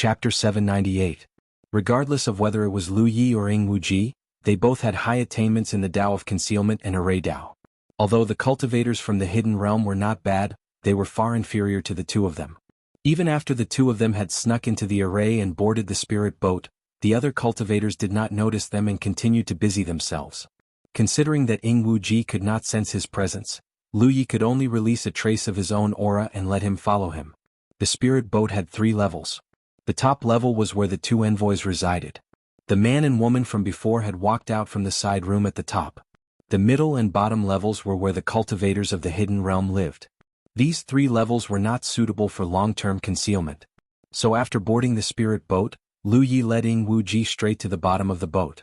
Chapter 798. Regardless of whether it was Lu Yi or Ing Wuji, they both had high attainments in the Tao of Concealment and Array Tao. Although the cultivators from the Hidden Realm were not bad, they were far inferior to the two of them. Even after the two of them had snuck into the array and boarded the spirit boat, the other cultivators did not notice them and continued to busy themselves. Considering that Ing Wuji could not sense his presence, Lu Yi could only release a trace of his own aura and let him follow him. The spirit boat had 3 levels. The top level was where the 2 envoys resided. The man and woman from before had walked out from the side room at the top. The middle and bottom levels were where the cultivators of the Hidden Realm lived. These 3 levels were not suitable for long-term concealment. So after boarding the spirit boat, Lu Yi led Ing Wuji straight to the bottom of the boat.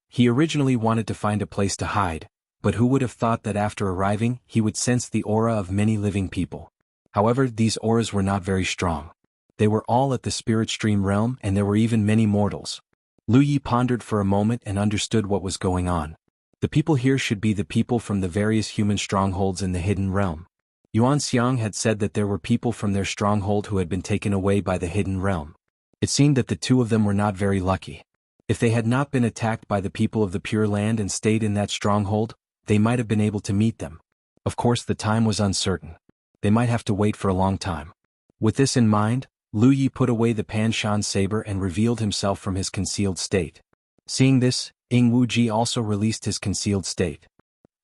He originally wanted to find a place to hide, but who would have thought that after arriving, he would sense the aura of many living people. However, these auras were not very strong. They were all at the spirit stream realm and there were even many mortals. Lu Yi pondered for a moment and understood what was going on. The people here should be the people from the various human strongholds in the Hidden Realm. Yuan Xiang had said that there were people from their stronghold who had been taken away by the Hidden Realm. It seemed that the 2 of them were not very lucky. If they had not been attacked by the people of the Pure Land and stayed in that stronghold, they might have been able to meet them. Of course, the time was uncertain. They might have to wait for a long time. With this in mind, Lu Yi put away the Panshan saber and revealed himself from his concealed state. Seeing this, Ing Wuji also released his concealed state.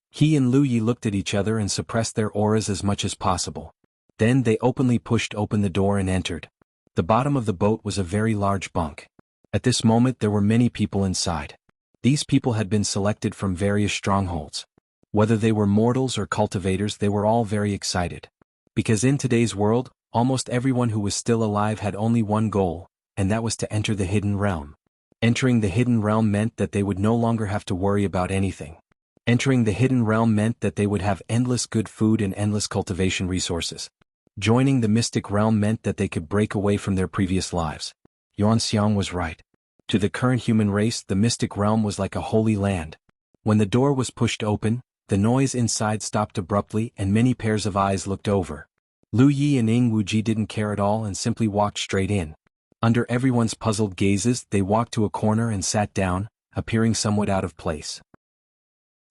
He and Lu Yi looked at each other and suppressed their auras as much as possible. Then they openly pushed open the door and entered. The bottom of the boat was a very large bunk. At this moment there were many people inside. These people had been selected from various strongholds. Whether they were mortals or cultivators, they were all very excited. Because in today's world, almost everyone who was still alive had only one goal, and that was to enter the Hidden Realm. Entering the Hidden Realm meant that they would no longer have to worry about anything. Entering the Hidden Realm meant that they would have endless good food and endless cultivation resources. Joining the Mystic Realm meant that they could break away from their previous lives. Yuan Xiang was right. To the current human race, the Mystic Realm was like a holy land. When the door was pushed open, the noise inside stopped abruptly and many pairs of eyes looked over. Lu Yi and Ing Wuji didn't care at all and simply walked straight in. Under everyone's puzzled gazes, they walked to a corner and sat down, appearing somewhat out of place.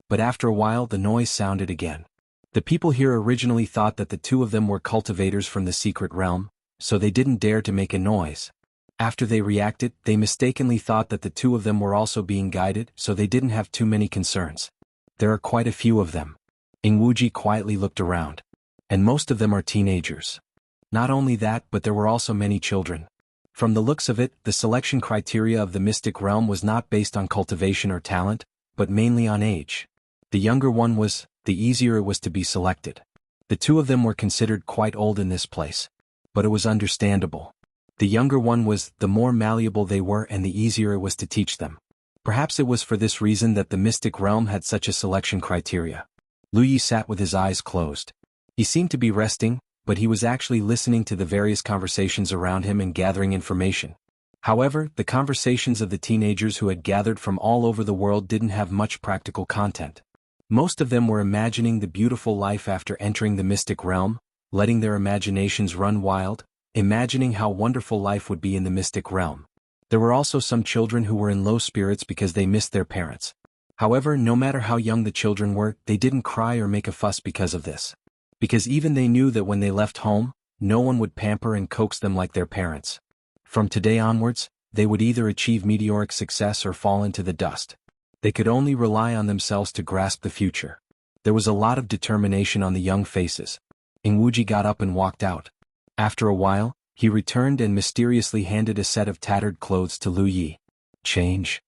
But after a while the noise sounded again. The people here originally thought that the 2 of them were cultivators from the secret realm, so they didn't dare to make a noise. After they reacted, they mistakenly thought that the 2 of them were also being guided, so they didn't have too many concerns. There are quite a few of them. Ing Wuji quietly looked around. And most of them are teenagers. Not only that, but there were also many children. From the looks of it, the selection criteria of the Mystic Realm was not based on cultivation or talent, but mainly on age. The younger one was, the easier it was to be selected. The 2 of them were considered quite old in this place. But it was understandable. The younger one was, the more malleable they were and the easier it was to teach them. Perhaps it was for this reason that the Mystic Realm had such a selection criteria. Lu Yi sat with his eyes closed. He seemed to be resting, but he was actually listening to the various conversations around him and gathering information. However, the conversations of the teenagers who had gathered from all over the world didn't have much practical content. Most of them were imagining the beautiful life after entering the Mystic Realm, letting their imaginations run wild, imagining how wonderful life would be in the Mystic Realm. There were also some children who were in low spirits because they missed their parents. However, no matter how young the children were, they didn't cry or make a fuss because of this. Because even they knew that when they left home, no one would pamper and coax them like their parents. From today onwards, they would either achieve meteoric success or fall into the dust. They could only rely on themselves to grasp the future. There was a lot of determination on the young faces. Ing Wuji got up and walked out. After a while, he returned and mysteriously handed a set of tattered clothes to Lu Yi. Change.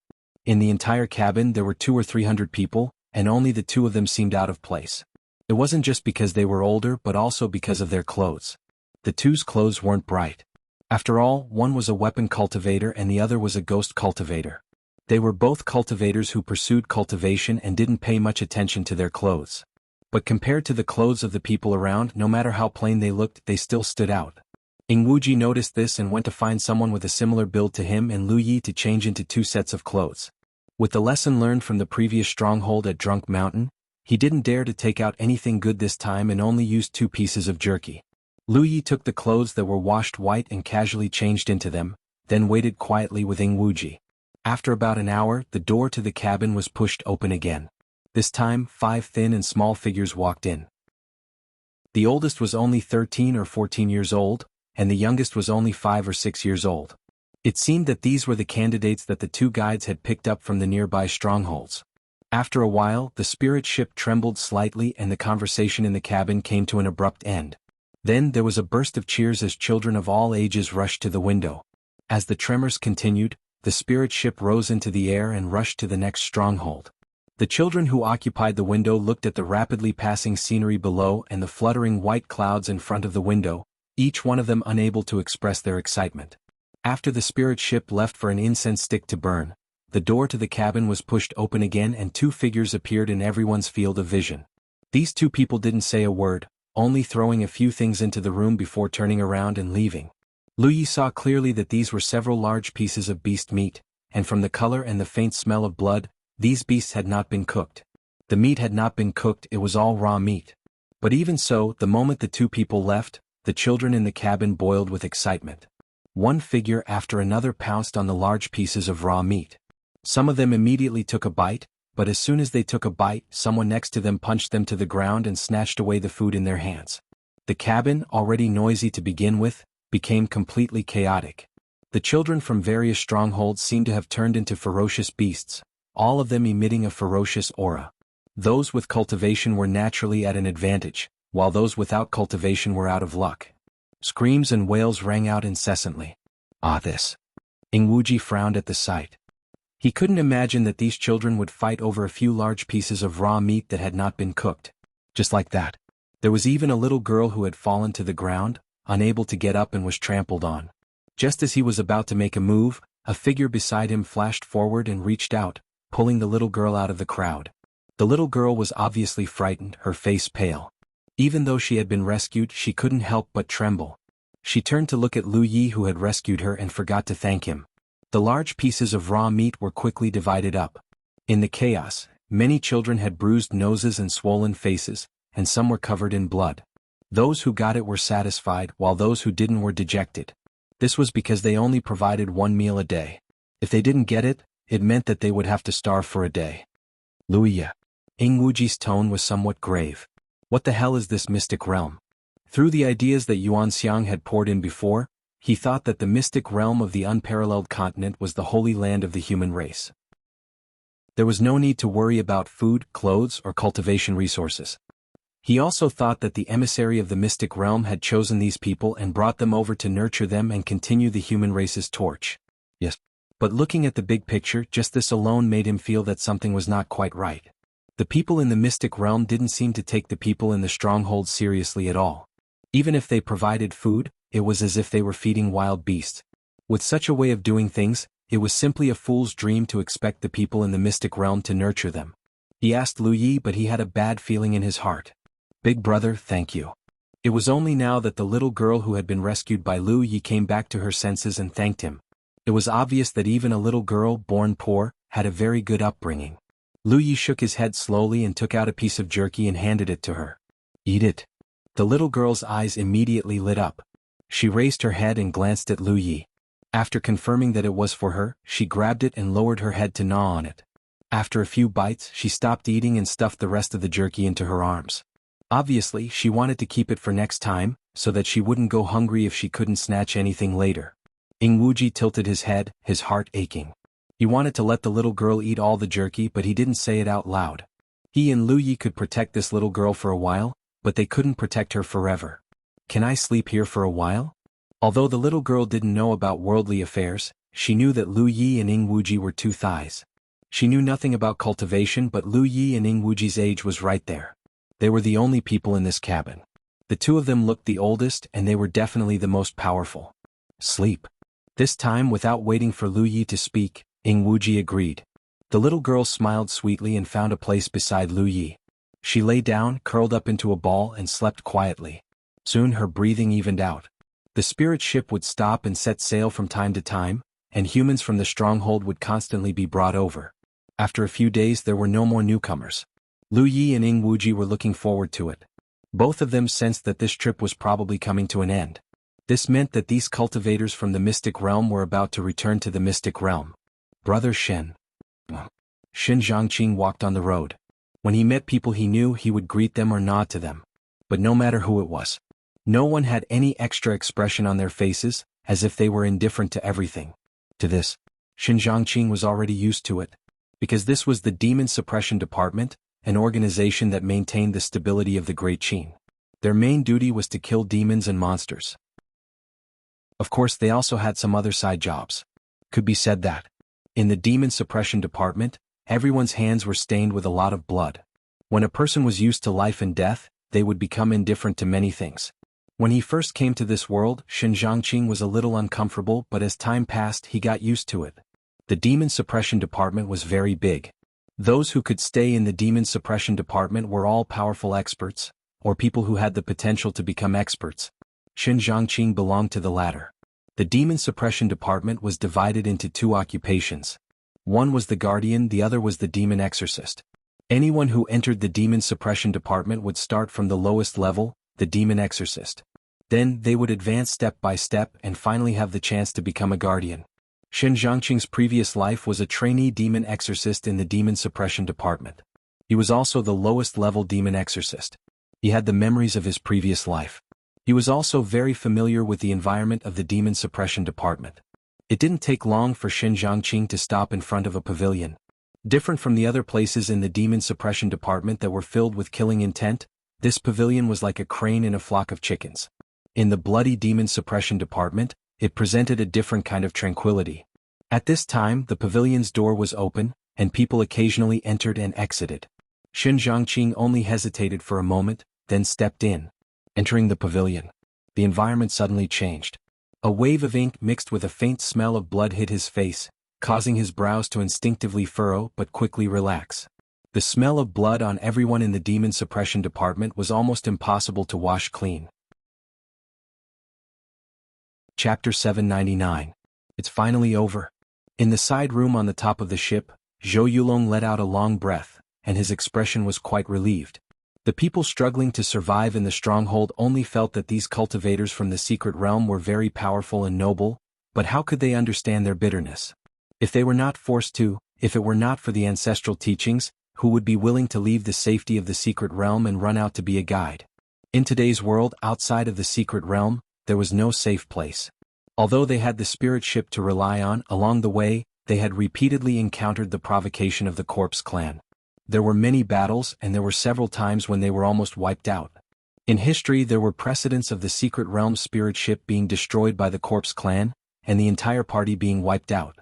In the entire cabin there were 200 or 300 people, and only the 2 of them seemed out of place. It wasn't just because they were older but also because of their clothes. The 2's clothes weren't bright. After all, one was a weapon cultivator and the other was a ghost cultivator. They were both cultivators who pursued cultivation and didn't pay much attention to their clothes. But compared to the clothes of the people around, no matter how plain they looked, they still stood out. Ing Wuji noticed this and went to find someone with a similar build to him and Lu Yi to change into 2 sets of clothes. With the lesson learned from the previous stronghold at Drunk Mountain, he didn't dare to take out anything good this time and only used 2 pieces of jerky. Lu Yi took the clothes that were washed white and casually changed into them, then waited quietly with Wuji. After about an hour, the door to the cabin was pushed open again. This time, 5 thin and small figures walked in. The oldest was only 13 or 14 years old, and the youngest was only 5 or 6 years old. It seemed that these were the candidates that the 2 guides had picked up from the nearby strongholds. After a while, the spirit ship trembled slightly and the conversation in the cabin came to an abrupt end. Then there was a burst of cheers as children of all ages rushed to the window. As the tremors continued, the spirit ship rose into the air and rushed to the next stronghold. The children who occupied the window looked at the rapidly passing scenery below and the fluttering white clouds in front of the window, each one of them unable to express their excitement. After the spirit ship left for an incense stick to burn, the door to the cabin was pushed open again and 2 figures appeared in everyone's field of vision. These 2 people didn't say a word, only throwing a few things into the room before turning around and leaving. Lu Yi saw clearly that these were several large pieces of beast meat, and from the color and the faint smell of blood, these beasts had not been cooked. The meat had not been cooked, it was all raw meat. But even so, the moment the 2 people left, the children in the cabin boiled with excitement. One figure after another pounced on the large pieces of raw meat. Some of them immediately took a bite, but as soon as they took a bite, someone next to them punched them to the ground and snatched away the food in their hands. The cabin, already noisy to begin with, became completely chaotic. The children from various strongholds seemed to have turned into ferocious beasts, all of them emitting a ferocious aura. Those with cultivation were naturally at an advantage, while those without cultivation were out of luck. Screams and wails rang out incessantly. This. Wuji frowned at the sight. He couldn't imagine that these children would fight over a few large pieces of raw meat that had not been cooked. Just like that. There was even a little girl who had fallen to the ground, unable to get up and was trampled on. Just as he was about to make a move, a figure beside him flashed forward and reached out, pulling the little girl out of the crowd. The little girl was obviously frightened, her face pale. Even though she had been rescued, she couldn't help but tremble. She turned to look at Lu Yi who had rescued her and forgot to thank him. The large pieces of raw meat were quickly divided up. In the chaos, many children had bruised noses and swollen faces, and some were covered in blood. Those who got it were satisfied, while those who didn't were dejected. This was because they only provided 1 meal a day. If they didn't get it, it meant that they would have to starve for a day. Luya. Wuji's tone was somewhat grave. What the hell is this mystic realm? Through the ideas that Yuan Xiang had poured in before, he thought that the mystic realm of the unparalleled continent was the holy land of the human race. There was no need to worry about food, clothes, or cultivation resources. He also thought that the emissary of the mystic realm had chosen these people and brought them over to nurture them and continue the human race's torch. Yes. But looking at the big picture, just this alone made him feel that something was not quite right. The people in the mystic realm didn't seem to take the people in the stronghold seriously at all. Even if they provided food, it was as if they were feeding wild beasts. With such a way of doing things, it was simply a fool's dream to expect the people in the mystic realm to nurture them. He asked Lu Yi, but he had a bad feeling in his heart. Big brother, thank you. It was only now that the little girl who had been rescued by Lu Yi came back to her senses and thanked him. It was obvious that even a little girl, born poor, had a very good upbringing. Lu Yi shook his head slowly and took out a piece of jerky and handed it to her. Eat it. The little girl's eyes immediately lit up. She raised her head and glanced at Lu Yi. After confirming that it was for her, she grabbed it and lowered her head to gnaw on it. After a few bites, she stopped eating and stuffed the rest of the jerky into her arms. Obviously, she wanted to keep it for next time, so that she wouldn't go hungry if she couldn't snatch anything later. Wuji tilted his head, his heart aching. He wanted to let the little girl eat all the jerky, but he didn't say it out loud. He and Lu Yi could protect this little girl for a while, but they couldn't protect her forever. Can I sleep here for a while? Although the little girl didn't know about worldly affairs, she knew that Lu Yi and Wuji were 2 thighs. She knew nothing about cultivation, but Lu Yi and Wuji's age was right there. They were the only people in this cabin. The 2 of them looked the oldest and they were definitely the most powerful. Sleep. This time, without waiting for Lu Yi to speak, Wuji agreed. The little girl smiled sweetly and found a place beside Lu Yi. She lay down, curled up into a ball and slept quietly. Soon her breathing evened out. The spirit ship would stop and set sail from time to time, and humans from the stronghold would constantly be brought over. After a few days there were no more newcomers. Lu Yi and Wuji were looking forward to it. Both of them sensed that this trip was probably coming to an end. This meant that these cultivators from the mystic realm were about to return to the mystic realm. Brother Shen. Shen Zhangqing walked on the road. When he met people he knew, he would greet them or nod to them. But no matter who it was, no one had any extra expression on their faces, as if they were indifferent to everything. To this, Shen Zhangqing was already used to it. Because this was the Demon Suppression Department, an organization that maintained the stability of the Great Qin. Their main duty was to kill demons and monsters. Of course, they also had some other side jobs. Could be said that, in the Demon Suppression Department, everyone's hands were stained with a lot of blood. When a person was used to life and death, they would become indifferent to many things. When he first came to this world, Shen Zhangqing was a little uncomfortable, but as time passed he got used to it. The Demon Suppression Department was very big. Those who could stay in the Demon Suppression Department were all powerful experts, or people who had the potential to become experts. Shen Zhangqing belonged to the latter. The Demon Suppression Department was divided into two occupations. One was the Guardian, the other was the Demon Exorcist. Anyone who entered the Demon Suppression Department would start from the lowest level, the Demon Exorcist. Then they would advance step by step and finally have the chance to become a Guardian. Shen Zhangqing's previous life was a trainee Demon Exorcist in the Demon Suppression Department. He was also the lowest level Demon Exorcist. He had the memories of his previous life. He was also very familiar with the environment of the Demon Suppression Department. It didn't take long for Shen Zhangqing to stop in front of a pavilion. Different from the other places in the Demon Suppression Department that were filled with killing intent, this pavilion was like a crane in a flock of chickens. In the bloody Demon Suppression Department, it presented a different kind of tranquility. At this time, the pavilion's door was open, and people occasionally entered and exited. Shen Zhangqing only hesitated for a moment, then stepped in. Entering the pavilion, the environment suddenly changed. A wave of ink mixed with a faint smell of blood hit his face, causing his brows to instinctively furrow but quickly relax. The smell of blood on everyone in the Demon Suppression Department was almost impossible to wash clean. Chapter 799. It's finally over. In the side room on the top of the ship, Zhou Yulong let out a long breath, and his expression was quite relieved. The people struggling to survive in the stronghold only felt that these cultivators from the secret realm were very powerful and noble, but how could they understand their bitterness? If they were not forced to, if it were not for the ancestral teachings, who would be willing to leave the safety of the secret realm and run out to be a guide? In today's world, outside of the secret realm, there was no safe place. Although they had the spirit ship to rely on, along the way, they had repeatedly encountered the provocation of the Corpse Clan. There were many battles, and there were several times when they were almost wiped out. In history, there were precedents of the secret realm's spirit ship being destroyed by the Corpse Clan, and the entire party being wiped out.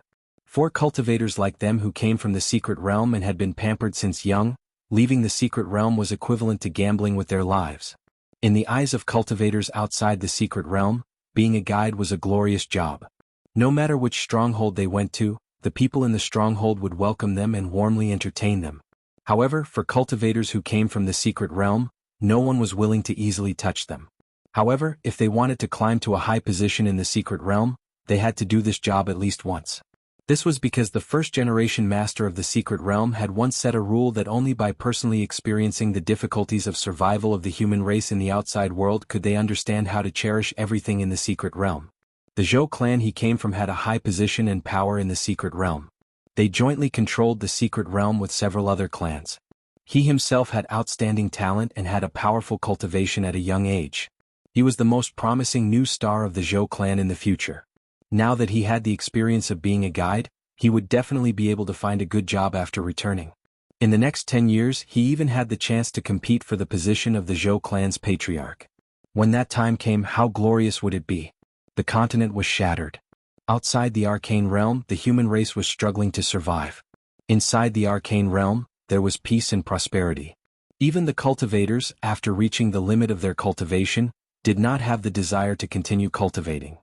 4 cultivators like them who came from the secret realm and had been pampered since young, leaving the secret realm was equivalent to gambling with their lives. In the eyes of cultivators outside the secret realm, being a guide was a glorious job. No matter which stronghold they went to, the people in the stronghold would welcome them and warmly entertain them. However, for cultivators who came from the secret realm, no one was willing to easily touch them. However, if they wanted to climb to a high position in the secret realm, they had to do this job at least once. This was because the first-generation master of the secret realm had once set a rule that only by personally experiencing the difficulties of survival of the human race in the outside world could they understand how to cherish everything in the secret realm. The Zhou clan he came from had a high position and power in the secret realm. They jointly controlled the secret realm with several other clans. He himself had outstanding talent and had a powerful cultivation at a young age. He was the most promising new star of the Zhou clan in the future. Now that he had the experience of being a guide, he would definitely be able to find a good job after returning. In the next 10 years, he even had the chance to compete for the position of the Zhou clan's patriarch. When that time came, how glorious would it be? The continent was shattered. Outside the arcane realm, the human race was struggling to survive. Inside the arcane realm, there was peace and prosperity. Even the cultivators, after reaching the limit of their cultivation, did not have the desire to continue cultivating.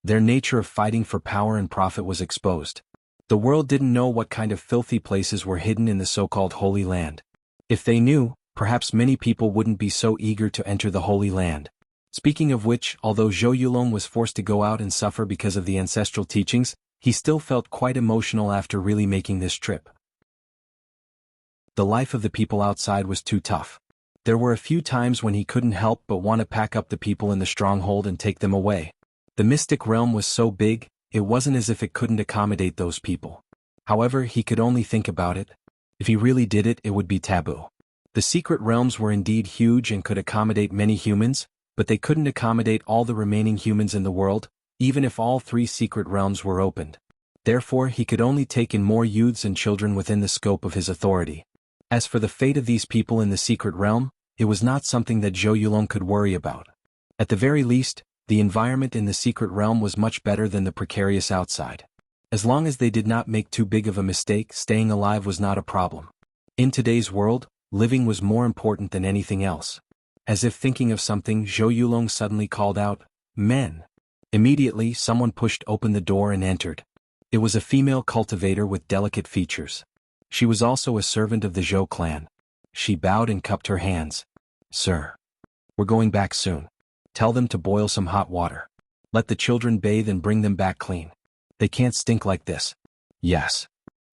Their nature of fighting for power and profit was exposed. The world didn't know what kind of filthy places were hidden in the so-called Holy Land. If they knew, perhaps many people wouldn't be so eager to enter the Holy Land. Speaking of which, although Zhou Yulong was forced to go out and suffer because of the ancestral teachings, he still felt quite emotional after really making this trip. The life of the people outside was too tough. There were a few times when he couldn't help but want to pack up the people in the stronghold and take them away. The mystic realm was so big, it wasn't as if it couldn't accommodate those people. However, he could only think about it. If he really did it, it would be taboo. The secret realms were indeed huge and could accommodate many humans, but they couldn't accommodate all the remaining humans in the world, even if all 3 secret realms were opened. Therefore, he could only take in more youths and children within the scope of his authority. As for the fate of these people in the secret realm, it was not something that Zhou Yulong could worry about. At the very least, the environment in the secret realm was much better than the precarious outside. As long as they did not make too big of a mistake, staying alive was not a problem. In today's world, living was more important than anything else. As if thinking of something, Zhou Yulong suddenly called out, "Men!" Immediately, someone pushed open the door and entered. It was a female cultivator with delicate features. She was also a servant of the Zhou clan. She bowed and cupped her hands. "Sir. We're going back soon. Tell them to boil some hot water. Let the children bathe and bring them back clean. They can't stink like this." "Yes."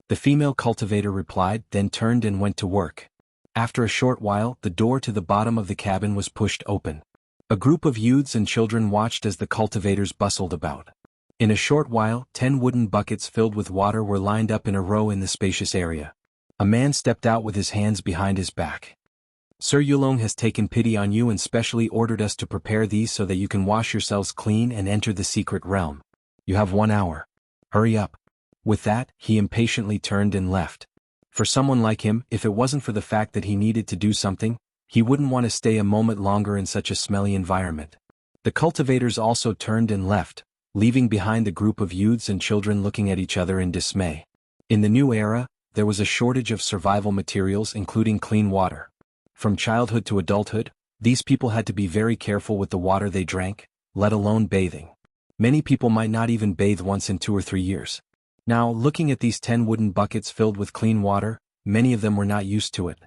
The female cultivator replied, then turned and went to work. After a short while, the door to the bottom of the cabin was pushed open. A group of youths and children watched as the cultivators bustled about. In a short while, 10 wooden buckets filled with water were lined up in a row in the spacious area. A man stepped out with his hands behind his back. "Sir Yulong has taken pity on you and specially ordered us to prepare these so that you can wash yourselves clean and enter the secret realm. You have 1 hour. Hurry up." With that, he impatiently turned and left. For someone like him, if it wasn't for the fact that he needed to do something, he wouldn't want to stay a moment longer in such a smelly environment. The cultivators also turned and left, leaving behind the group of youths and children looking at each other in dismay. In the new era, there was a shortage of survival materials including clean water. From childhood to adulthood, these people had to be very careful with the water they drank, let alone bathing. Many people might not even bathe once in 2 or 3 years. Now, looking at these 10 wooden buckets filled with clean water, many of them were not used to it.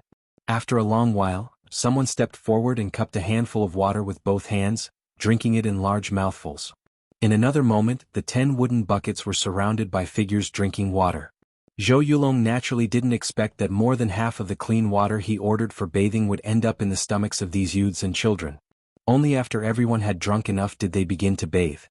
After a long while, someone stepped forward and cupped a handful of water with both hands, drinking it in large mouthfuls. In another moment, the 10 wooden buckets were surrounded by figures drinking water. Zhou Yulong naturally didn't expect that more than half of the clean water he ordered for bathing would end up in the stomachs of these youths and children. Only after everyone had drunk enough did they begin to bathe.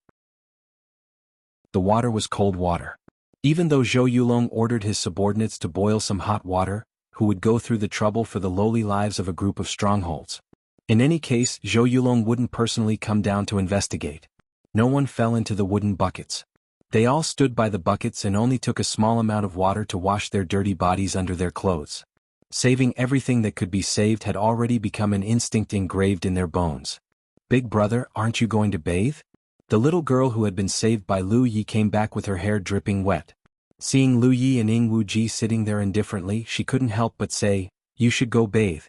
The water was cold water. Even though Zhou Yulong ordered his subordinates to boil some hot water, who would go through the trouble for the lowly lives of a group of strongholds. In any case, Zhou Yulong wouldn't personally come down to investigate. No one fell into the wooden buckets. They all stood by the buckets and only took a small amount of water to wash their dirty bodies under their clothes. Saving everything that could be saved had already become an instinct engraved in their bones. "Big brother, aren't you going to bathe?" The little girl who had been saved by Lu Yi came back with her hair dripping wet. Seeing Lu Yi and Ying Wuji sitting there indifferently, she couldn't help but say, "You should go bathe.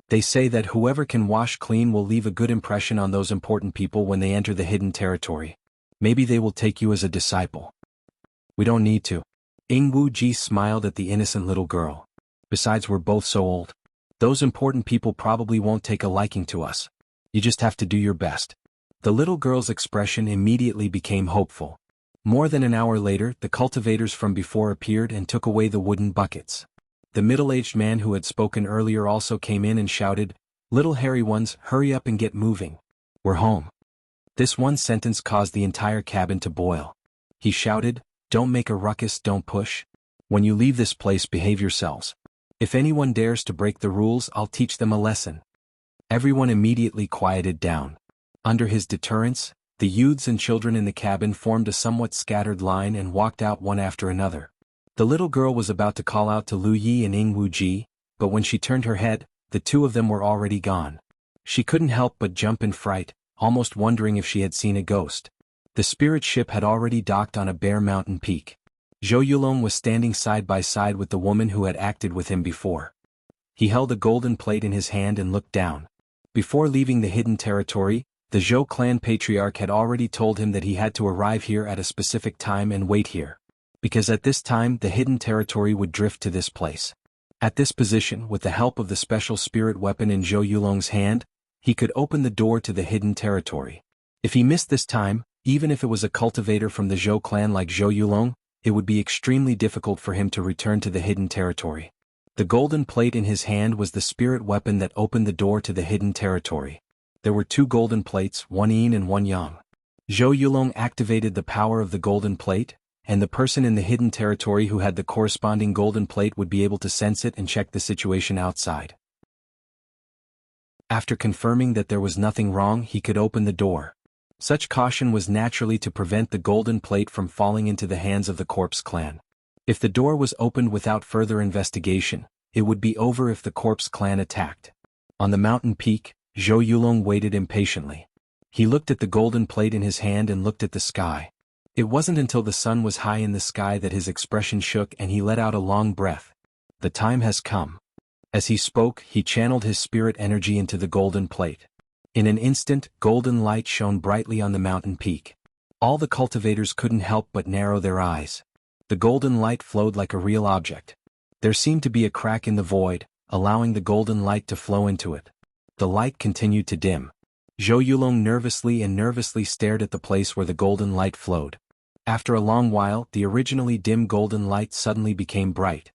They say that whoever can wash clean will leave a good impression on those important people when they enter the hidden territory. Maybe they will take you as a disciple." "We don't need to." Ying Wuji smiled at the innocent little girl. "Besides, we're both so old. Those important people probably won't take a liking to us. You just have to do your best." The little girl's expression immediately became hopeful. More than an hour later, the cultivators from before appeared and took away the wooden buckets. The middle-aged man who had spoken earlier also came in and shouted, "Little hairy ones, hurry up and get moving. We're home." This one sentence caused the entire cabin to boil. He shouted, "Don't make a ruckus, don't push. When you leave this place, behave yourselves. If anyone dares to break the rules, I'll teach them a lesson." Everyone immediately quieted down. Under his deterrence, the youths and children in the cabin formed a somewhat scattered line and walked out one after another. The little girl was about to call out to Lu Yi and Ying Wuji, but when she turned her head, the 2 of them were already gone. She couldn't help but jump in fright, almost wondering if she had seen a ghost. The spirit ship had already docked on a bare mountain peak. Zhou Yulong was standing side by side with the woman who had acted with him before. He held a golden plate in his hand and looked down. Before leaving the hidden territory, the Zhou clan patriarch had already told him that he had to arrive here at a specific time and wait here. Because at this time the hidden territory would drift to this place. At this position, with the help of the special spirit weapon in Zhou Yulong's hand, he could open the door to the hidden territory. If he missed this time, even if it was a cultivator from the Zhou clan like Zhou Yulong, it would be extremely difficult for him to return to the hidden territory. The golden plate in his hand was the spirit weapon that opened the door to the hidden territory. There were 2 golden plates, one yin and one yang. Zhou Yulong activated the power of the golden plate, and the person in the hidden territory who had the corresponding golden plate would be able to sense it and check the situation outside. After confirming that there was nothing wrong, he could open the door. Such caution was naturally to prevent the golden plate from falling into the hands of the corpse clan. If the door was opened without further investigation, it would be over if the corpse clan attacked. On the mountain peak, Zhou Yulong waited impatiently. He looked at the golden plate in his hand and looked at the sky. It wasn't until the sun was high in the sky that his expression shook and he let out a long breath. The time has come. As he spoke, he channeled his spirit energy into the golden plate. In an instant, golden light shone brightly on the mountain peak. All the cultivators couldn't help but narrow their eyes. The golden light flowed like a real object. There seemed to be a crack in the void, allowing the golden light to flow into it. The light continued to dim. Zhou Yulong nervously stared at the place where the golden light flowed. After a long while, the originally dim golden light suddenly became bright.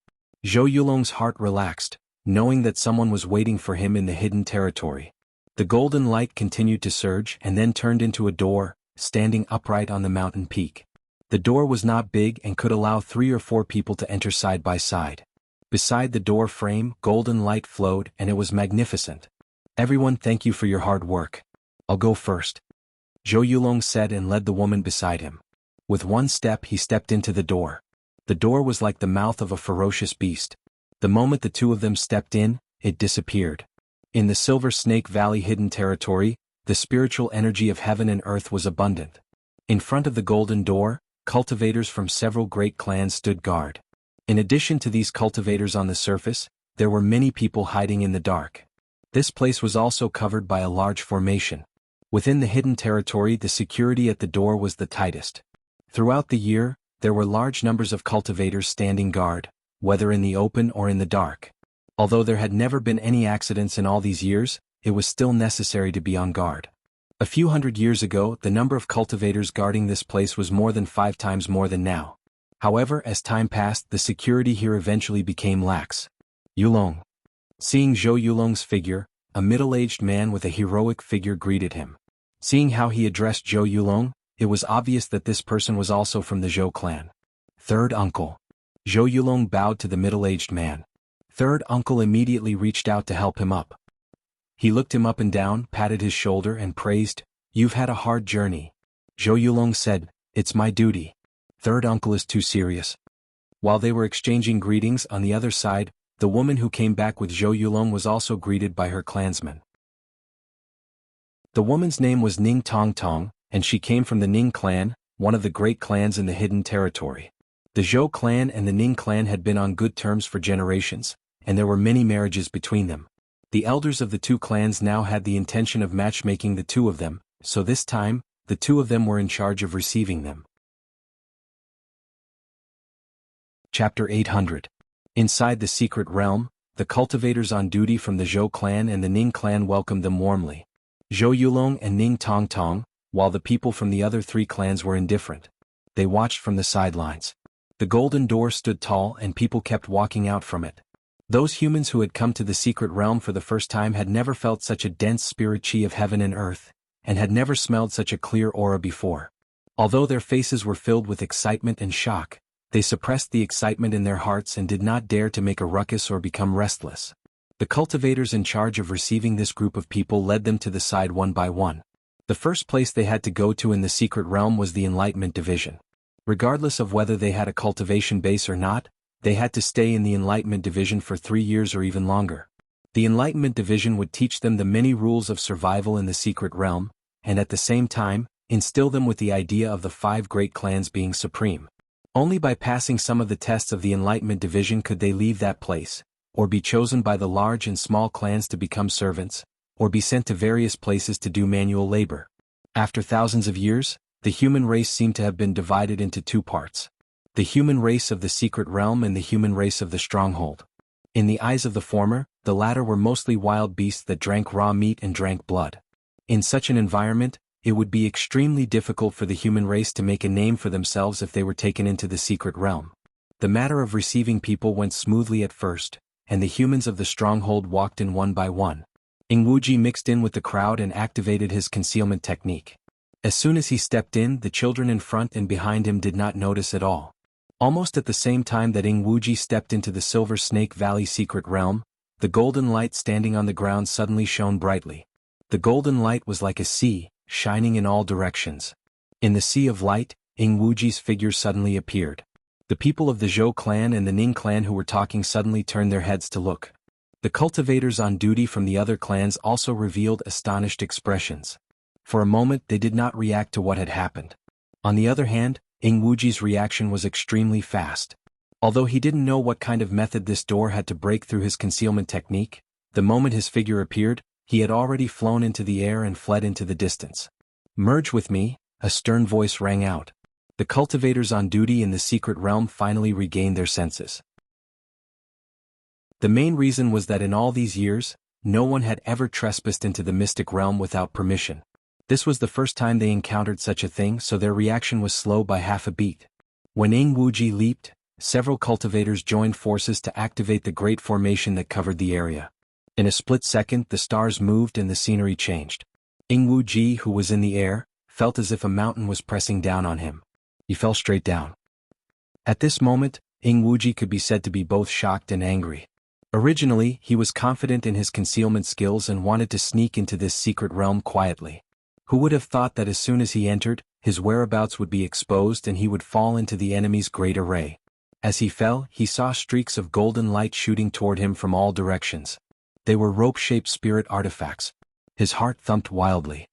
Zhou Yulong's heart relaxed, knowing that someone was waiting for him in the hidden territory. The golden light continued to surge and then turned into a door, standing upright on the mountain peak. The door was not big and could allow 3 or 4 people to enter side by side. Beside the door frame, golden light flowed and it was magnificent. "Everyone, thank you for your hard work. I'll go first," Zhou Yulong said and led the woman beside him. With one step he stepped into the door. The door was like the mouth of a ferocious beast. The moment the two of them stepped in, it disappeared. In the Silver Snake Valley hidden territory, the spiritual energy of heaven and earth was abundant. In front of the golden door, cultivators from several great clans stood guard. In addition to these cultivators on the surface, there were many people hiding in the dark. This place was also covered by a large formation. Within the hidden territory, the security at the door was the tightest. Throughout the year, there were large numbers of cultivators standing guard, whether in the open or in the dark. Although there had never been any accidents in all these years, it was still necessary to be on guard. A few hundred years ago, the number of cultivators guarding this place was more than 5 times more than now. However, as time passed, the security here eventually became lax. Yulong. Seeing Zhou Yulong's figure, a middle-aged man with a heroic figure greeted him. Seeing how he addressed Zhou Yulong, it was obvious that this person was also from the Zhou clan. "Third uncle." Zhou Yulong bowed to the middle-aged man. Third uncle immediately reached out to help him up. He looked him up and down, patted his shoulder and praised, "You've had a hard journey." Zhou Yulong said, "It's my duty. Third uncle is too serious." While they were exchanging greetings on the other side, the woman who came back with Zhou Yulong was also greeted by her clansmen. The woman's name was Ning Tong Tong, and she came from the Ning clan, one of the great clans in the hidden territory. The Zhou clan and the Ning clan had been on good terms for generations, and there were many marriages between them. The elders of the two clans now had the intention of matchmaking the two of them, so this time, the two of them were in charge of receiving them. Chapter 800. Inside the secret realm, the cultivators on duty from the Zhou clan and the Ning clan welcomed them warmly. Zhou Yulong and Ning Tong Tong, while the people from the other 3 clans were indifferent. They watched from the sidelines. The golden door stood tall and people kept walking out from it. Those humans who had come to the secret realm for the first time had never felt such a dense spirit chi of heaven and earth, and had never smelled such a clear aura before. Although their faces were filled with excitement and shock, they suppressed the excitement in their hearts and did not dare to make a ruckus or become restless. The cultivators in charge of receiving this group of people led them to the side one by one. The first place they had to go to in the secret realm was the Enlightenment Division. Regardless of whether they had a cultivation base or not, they had to stay in the Enlightenment Division for 3 years or even longer. The Enlightenment Division would teach them the many rules of survival in the secret realm, and at the same time, instill them with the idea of the 5 great clans being supreme. Only by passing some of the tests of the Enlightenment Division could they leave that place, or be chosen by the large and small clans to become servants, or be sent to various places to do manual labor. After thousands of years, the human race seemed to have been divided into 2 parts. The human race of the secret realm and the human race of the stronghold. In the eyes of the former, the latter were mostly wild beasts that drank raw meat and drank blood. In such an environment, it would be extremely difficult for the human race to make a name for themselves if they were taken into the secret realm. The matter of receiving people went smoothly at first, and the humans of the stronghold walked in one by one. Wuxia mixed in with the crowd and activated his concealment technique. As soon as he stepped in, the children in front and behind him did not notice at all. Almost at the same time that Ing Wuji stepped into the Silver Snake Valley secret realm, the golden light standing on the ground suddenly shone brightly. The golden light was like a sea, shining in all directions. In the sea of light, Ing Wuji's figure suddenly appeared. The people of the Zhou clan and the Ning clan who were talking suddenly turned their heads to look. The cultivators on duty from the other clans also revealed astonished expressions. For a moment they did not react to what had happened. On the other hand, Ing Wuji's reaction was extremely fast. Although he didn't know what kind of method this door had to break through his concealment technique, the moment his figure appeared, he had already flown into the air and fled into the distance. "Merge with me," a stern voice rang out. The cultivators on duty in the secret realm finally regained their senses. The main reason was that in all these years, no one had ever trespassed into the mystic realm without permission. This was the first time they encountered such a thing, so their reaction was slow by half a beat. When Ing Wuji leaped, several cultivators joined forces to activate the great formation that covered the area. In a split second, the stars moved and the scenery changed. Ing Wuji, who was in the air, felt as if a mountain was pressing down on him. He fell straight down. At this moment, Ing Wuji could be said to be both shocked and angry. Originally, he was confident in his concealment skills and wanted to sneak into this secret realm quietly. Who would have thought that as soon as he entered, his whereabouts would be exposed and he would fall into the enemy's great array. As he fell, he saw streaks of golden light shooting toward him from all directions. They were rope-shaped spirit artifacts. His heart thumped wildly.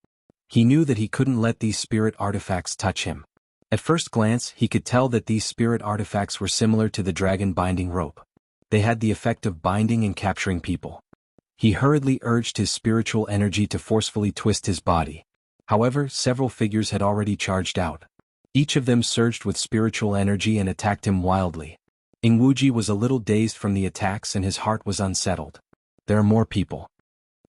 He knew that he couldn't let these spirit artifacts touch him. At first glance, he could tell that these spirit artifacts were similar to the dragon binding rope. They had the effect of binding and capturing people. He hurriedly urged his spiritual energy to forcefully twist his body. However, several figures had already charged out. Each of them surged with spiritual energy and attacked him wildly. Ing Wuji was a little dazed from the attacks and his heart was unsettled. "There are more people."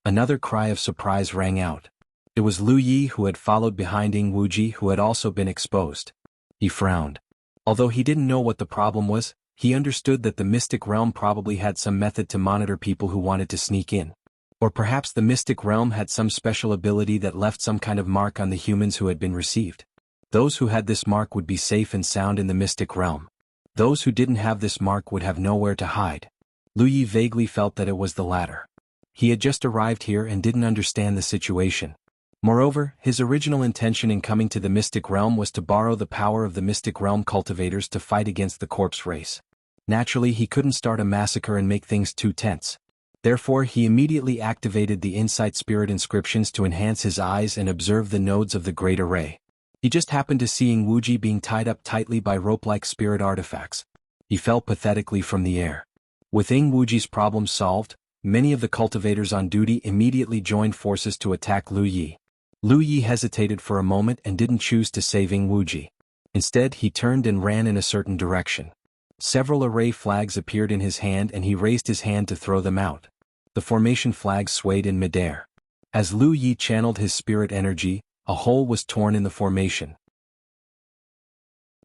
Another cry of surprise rang out. It was Lu Yi who had followed behind Ing Wuji, who had also been exposed. He frowned. Although he didn't know what the problem was, he understood that the mystic realm probably had some method to monitor people who wanted to sneak in. Or perhaps the mystic realm had some special ability that left some kind of mark on the humans who had been received. Those who had this mark would be safe and sound in the mystic realm. Those who didn't have this mark would have nowhere to hide. Lu Yi vaguely felt that it was the latter. He had just arrived here and didn't understand the situation. Moreover, his original intention in coming to the mystic realm was to borrow the power of the mystic realm cultivators to fight against the corpse race. Naturally, he couldn't start a massacre and make things too tense. Therefore, he immediately activated the Insight Spirit inscriptions to enhance his eyes and observe the nodes of the Great Array. He just happened to see Ing Wuji being tied up tightly by rope-like spirit artifacts. He fell pathetically from the air. With Ing Wuji's problem solved, many of the cultivators on duty immediately joined forces to attack Lu Yi. Lu Yi hesitated for a moment and didn't choose to save Ing Wuji. Instead, he turned and ran in a certain direction. Several array flags appeared in his hand and he raised his hand to throw them out. The formation flags swayed in midair. As Lu Yi channeled his spirit energy, a hole was torn in the formation.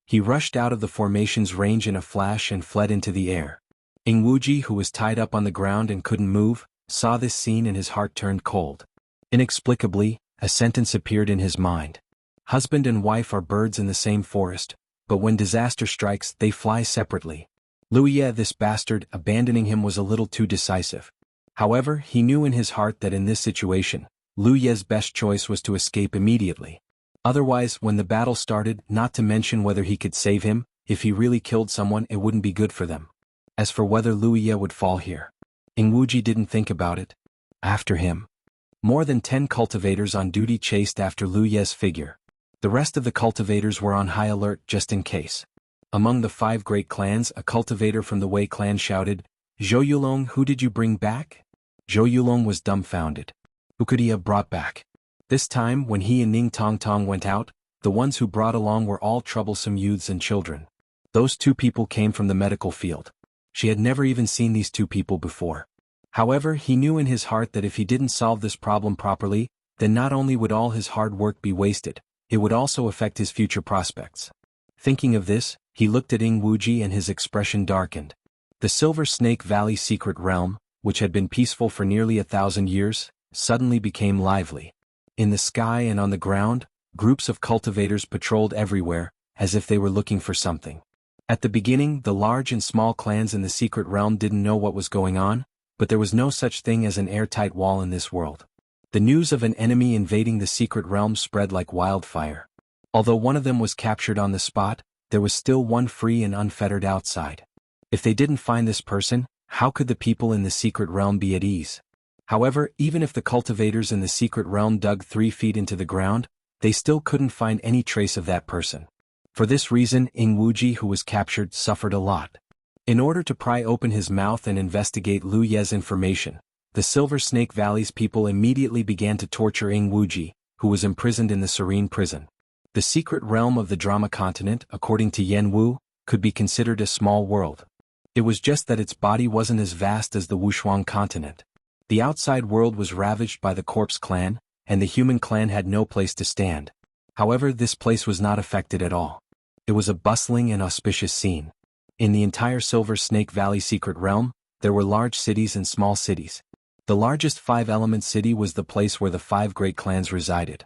He rushed out of the formation's range in a flash and fled into the air. Ing Wuji, who was tied up on the ground and couldn't move, saw this scene and his heart turned cold. Inexplicably, a sentence appeared in his mind. Husband and wife are birds in the same forest, but when disaster strikes, they fly separately. Lu Yi, this bastard, abandoning him was a little too decisive. However, he knew in his heart that in this situation, Lu Yi's best choice was to escape immediately. Otherwise, when the battle started, not to mention whether he could save him, if he really killed someone, it wouldn't be good for them. As for whether Lu Yi would fall here, Ing Wuji didn't think about it. After him, more than 10 cultivators on duty chased after Lu Yi's figure. The rest of the cultivators were on high alert just in case. Among the 5 great clans, a cultivator from the Wei clan shouted, "Zhou Yulong, who did you bring back?" Zhou Yulong was dumbfounded. Who could he have brought back? This time, when he and Ning Tongtong went out, the ones who brought along were all troublesome youths and children. Those 2 people came from the medical field. She had never even seen these 2 people before. However, he knew in his heart that if he didn't solve this problem properly, then not only would all his hard work be wasted, it would also affect his future prospects. Thinking of this, he looked at Ing Wuji and his expression darkened. The Silver Snake Valley secret realm, which had been peaceful for nearly 1,000 years, suddenly became lively. In the sky and on the ground, groups of cultivators patrolled everywhere, as if they were looking for something. At the beginning, the large and small clans in the secret realm didn't know what was going on, but there was no such thing as an airtight wall in this world. The news of an enemy invading the secret realm spread like wildfire. Although one of them was captured on the spot, there was still one free and unfettered outside. If they didn't find this person, how could the people in the secret realm be at ease? However, even if the cultivators in the secret realm dug 3 feet into the ground, they still couldn't find any trace of that person. For this reason, Wuxia, who was captured, suffered a lot. In order to pry open his mouth and investigate Lu Ye's information, the Silver Snake Valley's people immediately began to torture Wuxia, who was imprisoned in the Serene Prison. The secret realm of the Drama Continent, according to Wu, could be considered a small world. It was just that its body wasn't as vast as the Wuxia continent. The outside world was ravaged by the Corpse Clan, and the Human Clan had no place to stand. However, this place was not affected at all. It was a bustling and auspicious scene. In the entire Silver Snake Valley secret realm, there were large cities and small cities. The largest 5-element city was the place where the 5 great clans resided.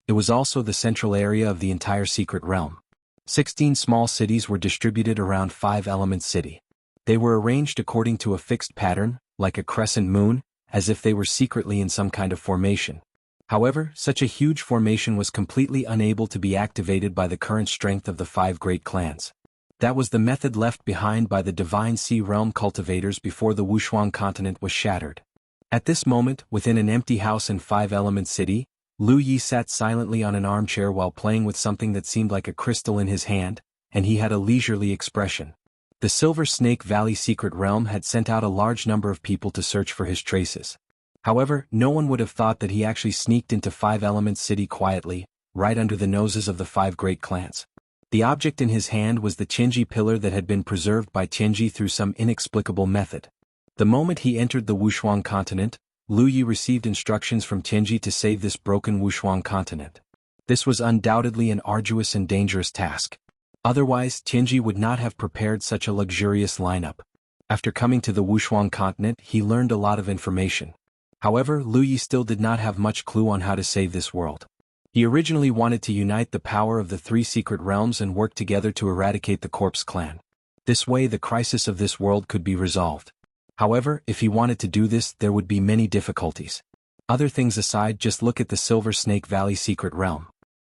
It was also the central area of the entire secret realm. 16 small cities were distributed around 5-element city. They were arranged according to a fixed pattern, like a crescent moon, as if they were secretly in some kind of formation. However, such a huge formation was completely unable to be activated by the current strength of the 5 great clans. That was the method left behind by the Divine Sea Realm cultivators before the Wuxia continent was shattered. At this moment, within an empty house in 5-element city, Lu Yi sat silently on an armchair while playing with something that seemed like a crystal in his hand, and he had a leisurely expression. The Silver Snake Valley secret realm had sent out a large number of people to search for his traces. However, no one would have thought that he actually sneaked into 5-element city quietly, right under the noses of the 5 great clans. The object in his hand was the Tianji pillar that had been preserved by Tianji through some inexplicable method. The moment he entered the Wuxia continent, Lu Yi received instructions from Tianji to save this broken Wuxia continent. This was undoubtedly an arduous and dangerous task. Otherwise, Tianji would not have prepared such a luxurious lineup. After coming to the Wuxia continent, he learned a lot of information. However, Lu Yi still did not have much clue on how to save this world. He originally wanted to unite the power of the 3 secret realms and work together to eradicate the Corpse Clan. This way the crisis of this world could be resolved. However, if he wanted to do this, there would be many difficulties. Other things aside, just look at the Silver Snake Valley secret realm.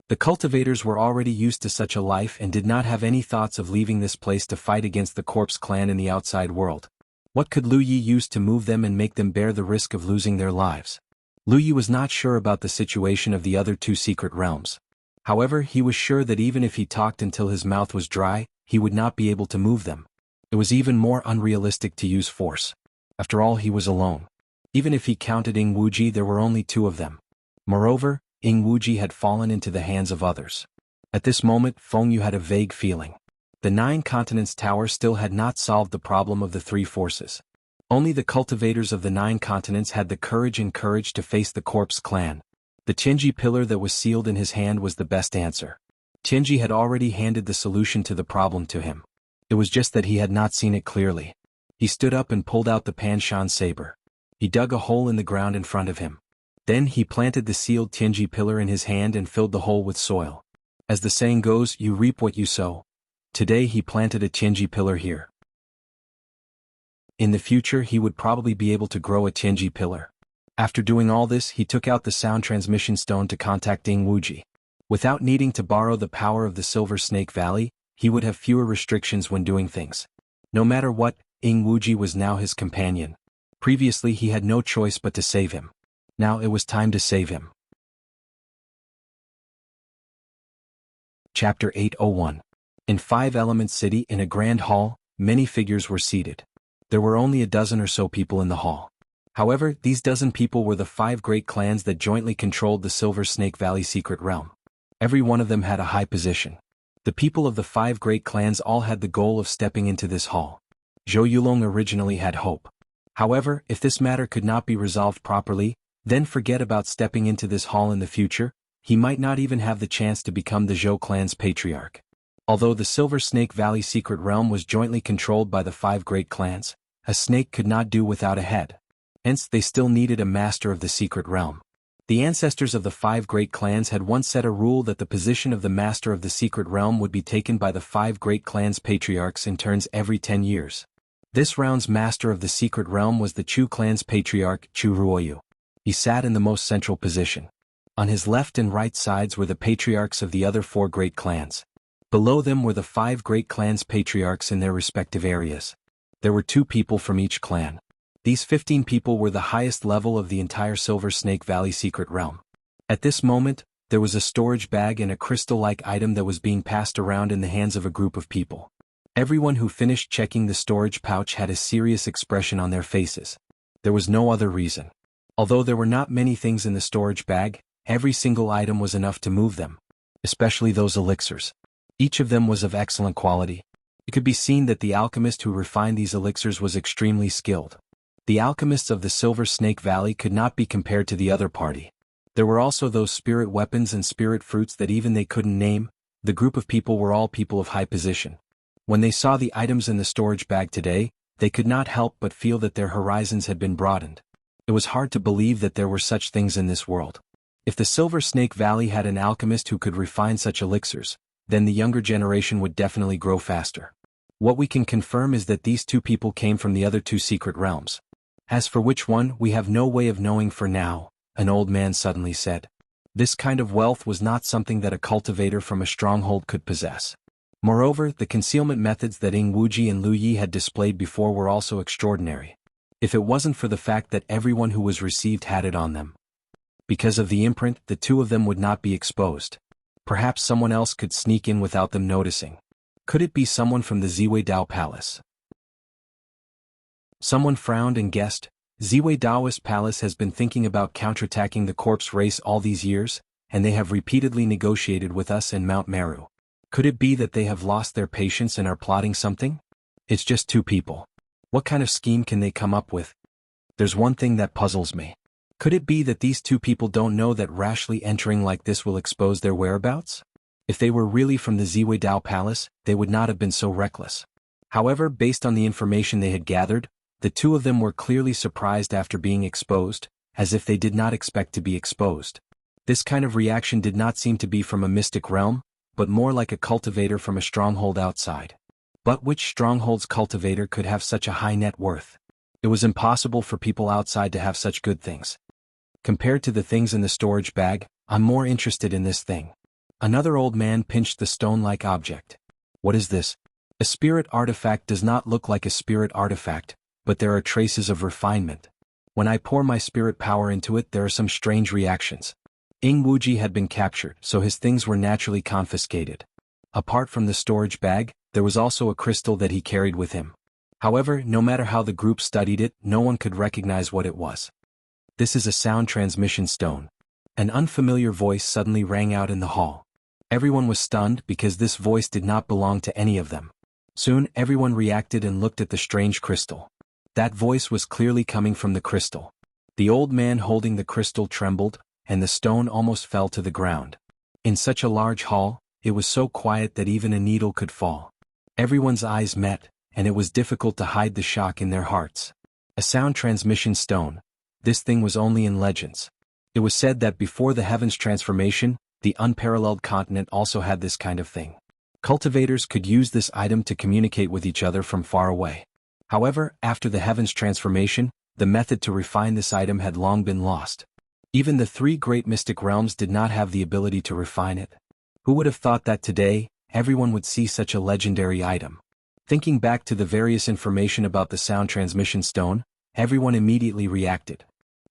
The cultivators were already used to such a life and did not have any thoughts of leaving this place to fight against the Corpse Clan in the outside world. What could Lu Yi use to move them and make them bear the risk of losing their lives? Lu Yi was not sure about the situation of the other 2 secret realms. However, he was sure that even if he talked until his mouth was dry, he would not be able to move them. It was even more unrealistic to use force. After all, he was alone. Even if he counted Wuxia, there were only 2 of them. Moreover, Wuxia had fallen into the hands of others. At this moment, Fengyu had a vague feeling. The 9 continents tower still had not solved the problem of the 3 forces. Only the cultivators of the 9 continents had the courage to face the Corpse Clan. The Tianji pillar that was sealed in his hand was the best answer. Tianji had already handed the solution to the problem to him. It was just that he had not seen it clearly. He stood up and pulled out the Panshan saber. He dug a hole in the ground in front of him. Then he planted the sealed Tianji pillar in his hand and filled the hole with soil. As the saying goes, you reap what you sow. Today he planted a Tianji pillar here. In the future he would probably be able to grow a Tianji pillar. After doing all this, he took out the sound transmission stone to contact Wuxia. Without needing to borrow the power of the Silver Snake Valley, he would have fewer restrictions when doing things. No matter what, Wuxia was now his companion. Previously he had no choice but to save him. Now it was time to save him. Chapter 801. In 5-element city, in a grand hall, many figures were seated. There were only a dozen or so people in the hall. However, these dozen people were the 5 great clans that jointly controlled the Silver Snake Valley secret realm. Every one of them had a high position. The people of the 5 great clans all had the goal of stepping into this hall. Zhou Yulong originally had hope. However, if this matter could not be resolved properly, then forget about stepping into this hall in the future. He might not even have the chance to become the Zhou clan's patriarch. Although the Silver Snake Valley secret realm was jointly controlled by the 5 great clans, a snake could not do without a head. Hence they still needed a master of the secret realm. The ancestors of the 5 great clans had once set a rule that the position of the master of the secret realm would be taken by the 5 great clans' patriarchs in turns every 10 years. This round's master of the secret realm was the Chu clan's patriarch, Chu Ruoyu. He sat in the most central position. On his left and right sides were the patriarchs of the other 4 great clans. Below them were the 5 great clans' patriarchs in their respective areas. There were 2 people from each clan. These 15 people were the highest level of the entire Silver Snake Valley secret realm. At this moment, there was a storage bag and a crystal-like item that was being passed around in the hands of a group of people. Everyone who finished checking the storage pouch had a serious expression on their faces. There was no other reason. Although there were not many things in the storage bag, every single item was enough to move them. Especially those elixirs. Each of them was of excellent quality. It could be seen that the alchemist who refined these elixirs was extremely skilled. The alchemists of the Silver Snake Valley could not be compared to the other party. There were also those spirit weapons and spirit fruits that even they couldn't name. The group of people were all people of high position. When they saw the items in the storage bag today, they could not help but feel that their horizons had been broadened. It was hard to believe that there were such things in this world. If the Silver Snake Valley had an alchemist who could refine such elixirs, then the younger generation would definitely grow faster. What we can confirm is that these 2 people came from the other 2 secret realms. As for which one, we have no way of knowing for now, an old man suddenly said. This kind of wealth was not something that a cultivator from a stronghold could possess. Moreover, the concealment methods that Wuxia and Lu Yi had displayed before were also extraordinary. If it wasn't for the fact that everyone who was received had it on them. Because of the imprint, the 2 of them would not be exposed. Perhaps someone else could sneak in without them noticing. Could it be someone from the Ziwei Dao Palace? Someone frowned and guessed. Ziwei Daoist Palace has been thinking about counterattacking the corpse race all these years, and they have repeatedly negotiated with us in Mount Meru. Could it be that they have lost their patience and are plotting something? It's just 2 people. What kind of scheme can they come up with? There's one thing that puzzles me. Could it be that these 2 people don't know that rashly entering like this will expose their whereabouts? If they were really from the Ziwei Dao Palace, they would not have been so reckless. However, based on the information they had gathered, the 2 of them were clearly surprised after being exposed, as if they did not expect to be exposed. This kind of reaction did not seem to be from a mystic realm, but more like a cultivator from a stronghold outside. But which stronghold's cultivator could have such a high net worth? It was impossible for people outside to have such good things. Compared to the things in the storage bag, I'm more interested in this thing. Another old man pinched the stone-like object. What is this? A spirit artifact does not look like a spirit artifact, but there are traces of refinement. When I pour my spirit power into it, there are some strange reactions. Wuxia had been captured, so his things were naturally confiscated. Apart from the storage bag, there was also a crystal that he carried with him. However, no matter how the group studied it, no one could recognize what it was. This is a sound transmission stone. An unfamiliar voice suddenly rang out in the hall. Everyone was stunned because this voice did not belong to any of them. Soon, everyone reacted and looked at the strange crystal. That voice was clearly coming from the crystal. The old man holding the crystal trembled, and the stone almost fell to the ground. In such a large hall, it was so quiet that even a needle could fall. Everyone's eyes met, and it was difficult to hide the shock in their hearts. A sound transmission stone. This thing was only in legends. It was said that before the heavens transformation, the unparalleled continent also had this kind of thing. Cultivators could use this item to communicate with each other from far away. However, after the heavens transformation, the method to refine this item had long been lost. Even the 3 great mystic realms did not have the ability to refine it. Who would have thought that today, everyone would see such a legendary item? Thinking back to the various information about the sound transmission stone, everyone immediately reacted.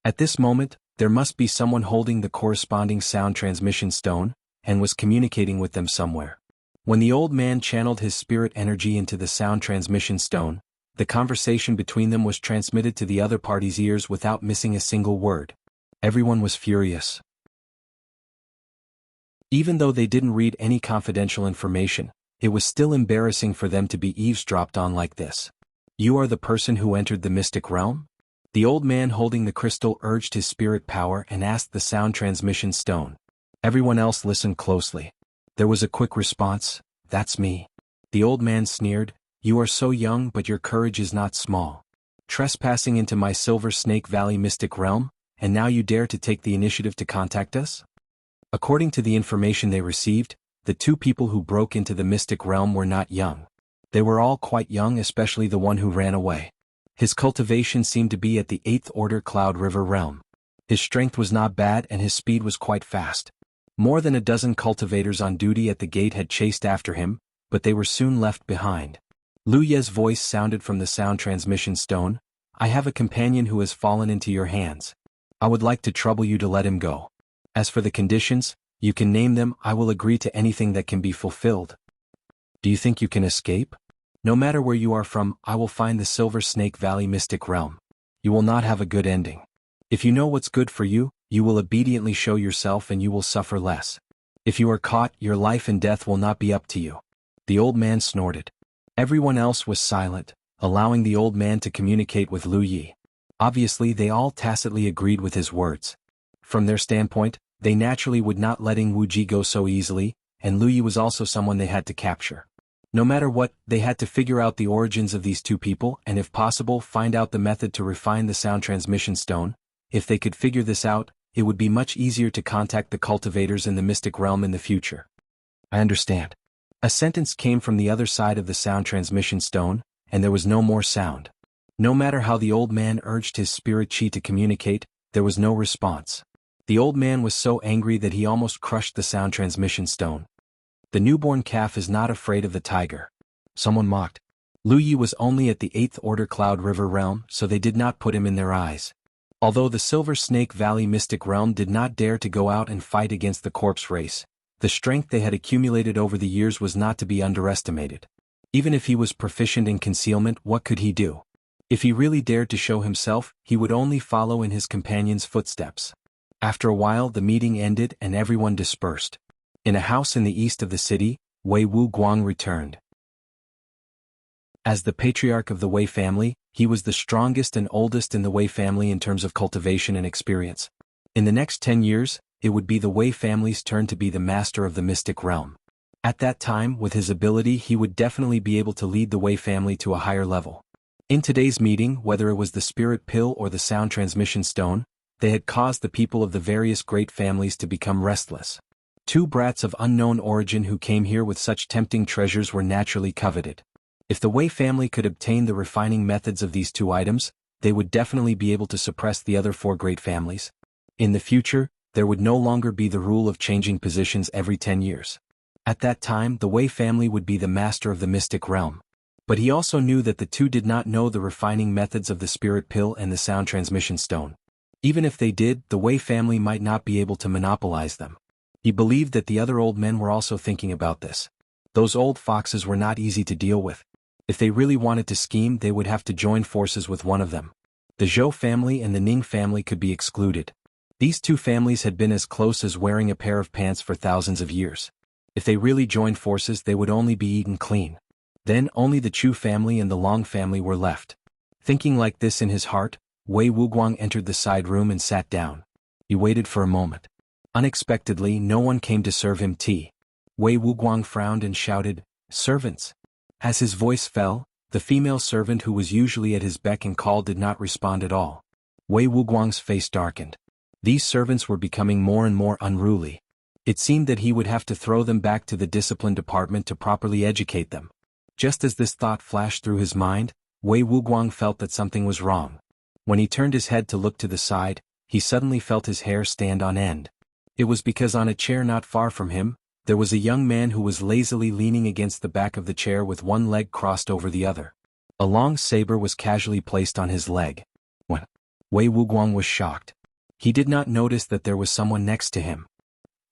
At this moment, there must be someone holding the corresponding sound transmission stone, and was communicating with them somewhere. When the old man channeled his spirit energy into the sound transmission stone, the conversation between them was transmitted to the other party's ears without missing a single word. Everyone was furious. Even though they didn't read any confidential information, it was still embarrassing for them to be eavesdropped on like this. You are the person who entered the mystic realm? The old man holding the crystal urged his spirit power and asked the sound transmission stone. Everyone else listened closely. There was a quick response, "That's me." The old man sneered, "You are so young but your courage is not small. Trespassing into my Silver Snake Valley mystic realm, and now you dare to take the initiative to contact us? According to the information they received, the two people who broke into the mystic realm were not young. They were all quite young, especially the one who ran away. His cultivation seemed to be at the 8th order Cloud River realm. His strength was not bad and his speed was quite fast. More than a dozen cultivators on duty at the gate had chased after him, but they were soon left behind. Lu Ye's voice sounded from the sound transmission stone. I have a companion who has fallen into your hands. I would like to trouble you to let him go. As for the conditions, you can name them. I will agree to anything that can be fulfilled. Do you think you can escape? No matter where you are from, I will find the Silver Snake Valley Mystic Realm. You will not have a good ending. If you know what's good for you, you will obediently show yourself and you will suffer less. If you are caught, your life and death will not be up to you. The old man snorted. Everyone else was silent, allowing the old man to communicate with Lu Yi. Obviously, they all tacitly agreed with his words. From their standpoint, they naturally would not letting Wu Ji go so easily, and Lu Yi was also someone they had to capture. No matter what, they had to figure out the origins of these two people and if possible find out the method to refine the sound transmission stone. If they could figure this out, it would be much easier to contact the cultivators in the mystic realm in the future. I understand. A sentence came from the other side of the sound transmission stone, and there was no more sound. No matter how the old man urged his spirit chi to communicate, there was no response. The old man was so angry that he almost crushed the sound transmission stone. The newborn calf is not afraid of the tiger. Someone mocked. Lu Yi was only at the 8th order Cloud River realm, so they did not put him in their eyes. Although the Silver Snake Valley Mystic Realm did not dare to go out and fight against the corpse race, the strength they had accumulated over the years was not to be underestimated. Even if he was proficient in concealment, what could he do? If he really dared to show himself, he would only follow in his companion's footsteps. After a while the meeting ended and everyone dispersed. In a house in the east of the city, Wei Wu Guang returned. As the patriarch of the Wei family, he was the strongest and oldest in the Wei family in terms of cultivation and experience. In the next 10 years, it would be the Wei family's turn to be the master of the mystic realm. At that time, with his ability, he would definitely be able to lead the Wei family to a higher level. In today's meeting, whether it was the spirit pill or the sound transmission stone, they had caused the people of the various great families to become restless. Two brats of unknown origin who came here with such tempting treasures were naturally coveted. If the Wei family could obtain the refining methods of these two items, they would definitely be able to suppress the other four great families. In the future, there would no longer be the rule of changing positions every 10 years. At that time, the Wei family would be the master of the mystic realm. But he also knew that the two did not know the refining methods of the spirit pill and the sound transmission stone. Even if they did, the Wei family might not be able to monopolize them. He believed that the other old men were also thinking about this. Those old foxes were not easy to deal with. If they really wanted to scheme, they would have to join forces with one of them. The Zhou family and the Ning family could be excluded. These two families had been as close as wearing a pair of pants for thousands of years. If they really joined forces, they would only be eaten clean. Then only the Chu family and the Long family were left. Thinking like this in his heart, Wei Wuguang entered the side room and sat down. He waited for a moment. Unexpectedly, no one came to serve him tea. Wei Wuguang frowned and shouted, "Servants!" As his voice fell, the female servant who was usually at his beck and call did not respond at all. Wei Wuguang's face darkened. These servants were becoming more and more unruly. It seemed that he would have to throw them back to the discipline department to properly educate them. Just as this thought flashed through his mind, Wei Wuguang felt that something was wrong. When he turned his head to look to the side, he suddenly felt his hair stand on end. It was because on a chair not far from him, there was a young man who was lazily leaning against the back of the chair with one leg crossed over the other. A long saber was casually placed on his leg. When Wei Wuguang was shocked. He did not notice that there was someone next to him.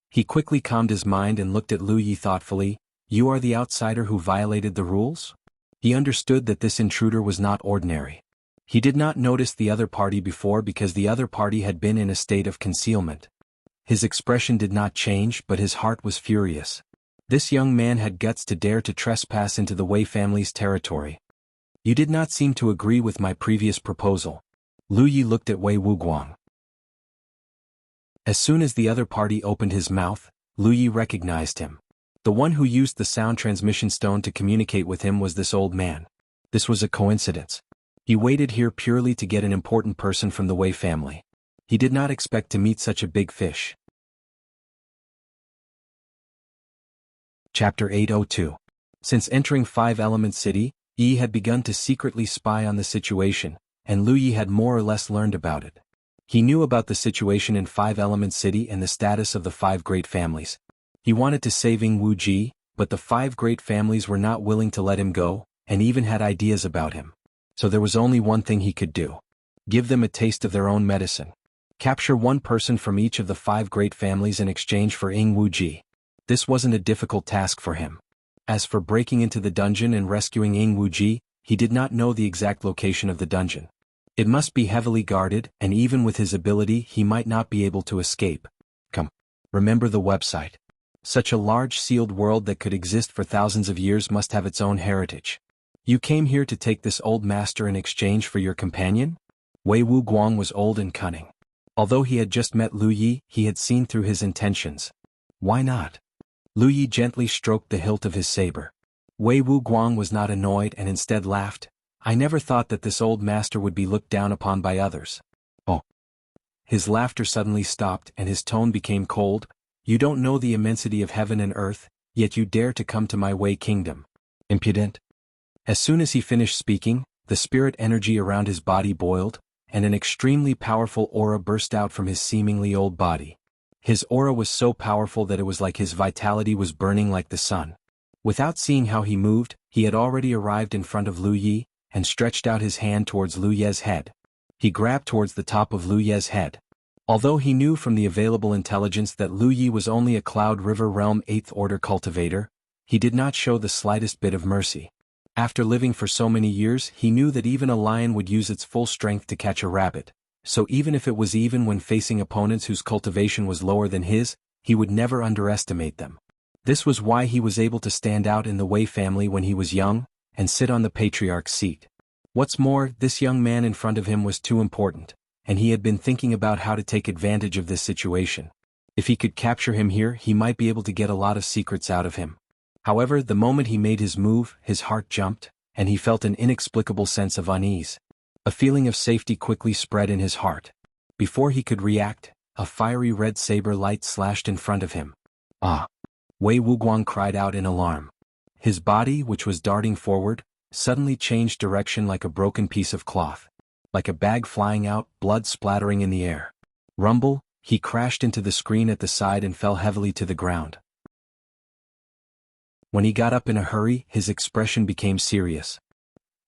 He quickly calmed his mind and looked at Lu Yi thoughtfully. "You are the outsider who violated the rules?" He understood that this intruder was not ordinary. He did not notice the other party before because the other party had been in a state of concealment. His expression did not change, but his heart was furious. This young man had guts to dare to trespass into the Wei family's territory. "You did not seem to agree with my previous proposal." Lu Yi looked at Wei Wuguang. As soon as the other party opened his mouth, Lu Yi recognized him. The one who used the sound transmission stone to communicate with him was this old man. This was a coincidence. He waited here purely to get an important person from the Wei family. He did not expect to meet such a big fish. Chapter 802. Since entering Five Element City, Yi had begun to secretly spy on the situation, and Lu Yi had more or less learned about it. He knew about the situation in Five Element City and the status of the five great families. He wanted to save Wuxia, but the five great families were not willing to let him go, and even had ideas about him. So there was only one thing he could do. Give them a taste of their own medicine. Capture one person from each of the five great families in exchange for Wuxia. This wasn't a difficult task for him. As for breaking into the dungeon and rescuing Wuxia, he did not know the exact location of the dungeon. It must be heavily guarded, and even with his ability he might not be able to escape. Come. Remember the website. Such a large sealed world that could exist for thousands of years must have its own heritage. You came here to take this old master in exchange for your companion? Wei Wuguang was old and cunning. Although he had just met Lu Yi, he had seen through his intentions. Why not? Lu Yi gently stroked the hilt of his saber. Wei Wuguang was not annoyed and instead laughed. I never thought that this old master would be looked down upon by others. Oh. His laughter suddenly stopped and his tone became cold. You don't know the immensity of heaven and earth, yet you dare to come to my Wei kingdom. Impudent. As soon as he finished speaking, the spirit energy around his body boiled, and an extremely powerful aura burst out from his seemingly old body. His aura was so powerful that it was like his vitality was burning like the sun. Without seeing how he moved, he had already arrived in front of Lu Yi, and stretched out his hand towards Lu Ye's head. He grabbed towards the top of Lu Ye's head. Although he knew from the available intelligence that Lu Yi was only a Cloud River Realm 8th Order cultivator, he did not show the slightest bit of mercy. After living for so many years, he knew that even a lion would use its full strength to catch a rabbit, so even if it was even when facing opponents whose cultivation was lower than his, he would never underestimate them. This was why he was able to stand out in the Wei family when he was young, and sit on the patriarch's seat. What's more, this young man in front of him was too important, and he had been thinking about how to take advantage of this situation. If he could capture him here, he might be able to get a lot of secrets out of him. However, the moment he made his move, his heart jumped, and he felt an inexplicable sense of unease. A feeling of safety quickly spread in his heart. Before he could react, a fiery red saber light slashed in front of him. Ah! Wei Wuguang cried out in alarm. His body, which was darting forward, suddenly changed direction like a broken piece of cloth. Like a bag flying out, blood splattering in the air. Rumble, he crashed into the screen at the side and fell heavily to the ground. When he got up in a hurry, his expression became serious.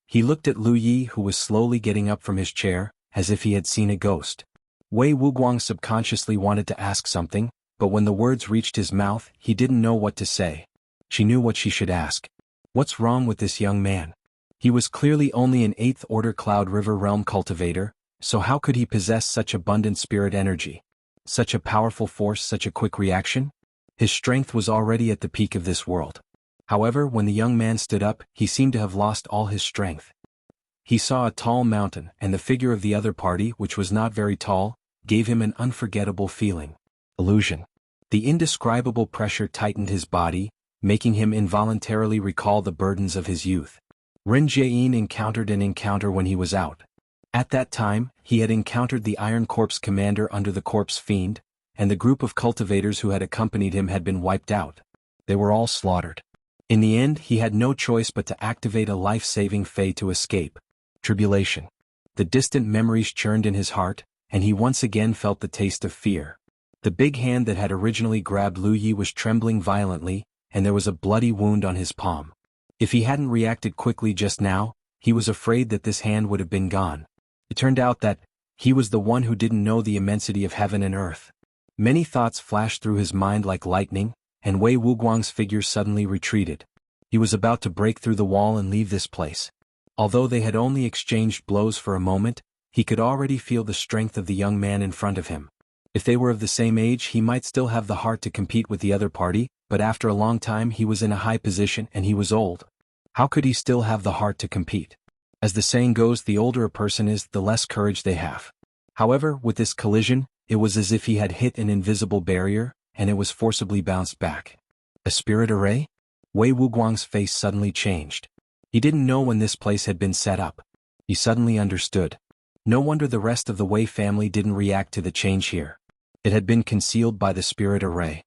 He looked at Lu Yi, who was slowly getting up from his chair, as if he had seen a ghost. Wei Wuguang subconsciously wanted to ask something, but when the words reached his mouth, he didn't know what to say. She knew what she should ask. What's wrong with this young man? He was clearly only an 8th Order Cloud River Realm cultivator, so how could he possess such abundant spirit energy? Such a powerful force, such a quick reaction? His strength was already at the peak of this world. However, when the young man stood up, he seemed to have lost all his strength. He saw a tall mountain, and the figure of the other party, which was not very tall, gave him an unforgettable feeling. Illusion. The indescribable pressure tightened his body, making him involuntarily recall the burdens of his youth. Ren Jiayin encountered an encounter when he was out. At that time, he had encountered the Iron Corpse commander under the Corpse Fiend, and the group of cultivators who had accompanied him had been wiped out. They were all slaughtered. In the end, he had no choice but to activate a life-saving Fey to escape. Tribulation. The distant memories churned in his heart, and he once again felt the taste of fear. The big hand that had originally grabbed Lu Yi was trembling violently, and there was a bloody wound on his palm. If he hadn't reacted quickly just now, he was afraid that this hand would have been gone. It turned out that he was the one who didn't know the immensity of heaven and earth. Many thoughts flashed through his mind like lightning, and Wei Wuguang's figure suddenly retreated. He was about to break through the wall and leave this place. Although they had only exchanged blows for a moment, he could already feel the strength of the young man in front of him. If they were of the same age, he might still have the heart to compete with the other party, but after a long time he was in a high position and he was old. How could he still have the heart to compete? As the saying goes, the older a person is, the less courage they have. However, with this collision, it was as if he had hit an invisible barrier, and it was forcibly bounced back. A spirit array? Wei Wuguang's face suddenly changed. He didn't know when this place had been set up. He suddenly understood. No wonder the rest of the Wei family didn't react to the change here. It had been concealed by the spirit array.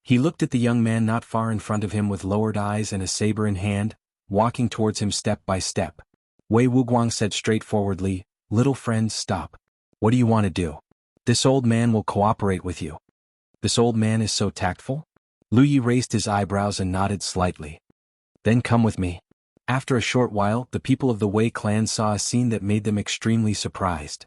He looked at the young man not far in front of him with lowered eyes and a saber in hand, walking towards him step by step. Wei Wuguang said straightforwardly, "Little friend, stop. What do you want to do? This old man will cooperate with you." "This old man is so tactful?" Lu Yi raised his eyebrows and nodded slightly. "Then come with me." After a short while, the people of the Wei clan saw a scene that made them extremely surprised.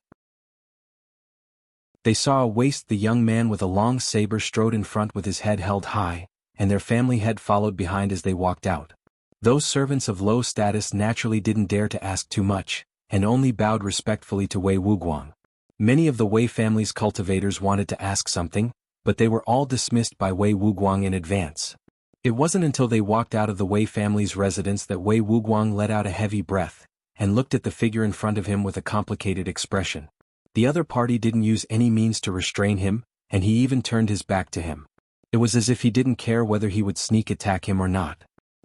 They saw a waist the young man with a long saber strode in front with his head held high, and their family head followed behind as they walked out. Those servants of low status naturally didn't dare to ask too much, and only bowed respectfully to Wei Wuguang. Many of the Wei family's cultivators wanted to ask something, but they were all dismissed by Wei Wuguang in advance. It wasn't until they walked out of the Wei family's residence that Wei Wuguang let out a heavy breath, and looked at the figure in front of him with a complicated expression. The other party didn't use any means to restrain him, and he even turned his back to him. It was as if he didn't care whether he would sneak attack him or not.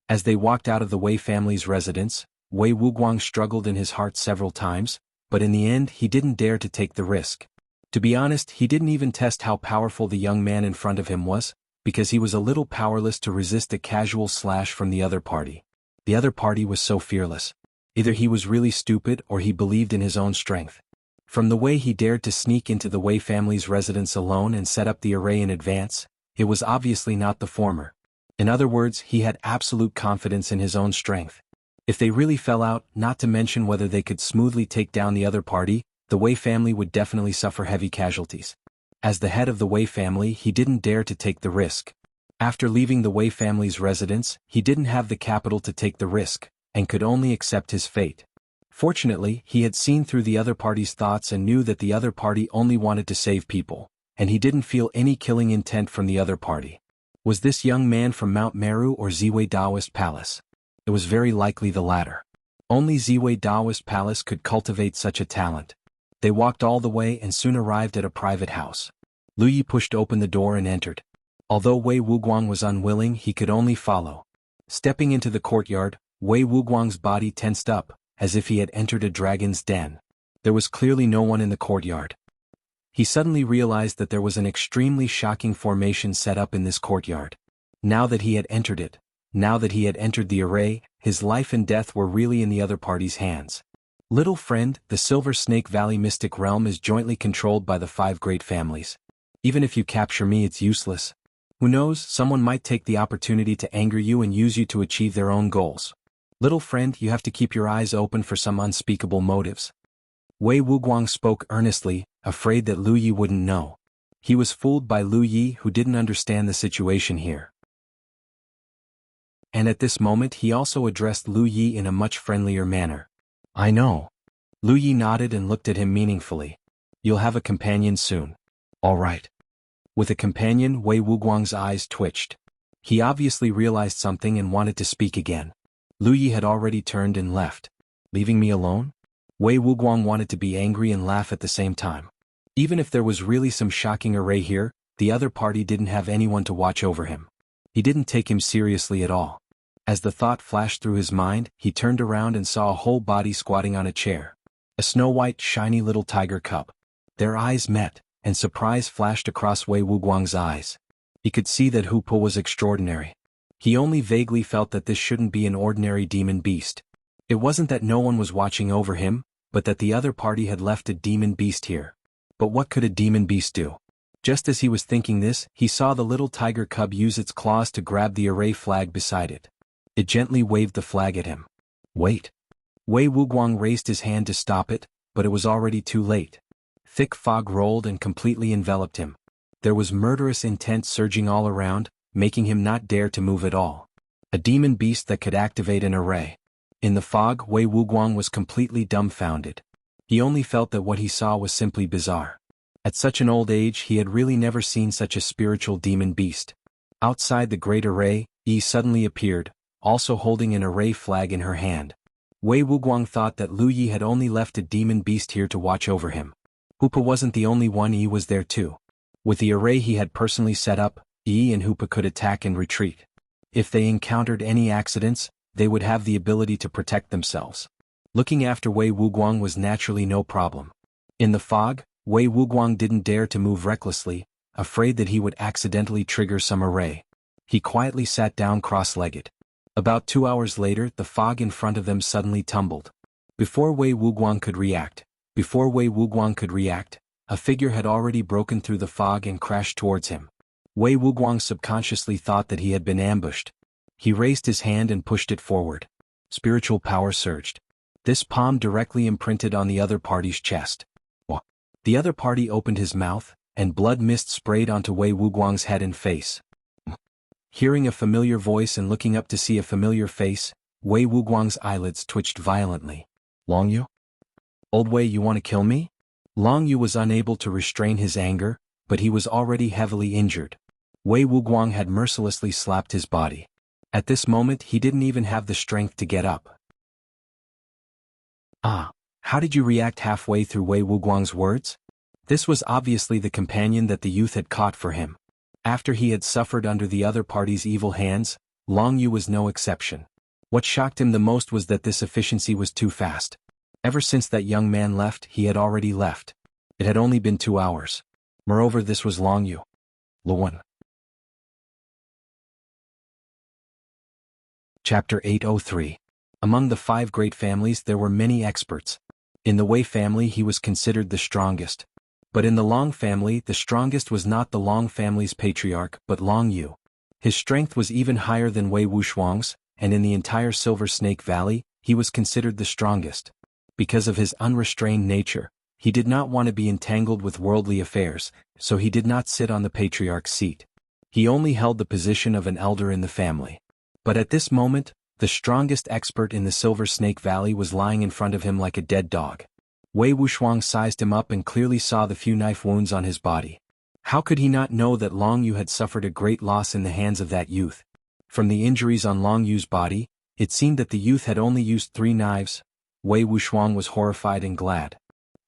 As they walked out of the Wei family's residence, Wei Wuguang struggled in his heart several times, but in the end he didn't dare to take the risk. To be honest, he didn't even test how powerful the young man in front of him was, because he was a little powerless to resist a casual slash from the other party. The other party was so fearless. Either he was really stupid or he believed in his own strength. From the way he dared to sneak into the Wei family's residence alone and set up the array in advance, it was obviously not the former. In other words, he had absolute confidence in his own strength. If they really fell out, not to mention whether they could smoothly take down the other party, the Wei family would definitely suffer heavy casualties. As the head of the Wei family, he didn't dare to take the risk. After leaving the Wei family's residence, he didn't have the capital to take the risk, and could only accept his fate. Fortunately, he had seen through the other party's thoughts and knew that the other party only wanted to save people, and he didn't feel any killing intent from the other party. Was this young man from Mount Meru or Ziwei Daoist Palace? It was very likely the latter. Only Ziwei Daoist Palace could cultivate such a talent. They walked all the way and soon arrived at a private house. Lu Yi pushed open the door and entered. Although Wei Wuguang was unwilling, he could only follow. Stepping into the courtyard, Wei Wuguang's body tensed up, as if he had entered a dragon's den. There was clearly no one in the courtyard. He suddenly realized that there was an extremely shocking formation set up in this courtyard. Now that he had entered it, now that he had entered the array, his life and death were really in the other party's hands. Little friend, the Silver Snake Valley Mystic Realm is jointly controlled by the 5 great families. Even if you capture me, it's useless. Who knows, someone might take the opportunity to anger you and use you to achieve their own goals. Little friend, you have to keep your eyes open for some unspeakable motives. Wei Wuguang spoke earnestly, afraid that Lu Yi wouldn't know. He was fooled by Lu Yi, who didn't understand the situation here. And at this moment he also addressed Lu Yi in a much friendlier manner. "I know." Lu Yi nodded and looked at him meaningfully. "You'll have a companion soon." "All right." With a companion, Wei Wuguang's eyes twitched. He obviously realized something and wanted to speak again. Lu Yi had already turned and left. "Leaving me alone?" Wei Wuguang wanted to be angry and laugh at the same time. Even if there was really some shocking array here, the other party didn't have anyone to watch over him. He didn't take him seriously at all. As the thought flashed through his mind, he turned around and saw a whole body squatting on a chair. A snow-white, shiny little tiger cub. Their eyes met, and surprise flashed across Wei Wuguang's eyes. He could see that Hupo was extraordinary. He only vaguely felt that this shouldn't be an ordinary demon beast. It wasn't that no one was watching over him, but that the other party had left a demon beast here. But what could a demon beast do? Just as he was thinking this, he saw the little tiger cub use its claws to grab the array flag beside it. It gently waved the flag at him. "Wait." Wei Wuguang raised his hand to stop it, but it was already too late. Thick fog rolled and completely enveloped him. There was murderous intent surging all around, making him not dare to move at all. A demon beast that could activate an array. In the fog, Wei Wuguang was completely dumbfounded. He only felt that what he saw was simply bizarre. At such an old age, he had really never seen such a spiritual demon beast. Outside the great array, Yi suddenly appeared, also holding an array flag in her hand. Wei Wuguang thought that Lu Yi had only left a demon beast here to watch over him. Hupa wasn't the only one, Yi was there too. With the array he had personally set up, Yi and Hupa could attack and retreat. If they encountered any accidents, they would have the ability to protect themselves. Looking after Wei Wuguang was naturally no problem. In the fog, Wei Wuguang didn't dare to move recklessly, afraid that he would accidentally trigger some array. He quietly sat down cross-legged. About 2 hours later, the fog in front of them suddenly tumbled. Before Wei Wuguang could react, a figure had already broken through the fog and crashed towards him. Wei Wuguang subconsciously thought that he had been ambushed. He raised his hand and pushed it forward. Spiritual power surged. This palm directly imprinted on the other party's chest. The other party opened his mouth, and blood mist sprayed onto Wei Wuguang's head and face. Hearing a familiar voice and looking up to see a familiar face, Wei Wuguang's eyelids twitched violently. Long Yu? Old Wei, you want to kill me? Long Yu was unable to restrain his anger, but he was already heavily injured. Wei Wuguang had mercilessly slapped his body. At this moment he didn't even have the strength to get up. How did you react halfway through Wei Wuguang's words? This was obviously the companion that the youth had caught for him. After he had suffered under the other party's evil hands, Long Yu was no exception. What shocked him the most was that this efficiency was too fast. Ever since that young man left, he had already left. It had only been 2 hours. Moreover, this was Long Yu. Luan. Chapter 803. Among the 5 great families there were many experts. In the Wei family he was considered the strongest. But in the Long family the strongest was not the Long family's patriarch but Long Yu. His strength was even higher than Wei Wuxuang's, and in the entire Silver Snake Valley, he was considered the strongest. Because of his unrestrained nature, he did not want to be entangled with worldly affairs, so he did not sit on the patriarch's seat. He only held the position of an elder in the family. But at this moment, the strongest expert in the Silver Snake Valley was lying in front of him like a dead dog. Wei Wuxuang sized him up and clearly saw the few knife wounds on his body. How could he not know that Long Yu had suffered a great loss in the hands of that youth? From the injuries on Long Yu's body, it seemed that the youth had only used 3 knives. Wei Wuxuang was horrified and glad.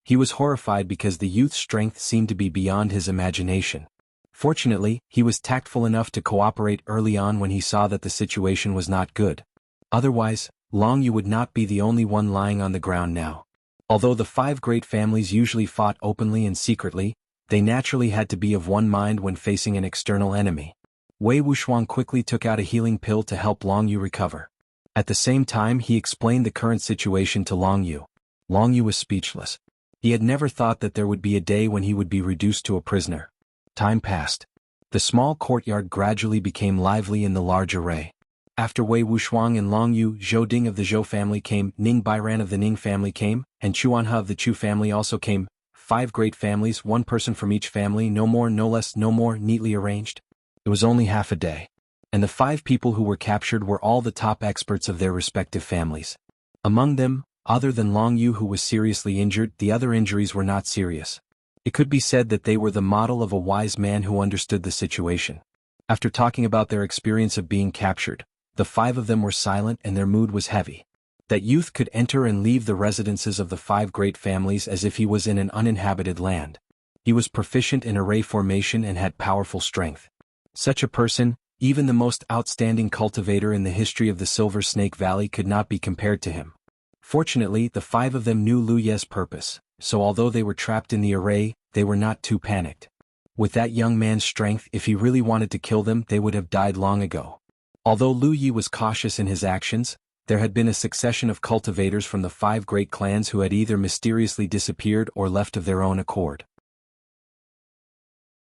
He was horrified because the youth's strength seemed to be beyond his imagination. Fortunately, he was tactful enough to cooperate early on when he saw that the situation was not good. Otherwise, Long Yu would not be the only one lying on the ground now. Although the 5 great families usually fought openly and secretly, they naturally had to be of one mind when facing an external enemy. Wei Wuxuang quickly took out a healing pill to help Long Yu recover. At the same time he explained the current situation to Long Yu. Long Yu was speechless. He had never thought that there would be a day when he would be reduced to a prisoner. Time passed. The small courtyard gradually became lively in the large array. After Wei Wuxuang and Long Yu, Zhou Ding of the Zhou family came, Ning Bairan of the Ning family came, and Chuanhe of the Chu family also came. 5 great families, 1 person from each family, no more, no less, no more, neatly arranged. It was only half a day. And the 5 people who were captured were all the top experts of their respective families. Among them, other than Long Yu who was seriously injured, the other injuries were not serious. It could be said that they were the model of a wise man who understood the situation. After talking about their experience of being captured, the 5 of them were silent and their mood was heavy. That youth could enter and leave the residences of the 5 great families as if he was in an uninhabited land. He was proficient in array formation and had powerful strength. Such a person, even the most outstanding cultivator in the history of the Silver Snake Valley, could not be compared to him. Fortunately, the 5 of them knew Lu Ye's purpose, so although they were trapped in the array, they were not too panicked. With that young man's strength, if he really wanted to kill them, they would have died long ago. Although Lu Yi was cautious in his actions, there had been a succession of cultivators from the 5 great clans who had either mysteriously disappeared or left of their own accord.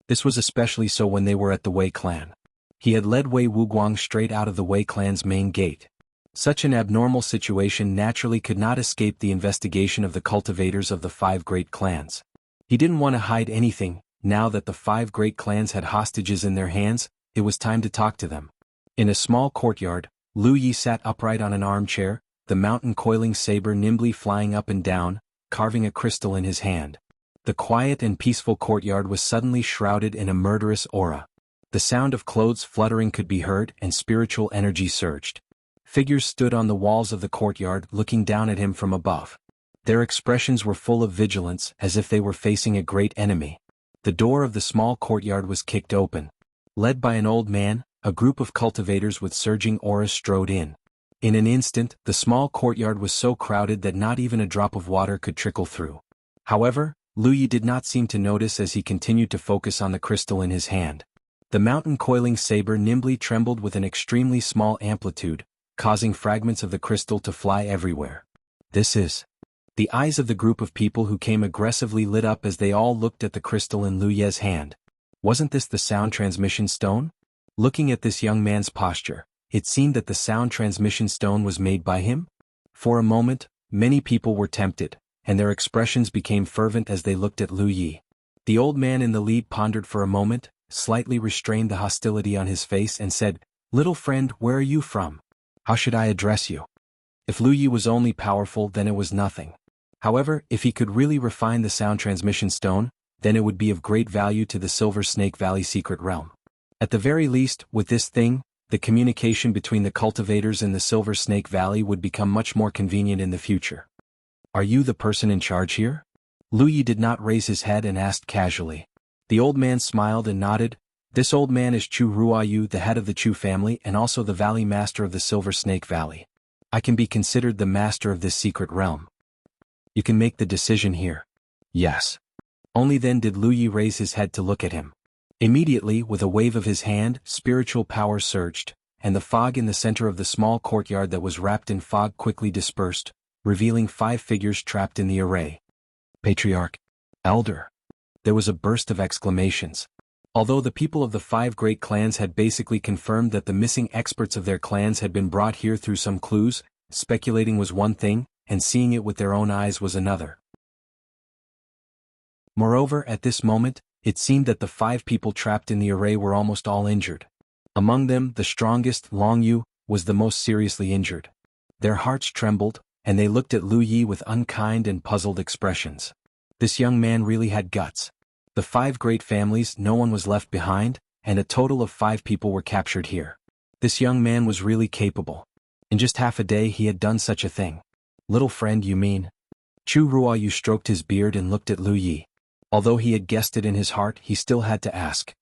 This was especially so when they were at the Wei clan. He had led Wei Wuguang straight out of the Wei clan's main gate. Such an abnormal situation naturally could not escape the investigation of the cultivators of the 5 great clans. He didn't want to hide anything. Now that the 5 great clans had hostages in their hands, it was time to talk to them. In a small courtyard, Lu Yi sat upright on an armchair, the mountain coiling saber nimbly flying up and down, carving a crystal in his hand. The quiet and peaceful courtyard was suddenly shrouded in a murderous aura. The sound of clothes fluttering could be heard and spiritual energy surged. Figures stood on the walls of the courtyard looking down at him from above. Their expressions were full of vigilance as if they were facing a great enemy. The door of the small courtyard was kicked open. Led by an old man, a group of cultivators with surging auras strode in. In an instant, the small courtyard was so crowded that not even a drop of water could trickle through. However, Lu Yi did not seem to notice as he continued to focus on the crystal in his hand. The mountain coiling saber nimbly trembled with an extremely small amplitude, causing fragments of the crystal to fly everywhere. This is. The eyes of the group of people who came aggressively lit up as they all looked at the crystal in Lu Ye's hand. Wasn't this the sound transmission stone? Looking at this young man's posture, it seemed that the sound transmission stone was made by him? For a moment, many people were tempted, and their expressions became fervent as they looked at Lu Yi. The old man in the lead pondered for a moment, slightly restrained the hostility on his face and said, "Little friend, where are you from? How should I address you?" If Lu Yi was only powerful, then it was nothing. However, if he could really refine the sound transmission stone, then it would be of great value to the Silver Snake Valley secret realm. At the very least, with this thing, the communication between the cultivators in the Silver Snake Valley would become much more convenient in the future. "Are you the person in charge here?" Lu Yi did not raise his head and asked casually. The old man smiled and nodded. "This old man is Chu Ruoyu, the head of the Chu family and also the valley master of the Silver Snake Valley. I can be considered the master of this secret realm. You can make the decision here." "Yes." Only then did Lu Yi raise his head to look at him. Immediately, with a wave of his hand, spiritual power surged, and the fog in the center of the small courtyard that was wrapped in fog quickly dispersed, revealing 5 figures trapped in the array. "Patriarch. Elder." There was a burst of exclamations. Although the people of the 5 great clans had basically confirmed that the missing experts of their clans had been brought here through some clues, speculating was one thing, and seeing it with their own eyes was another. Moreover, at this moment, it seemed that the 5 people trapped in the array were almost all injured. Among them, the strongest, Long Yu, was the most seriously injured. Their hearts trembled, and they looked at Lu Yi with unkind and puzzled expressions. This young man really had guts. The 5 great families, no one was left behind, and a total of 5 people were captured here. This young man was really capable. In just half a day he had done such a thing. "Little friend, you mean?" Chu Ruoyu stroked his beard and looked at Lu Yi. Although he had guessed it in his heart, he still had to ask.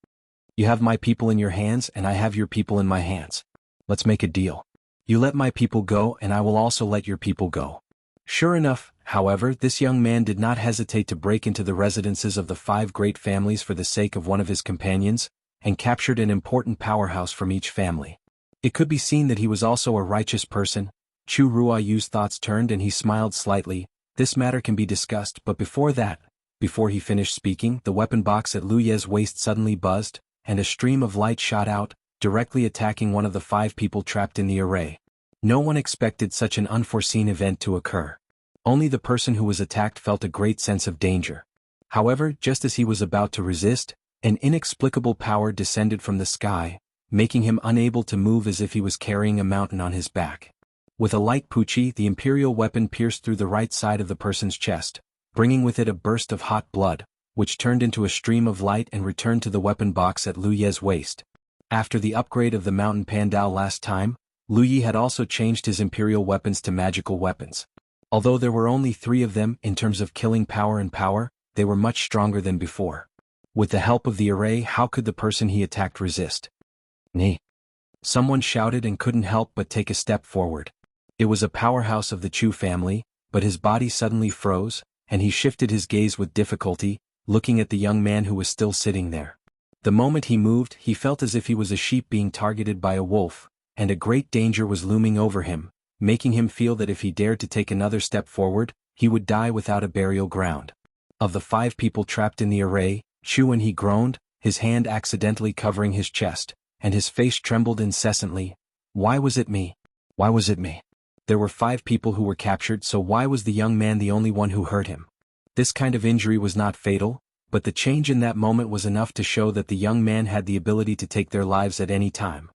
"You have my people in your hands and I have your people in my hands. Let's make a deal. You let my people go and I will also let your people go." Sure enough, however, this young man did not hesitate to break into the residences of the 5 great families for the sake of one of his companions, and captured an important powerhouse from each family. It could be seen that he was also a righteous person. Chu Ruoyu's thoughts turned and he smiled slightly. This matter can be discussed, but before that, before he finished speaking, the weapon box at Lu Ye's waist suddenly buzzed, and a stream of light shot out, directly attacking one of the 5 people trapped in the array. No one expected such an unforeseen event to occur. Only the person who was attacked felt a great sense of danger. However, just as he was about to resist, an inexplicable power descended from the sky, making him unable to move as if he was carrying a mountain on his back. With a light puchi, the imperial weapon pierced through the right side of the person's chest, bringing with it a burst of hot blood, which turned into a stream of light and returned to the weapon box at Lu Ye's waist. After the upgrade of the mountain pandao last time, Lu Yi had also changed his imperial weapons to magical weapons. Although there were only 3 of them, in terms of killing power and power, they were much stronger than before. With the help of the array, how could the person he attacked resist? "Nee." Someone shouted and couldn't help but take a step forward. It was a powerhouse of the Chu family, but his body suddenly froze, and he shifted his gaze with difficulty, looking at the young man who was still sitting there. The moment he moved, he felt as if he was a sheep being targeted by a wolf, and a great danger was looming over him, making him feel that if he dared to take another step forward, he would die without a burial ground. Of the 5 people trapped in the array, Chu, and he groaned, his hand accidentally covering his chest, and his face trembled incessantly. Why was it me? Why was it me? There were 5 people who were captured, so why was the young man the only one who hurt him? This kind of injury was not fatal, but the change in that moment was enough to show that the young man had the ability to take their lives at any time.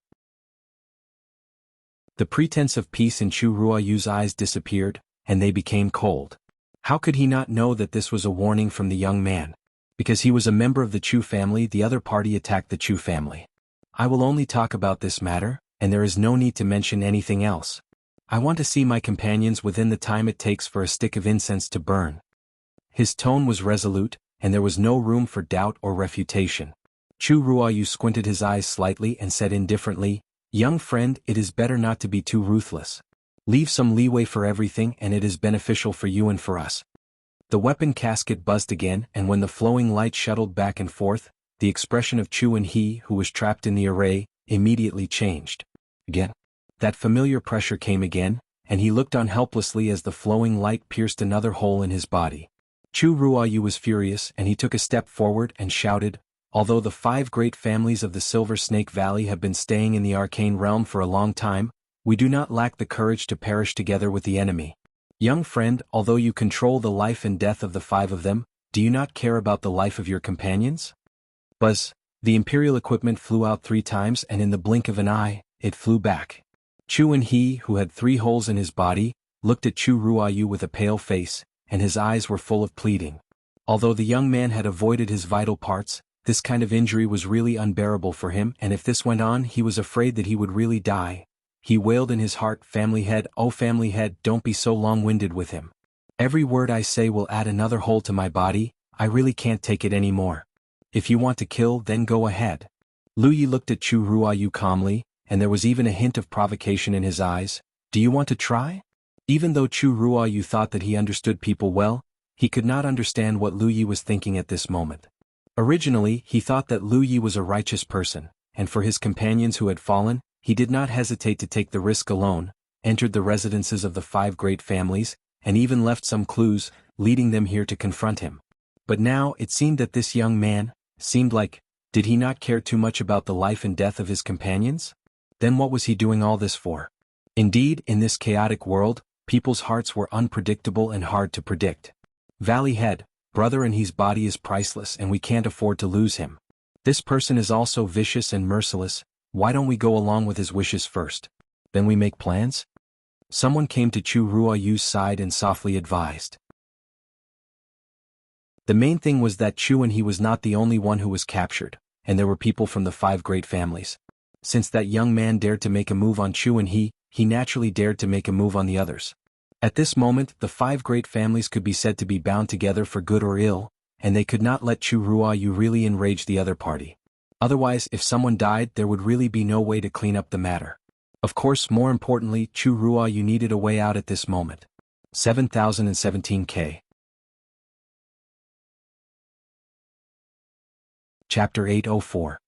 The pretense of peace in Chu Ruoyu's eyes disappeared, and they became cold. How could he not know that this was a warning from the young man? Because he was a member of the Chu family, the other party attacked the Chu family. I will only talk about this matter, and there is no need to mention anything else. I want to see my companions within the time it takes for a stick of incense to burn. His tone was resolute, and there was no room for doubt or refutation. Chu Ruoyu squinted his eyes slightly and said indifferently, "Young friend, it is better not to be too ruthless. Leave some leeway for everything and it is beneficial for you and for us. The weapon casket buzzed again, and when the flowing light shuttled back and forth, the expression of Chu and he, who was trapped in the array, immediately changed. Again. That familiar pressure came again, and he looked on helplessly as the flowing light pierced another hole in his body. Chu Ruoyu was furious, and he took a step forward and shouted, "Although the 5 great families of the Silver Snake Valley have been staying in the arcane realm for a long time, we do not lack the courage to perish together with the enemy. Young friend, although you control the life and death of the 5 of them, do you not care about the life of your companions?" Buzz! The Imperial equipment flew out 3 times, and in the blink of an eye, it flew back. Chu and he, who had 3 holes in his body, looked at Chu Ruoyu with a pale face, and his eyes were full of pleading. Although the young man had avoided his vital parts, this kind of injury was really unbearable for him, and if this went on he was afraid that he would really die. He wailed in his heart, "Family head, oh family head, don't be so long-winded with him. Every word I say will add another hole to my body, I really can't take it anymore. If you want to kill, then go ahead." Lu Yi looked at Chu Ruoyu calmly, and there was even a hint of provocation in his eyes. "Do you want to try?" Even though Chu Ruoyu thought that he understood people well, he could not understand what Lu Yi was thinking at this moment. Originally, he thought that Lu Yi was a righteous person, and for his companions who had fallen, he did not hesitate to take the risk alone, entered the residences of the 5 great families, and even left some clues, leading them here to confront him. But now it seemed that this young man, did he not care too much about the life and death of his companions? Then what was he doing all this for? Indeed, in this chaotic world, people's hearts were unpredictable and hard to predict. Valley Head, brother, and his body is priceless and we can't afford to lose him. This person is also vicious and merciless. Why don't we go along with his wishes first? Then we make plans? Someone came to Chu Ruoyu's side and softly advised. The main thing was that Chu and he was not the only one who was captured, and there were people from the 5 great families. Since that young man dared to make a move on Chu and he naturally dared to make a move on the others. At this moment, the 5 great families could be said to be bound together for good or ill, and they could not let Chu Ruoyu really enrage the other party. Otherwise, if someone died, there would really be no way to clean up the matter. Of course, more importantly, Chu Ruoyu needed a way out at this moment. 7017K. Chapter 804.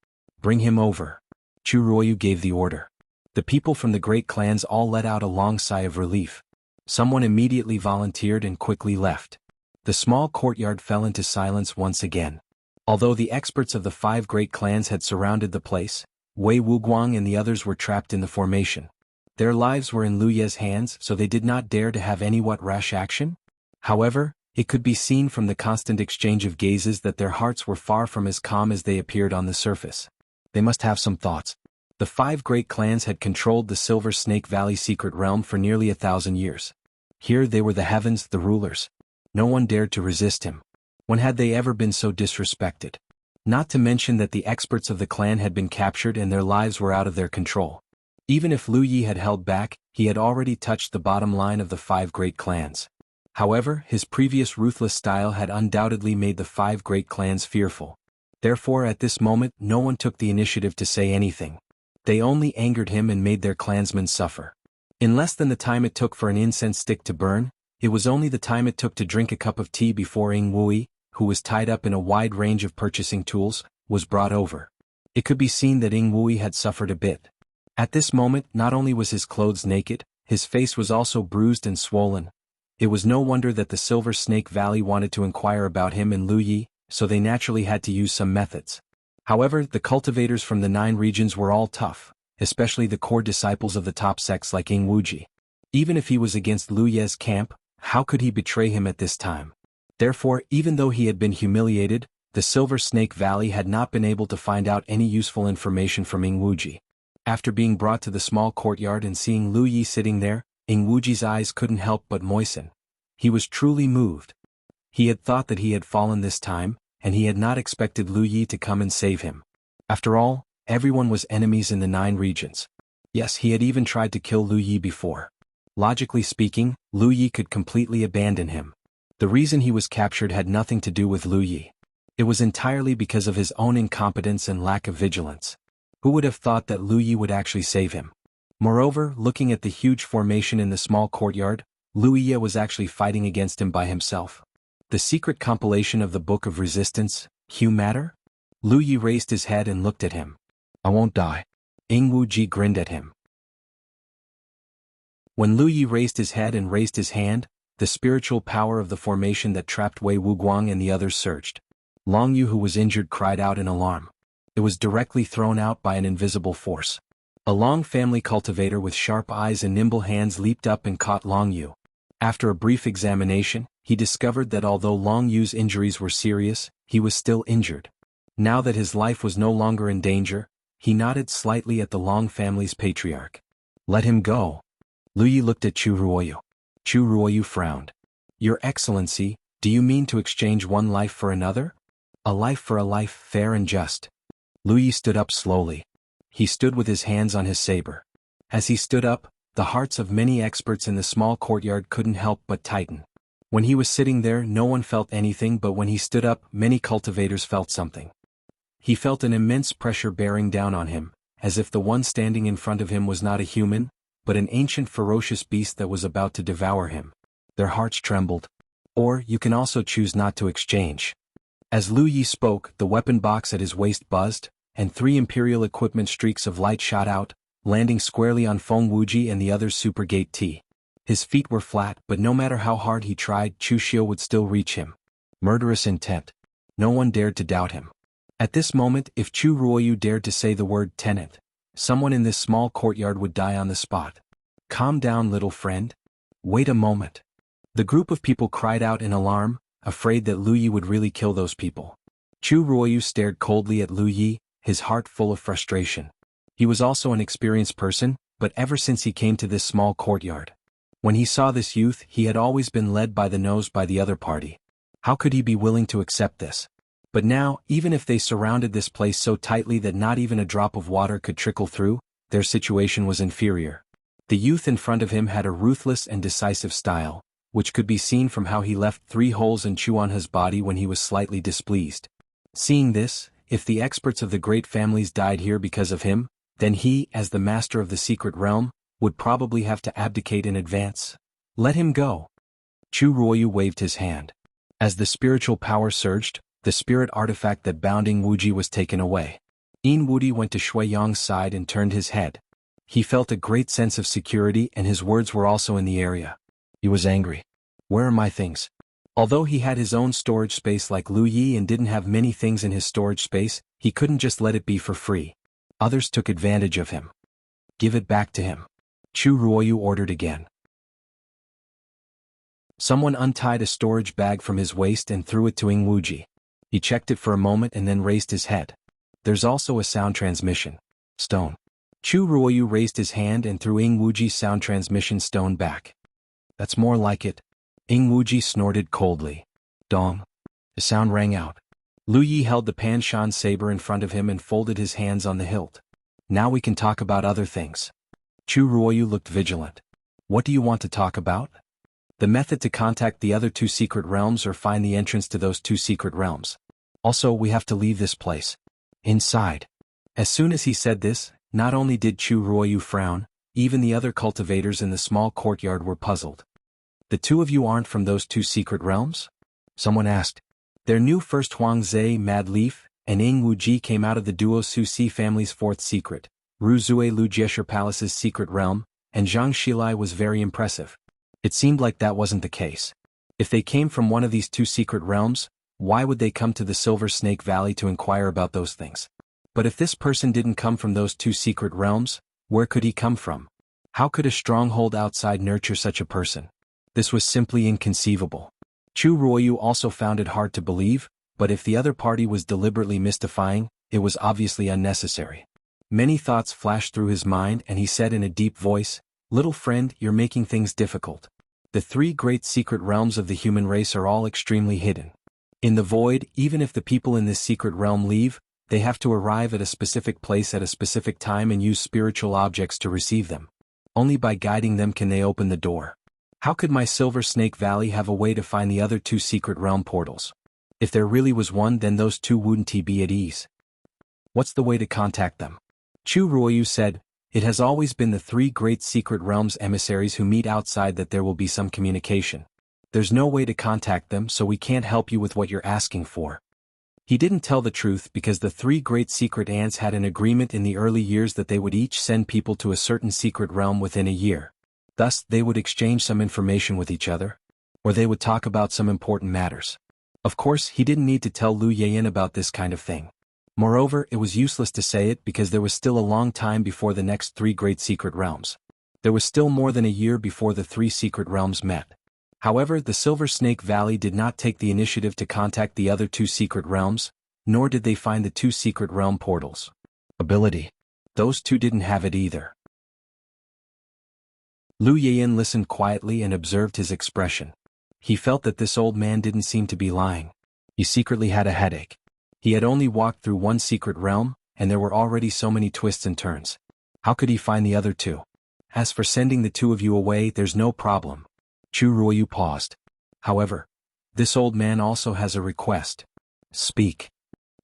Bring him over. Chu Ruoyu gave the order. The people from the great clans all let out a long sigh of relief. Someone immediately volunteered and quickly left. The small courtyard fell into silence once again. Although the experts of the 5 great clans had surrounded the place, Wei Wuguang and the others were trapped in the formation. Their lives were in Lu Ye's hands, so they did not dare to have any rash action. However, it could be seen from the constant exchange of gazes that their hearts were far from as calm as they appeared on the surface. They must have some thoughts. The 5 great clans had controlled the Silver Snake Valley secret realm for nearly 1,000 years. Here they were the heavens, the rulers. No one dared to resist him. When had they ever been so disrespected? Not to mention that the experts of the clan had been captured and their lives were out of their control. Even if Lu Yi had held back, he had already touched the bottom line of the 5 great clans. However, his previous ruthless style had undoubtedly made the 5 great clans fearful. Therefore, at this moment, no one took the initiative to say anything. They only angered him and made their clansmen suffer. In less than the time it took for an incense stick to burn, it was only the time it took to drink a cup of tea before Ing Wui, who was tied up in a wide range of purchasing tools, was brought over. It could be seen that Ing Wui had suffered a bit. At this moment, not only was his clothes naked, his face was also bruised and swollen. It was no wonder that the Silver Snake Valley wanted to inquire about him and Lu Yi, so they naturally had to use some methods. However, the cultivators from the 9 regions were all tough, especially the core disciples of the top sects like Ing Wuji. Even if he was against Lu Ye's camp, how could he betray him at this time? Therefore, even though he had been humiliated, the Silver Snake Valley had not been able to find out any useful information from Ing Wuji. After being brought to the small courtyard and seeing Lu Yi sitting there, Ing Wuji's eyes couldn't help but moisten. He was truly moved. He had thought that he had fallen this time, and he had not expected Lu Yi to come and save him. After all, everyone was enemies in the 9 regions. Yes, he had even tried to kill Lu Yi before. Logically speaking, Lu Yi could completely abandon him. The reason he was captured had nothing to do with Lu Yi. It was entirely because of his own incompetence and lack of vigilance. Who would have thought that Lu Yi would actually save him? Moreover, looking at the huge formation in the small courtyard, Lu Yi was actually fighting against him by himself. The secret compilation of the Book of Resistance, Hue Matter? Lu Yi raised his head and looked at him. I won't die. Ing Wuji grinned at him. When Lu Yi raised his head and raised his hand, the spiritual power of the formation that trapped Wei Wuguang and the others surged. Long Yu, who was injured, cried out in alarm. It was directly thrown out by an invisible force. A Long family cultivator with sharp eyes and nimble hands leaped up and caught Long Yu. After a brief examination, he discovered that although Long Yu's injuries were serious, he was still injured. Now that his life was no longer in danger, he nodded slightly at the Long family's patriarch. Let him go. Lu Yi looked at Chu Ruoyu. Chu Ruoyu frowned. Your Excellency, do you mean to exchange one life for another? A life for a life, fair and just. Lu Yi stood up slowly. He stood with his hands on his saber. As he stood up, the hearts of many experts in the small courtyard couldn't help but tighten. When he was sitting there, no one felt anything, but when he stood up, many cultivators felt something. He felt an immense pressure bearing down on him, as if the one standing in front of him was not a human, but an ancient ferocious beast that was about to devour him. Their hearts trembled. Or, you can also choose not to exchange. As Lu Yi spoke, the weapon box at his waist buzzed, and 3 Imperial equipment streaks of light shot out, landing squarely on Feng Wuji and the other's Super Gate T. His feet were flat, but no matter how hard he tried, Chu Xiu would still reach him. Murderous intent. No one dared to doubt him. At this moment, if Chu Ruoyu dared to say the word tenant, someone in this small courtyard would die on the spot. Calm down, little friend. Wait a moment. The group of people cried out in alarm, afraid that Lu Yi would really kill those people. Chu Ruoyu stared coldly at Lu Yi, his heart full of frustration. He was also an experienced person, but ever since he came to this small courtyard, when he saw this youth, he had always been led by the nose by the other party. How could he be willing to accept this? But now, even if they surrounded this place so tightly that not even a drop of water could trickle through, their situation was inferior. The youth in front of him had a ruthless and decisive style, which could be seen from how he left 3 holes in Chu on his body when he was slightly displeased. Seeing this, if the experts of the great families died here because of him, then he, as the master of the secret realm, would probably have to abdicate in advance. Let him go. Chu Ruoyu waved his hand. As the spiritual power surged, the spirit artifact that bound Ing Wuji was taken away. Yin Wudi went to Shui Yang's side and turned his head. He felt a great sense of security, and his words were also in the area. He was angry. Where are my things? Although he had his own storage space like Lu Yi and didn't have many things in his storage space, he couldn't just let it be for free. Others took advantage of him. Give it back to him. Chu Ruoyu ordered again. Someone untied a storage bag from his waist and threw it to Ing Wuji. He checked it for a moment and then raised his head. There's also a sound transmission. Stone. Chu Ruoyu raised his hand and threw Ing Wuji's sound transmission stone back. That's more like it. Ing Wuji snorted coldly. Dong. The sound rang out. Lu Yi held the Panshan saber in front of him and folded his hands on the hilt. Now we can talk about other things. Chu Ruoyu looked vigilant. What do you want to talk about? The method to contact the other 2 secret realms or find the entrance to those 2 secret realms. Also, we have to leave this place. Inside. As soon as he said this, not only did Chu Ruoyu frown, even the other cultivators in the small courtyard were puzzled. The 2 of you aren't from those 2 secret realms? Someone asked. Their new first Huang Zhe, Mad Leaf, and Ing Wuji came out of the duo Su Si family's 4th secret, Ru Zue Lu Jiesher Palace's secret realm, and Zhang Shilai was very impressive. It seemed like that wasn't the case. If they came from one of these 2 secret realms, why would they come to the Silver Snake Valley to inquire about those things? But if this person didn't come from those 2 secret realms, where could he come from? How could a stronghold outside nurture such a person? This was simply inconceivable. Chu Ruoyu also found it hard to believe, but if the other party was deliberately mystifying, it was obviously unnecessary. Many thoughts flashed through his mind and he said in a deep voice, "Little friend, you're making things difficult. The 3 great secret realms of the human race are all extremely hidden. In the void, even if the people in this secret realm leave, they have to arrive at a specific place at a specific time and use spiritual objects to receive them. Only by guiding them can they open the door. How could my Silver Snake Valley have a way to find the other 2 secret realm portals? If there really was one, then those 2 wouldn't be at ease. What's the way to contact them?" Chu Ruoyu said, It has always been the three great secret realms emissaries who meet outside that there will be some communication. There's no way to contact them, so we can't help you with what you're asking for. He didn't tell the truth because the three great secret ants had an agreement in the early years that they would each send people to a certain secret realm within a year. Thus, they would exchange some information with each other, or they would talk about some important matters. Of course, he didn't need to tell Lu Yiyin about this kind of thing. Moreover, it was useless to say it because there was still a long time before the next three great secret realms. There was still more than a year before the three secret realms met. However, the Silver Snake Valley did not take the initiative to contact the other two secret realms, nor did they find the two secret realm portals. Ability. Those two didn't have it either. Lu Yiyin listened quietly and observed his expression. He felt that this old man didn't seem to be lying. He secretly had a headache. He had only walked through one secret realm, and there were already so many twists and turns. How could he find the other two? As for sending the two of you away, there's no problem. Chu Ruoyu paused. However, this old man also has a request. Speak.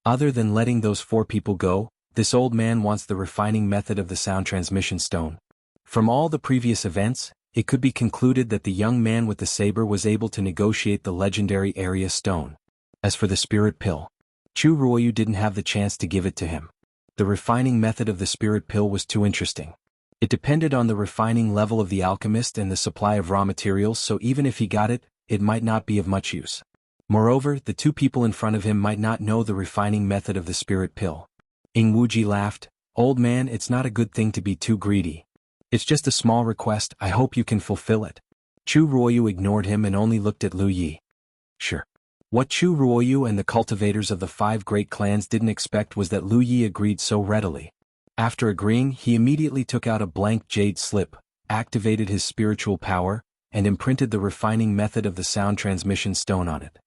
Other than letting those 4 people go, this old man wants the refining method of the sound transmission stone. From all the previous events, it could be concluded that the young man with the saber was able to negotiate the legendary area stone. As for the spirit pill, Chu Ruoyu didn't have the chance to give it to him. The refining method of the spirit pill was too interesting. It depended on the refining level of the alchemist and the supply of raw materials, so even if he got it, it might not be of much use. Moreover, the 2 people in front of him might not know the refining method of the spirit pill. Ing Wuji laughed. Old man, it's not a good thing to be too greedy. It's just a small request, I hope you can fulfill it. Chu Ruoyu ignored him and only looked at Lu Yi. Sure. What Chu Ruoyu and the cultivators of the 5 great clans didn't expect was that Lu Yi agreed so readily. After agreeing, he immediately took out a blank jade slip, activated his spiritual power, and imprinted the refining method of the sound transmission stone on it.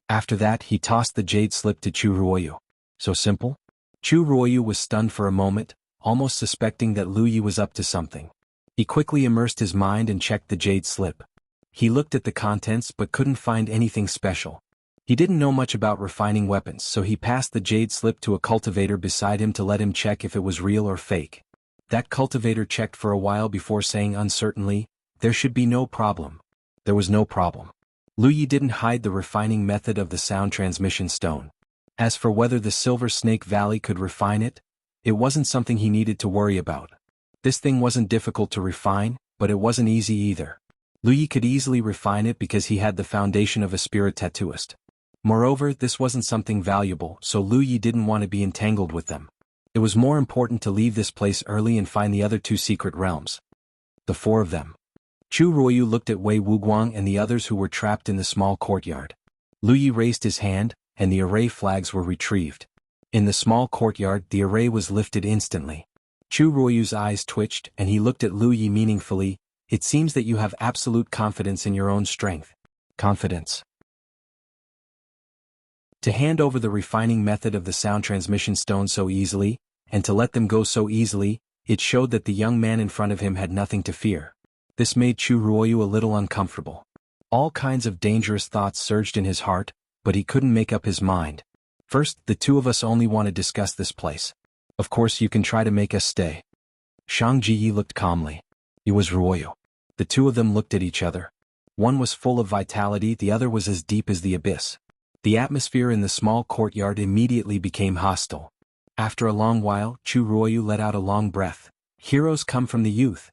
After that, he tossed the jade slip to Chu Ruoyu. So simple? Chu Ruoyu was stunned for a moment, almost suspecting that Lu Yi was up to something. He quickly immersed his mind and checked the jade slip. He looked at the contents but couldn't find anything special. He didn't know much about refining weapons, so he passed the jade slip to a cultivator beside him to let him check if it was real or fake. That cultivator checked for a while before saying uncertainly, "There should be no problem." There was no problem. Lu Yi didn't hide the refining method of the sound transmission stone. As for whether the Silver Snake Valley could refine it, it wasn't something he needed to worry about. This thing wasn't difficult to refine, but it wasn't easy either. Lu Yi could easily refine it because he had the foundation of a spirit tattooist. Moreover, this wasn't something valuable, so Lu Yi didn't want to be entangled with them. It was more important to leave this place early and find the other 2 secret realms. The 4 of them. Chu Ruoyu looked at Wei Wuguang and the others who were trapped in the small courtyard. Lu Yi raised his hand, and the array flags were retrieved. In the small courtyard, the array was lifted instantly. Chu Ruoyu's eyes twitched, and he looked at Lu Yi meaningfully. It seems that you have absolute confidence in your own strength. Confidence. To hand over the refining method of the sound transmission stone so easily, and to let them go so easily, it showed that the young man in front of him had nothing to fear. This made Chu Ruoyu a little uncomfortable. All kinds of dangerous thoughts surged in his heart, but he couldn't make up his mind. First, the 2 of us only want to discuss this place. Of course you can try to make us stay. Shang Jiyi looked calmly. It was Ruoyu. The 2 of them looked at each other. One was full of vitality, the other was as deep as the abyss. The atmosphere in the small courtyard immediately became hostile. After a long while, Chu Ruoyu let out a long breath. Heroes come from the youth.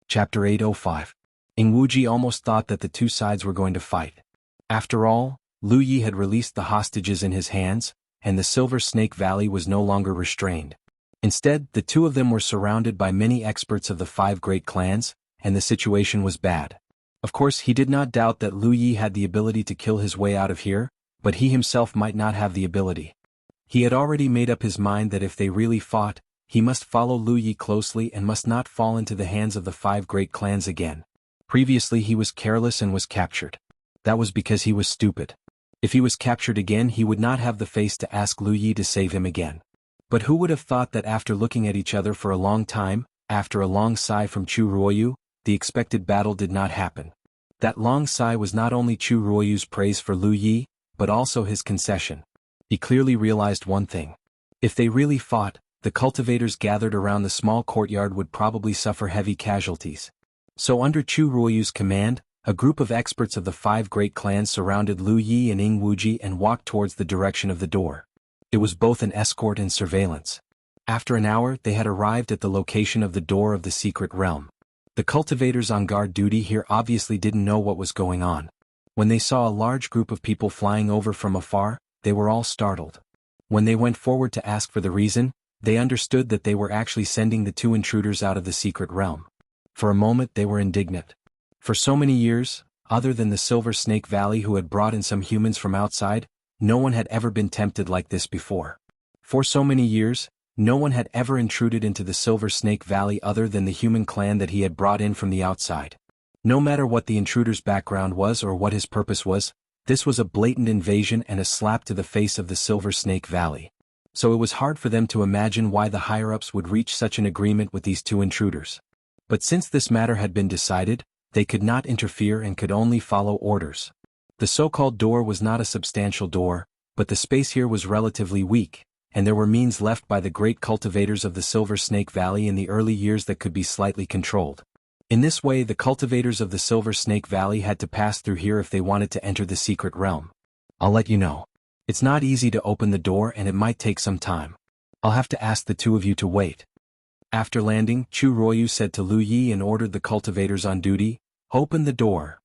Chapter 805. Ing Wuji almost thought that the 2 sides were going to fight. After all, Lu Yi had released the hostages in his hands, and the Silver Snake Valley was no longer restrained. Instead, the 2 of them were surrounded by many experts of the 5 great clans, and the situation was bad. Of course, he did not doubt that Lu Yi had the ability to kill his way out of here, but he himself might not have the ability. He had already made up his mind that if they really fought, he must follow Lu Yi closely and must not fall into the hands of the 5 great clans again. Previously he was careless and was captured. That was because he was stupid. If he was captured again, he would not have the face to ask Lu Yi to save him again. But who would have thought that after looking at each other for a long time, after a long sigh from Chu Ruoyu, the expected battle did not happen. That long sigh was not only Chu Ruoyu's praise for Lu Yi, but also his concession. He clearly realized one thing. If they really fought, the cultivators gathered around the small courtyard would probably suffer heavy casualties. So under Chu Ruoyu's command, a group of experts of the 5 great clans surrounded Lu Yi and Ing Wuji and walked towards the direction of the door. It was both an escort and surveillance. After an hour, they had arrived at the location of the door of the secret realm. The cultivators on guard duty here obviously didn't know what was going on. When they saw a large group of people flying over from afar, they were all startled. When they went forward to ask for the reason, they understood that they were actually sending the 2 intruders out of the secret realm. For a moment they were indignant. For so many years, other than the Silver Snake Valley who had brought in some humans from outside, no one had ever been tempted like this before. For so many years, no one had ever intruded into the Silver Snake Valley other than the human clan that he had brought in from the outside. No matter what the intruder's background was or what his purpose was, this was a blatant invasion and a slap to the face of the Silver Snake Valley. So it was hard for them to imagine why the higher-ups would reach such an agreement with these 2 intruders. But since this matter had been decided, they could not interfere and could only follow orders. The so-called door was not a substantial door, but the space here was relatively weak, and there were means left by the great cultivators of the Silver Snake Valley in the early years that could be slightly controlled. In this way, the cultivators of the Silver Snake Valley had to pass through here if they wanted to enter the secret realm. I'll let you know. It's not easy to open the door and it might take some time. I'll have to ask the 2 of you to wait. After landing, Chu Ruoyu said to Lu Yi and ordered the cultivators on duty, "Open the door."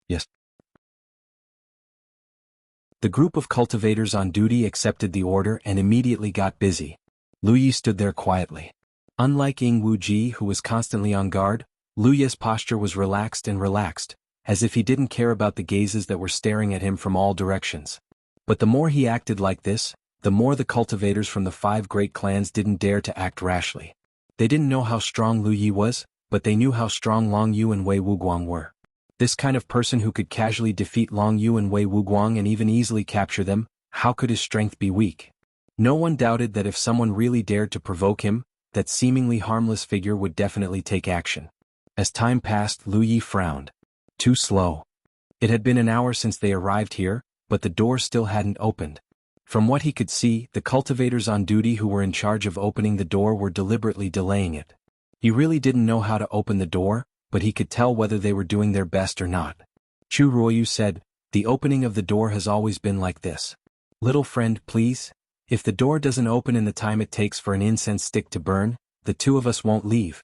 Yes. The group of cultivators on duty accepted the order and immediately got busy. Lu Yi stood there quietly. Unlike Ing Wuji, who was constantly on guard, Lu Yi's posture was relaxed, as if he didn't care about the gazes that were staring at him from all directions. But the more he acted like this, the more the cultivators from the 5 great clans didn't dare to act rashly. They didn't know how strong Lu Yi was, but they knew how strong Long Yu and Wei Wuguang were. This kind of person who could casually defeat Long Yu and Wei Wuguang and even easily capture them, how could his strength be weak? No one doubted that if someone really dared to provoke him, that seemingly harmless figure would definitely take action. As time passed, Lu Yi frowned. Too slow. It had been an hour since they arrived here, but the door still hadn't opened. From what he could see, the cultivators on duty who were in charge of opening the door were deliberately delaying it. He really didn't know how to open the door, but he could tell whether they were doing their best or not. Chu Ruoyu said, "The opening of the door has always been like this. Little friend, please? If the door doesn't open in the time it takes for an incense stick to burn, the 2 of us won't leave."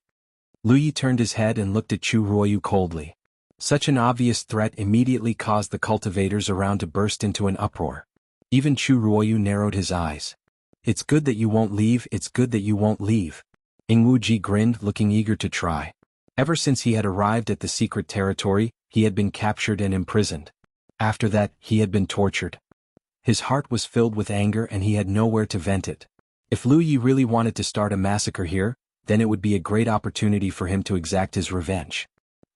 Lu Yi turned his head and looked at Chu Ruoyu coldly. Such an obvious threat immediately caused the cultivators around to burst into an uproar. Even Chu Ruoyu narrowed his eyes. "It's good that you won't leave, it's good that you won't leave." Ing Wuji grinned, looking eager to try. Ever since he had arrived at the secret territory, he had been captured and imprisoned. After that, he had been tortured. His heart was filled with anger and he had nowhere to vent it. If Lu Yi really wanted to start a massacre here, then it would be a great opportunity for him to exact his revenge.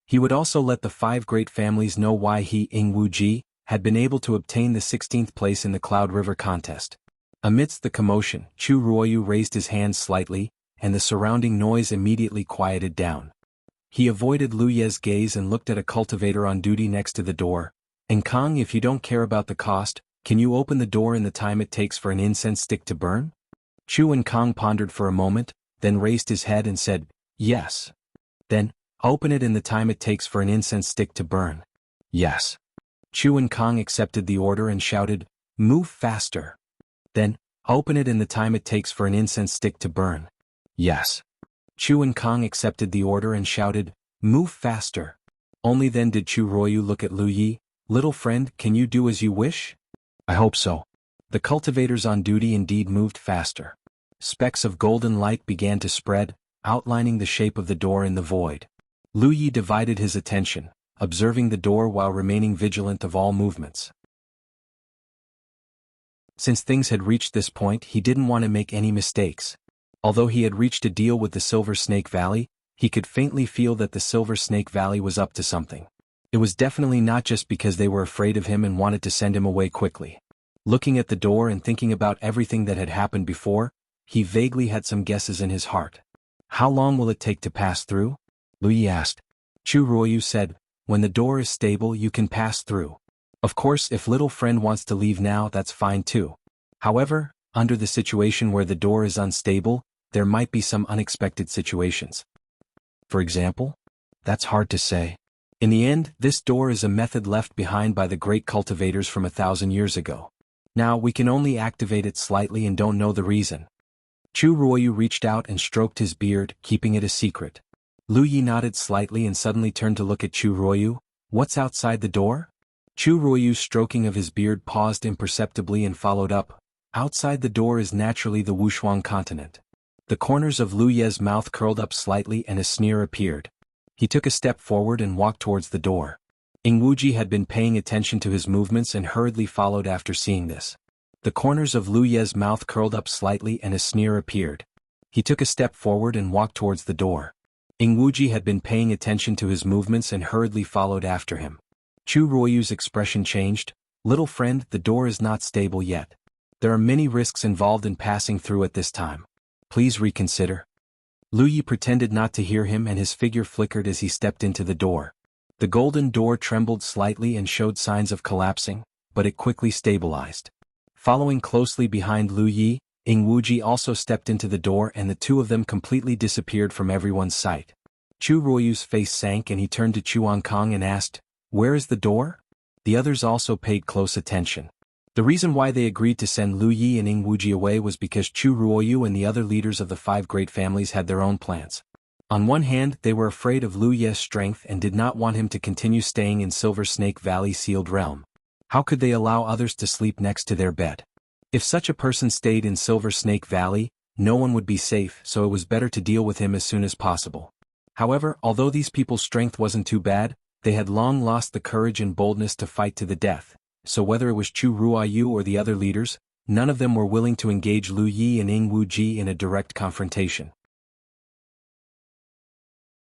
He would also let the 5 great families know why he, Ing Wuji, had been able to obtain the 16th place in the Cloud River contest. Amidst the commotion, Chu Ruoyu raised his hands slightly, and the surrounding noise immediately quieted down. He avoided Lu Ye's gaze and looked at a cultivator on duty next to the door. "And Kong, if you don't care about the cost, can you open the door in the time it takes for an incense stick to burn?" Chu and Kong pondered for a moment, then raised his head and said, "Yes." "Then, open it in the time it takes for an incense stick to burn." "Yes." Chu and Kong accepted the order and shouted, "Move faster." "Then, open it in the time it takes for an incense stick to burn." "Yes." Chu and Kong accepted the order and shouted, "Move faster." Only then did Chu Ruoyu look at Lu Yi. "Little friend, can you do as you wish?" "I hope so." The cultivators on duty indeed moved faster. Specks of golden light began to spread, outlining the shape of the door in the void. Lu Yi divided his attention, observing the door while remaining vigilant of all movements. Since things had reached this point, he didn't want to make any mistakes. Although he had reached a deal with the Silver Snake Valley, he could faintly feel that the Silver Snake Valley was up to something. It was definitely not just because they were afraid of him and wanted to send him away quickly. Looking at the door and thinking about everything that had happened before, he vaguely had some guesses in his heart. "How long will it take to pass through?" Lu Yi asked. Chu Ruoyu said, "When the door is stable, you can pass through. Of course, if little friend wants to leave now, that's fine too." However, under the situation where the door is unstable, there might be some unexpected situations. For example? That's hard to say. In the end, this door is a method left behind by the great cultivators from 1,000 years ago. Now we can only activate it slightly and don't know the reason. Chu Ruoyu reached out and stroked his beard, keeping it a secret. Lu Yi nodded slightly and suddenly turned to look at Chu Ruoyu. What's outside the door? Chu Ruoyu's stroking of his beard paused imperceptibly and followed up. Outside the door is naturally the Wushuang continent. The corners of Lu Ye's mouth curled up slightly and a sneer appeared. He took a step forward and walked towards the door. Ing Wuji had been paying attention to his movements and hurriedly followed after seeing this. The corners of Lu Ye's mouth curled up slightly and a sneer appeared. He took a step forward and walked towards the door. Ing Wuji had been paying attention to his movements and hurriedly followed after him. Chu Ruoyu's expression changed. Little friend, the door is not stable yet. There are many risks involved in passing through at this time. Please reconsider. Lu Yi pretended not to hear him and his figure flickered as he stepped into the door. The golden door trembled slightly and showed signs of collapsing, but it quickly stabilized. Following closely behind Lu Yi, Ing Wuji also stepped into the door and the two of them completely disappeared from everyone's sight. Chu Ruoyu's face sank and he turned to Chu Ankang and asked, "Where is the door?" The others also paid close attention. The reason why they agreed to send Lu Yi and Ing Wuji away was because Chu Ruoyu and the other leaders of the 5 great families had their own plans. On one hand, they were afraid of Lu Ye's strength and did not want him to continue staying in Silver Snake Valley Sealed Realm. How could they allow others to sleep next to their bed? If such a person stayed in Silver Snake Valley, no one would be safe, so it was better to deal with him as soon as possible. However, although these people's strength wasn't too bad, they had long lost the courage and boldness to fight to the death. So whether it was Chu Ruoyu or the other leaders, none of them were willing to engage Lu Yi and Ing Wuji in a direct confrontation.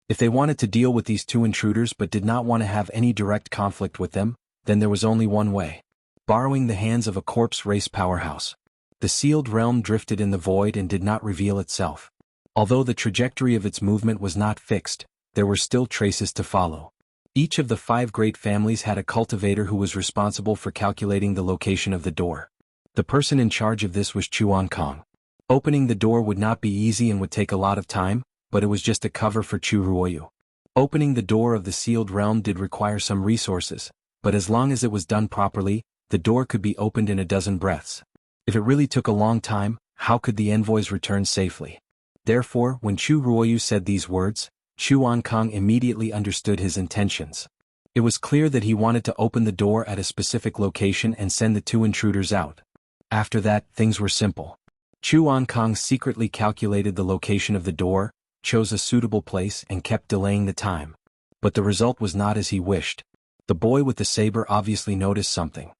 If they wanted to deal with these two intruders but did not want to have any direct conflict with them, then there was only one way. Borrowing the hands of a corpse race powerhouse. The sealed realm drifted in the void and did not reveal itself. Although the trajectory of its movement was not fixed, there were still traces to follow. Each of the 5 great families had a cultivator who was responsible for calculating the location of the door. The person in charge of this was Chu Ankang. Opening the door would not be easy and would take a lot of time, but it was just a cover for Chu Ruoyu. Opening the door of the sealed realm did require some resources, but as long as it was done properly, the door could be opened in a dozen breaths. If it really took a long time, how could the envoys return safely? Therefore, when Chu Ruoyu said these words, Chu Ankang immediately understood his intentions. It was clear that he wanted to open the door at a specific location and send the two intruders out. After that, things were simple. Chu Ankang secretly calculated the location of the door, chose a suitable place and kept delaying the time. But the result was not as he wished. The boy with the saber obviously noticed something.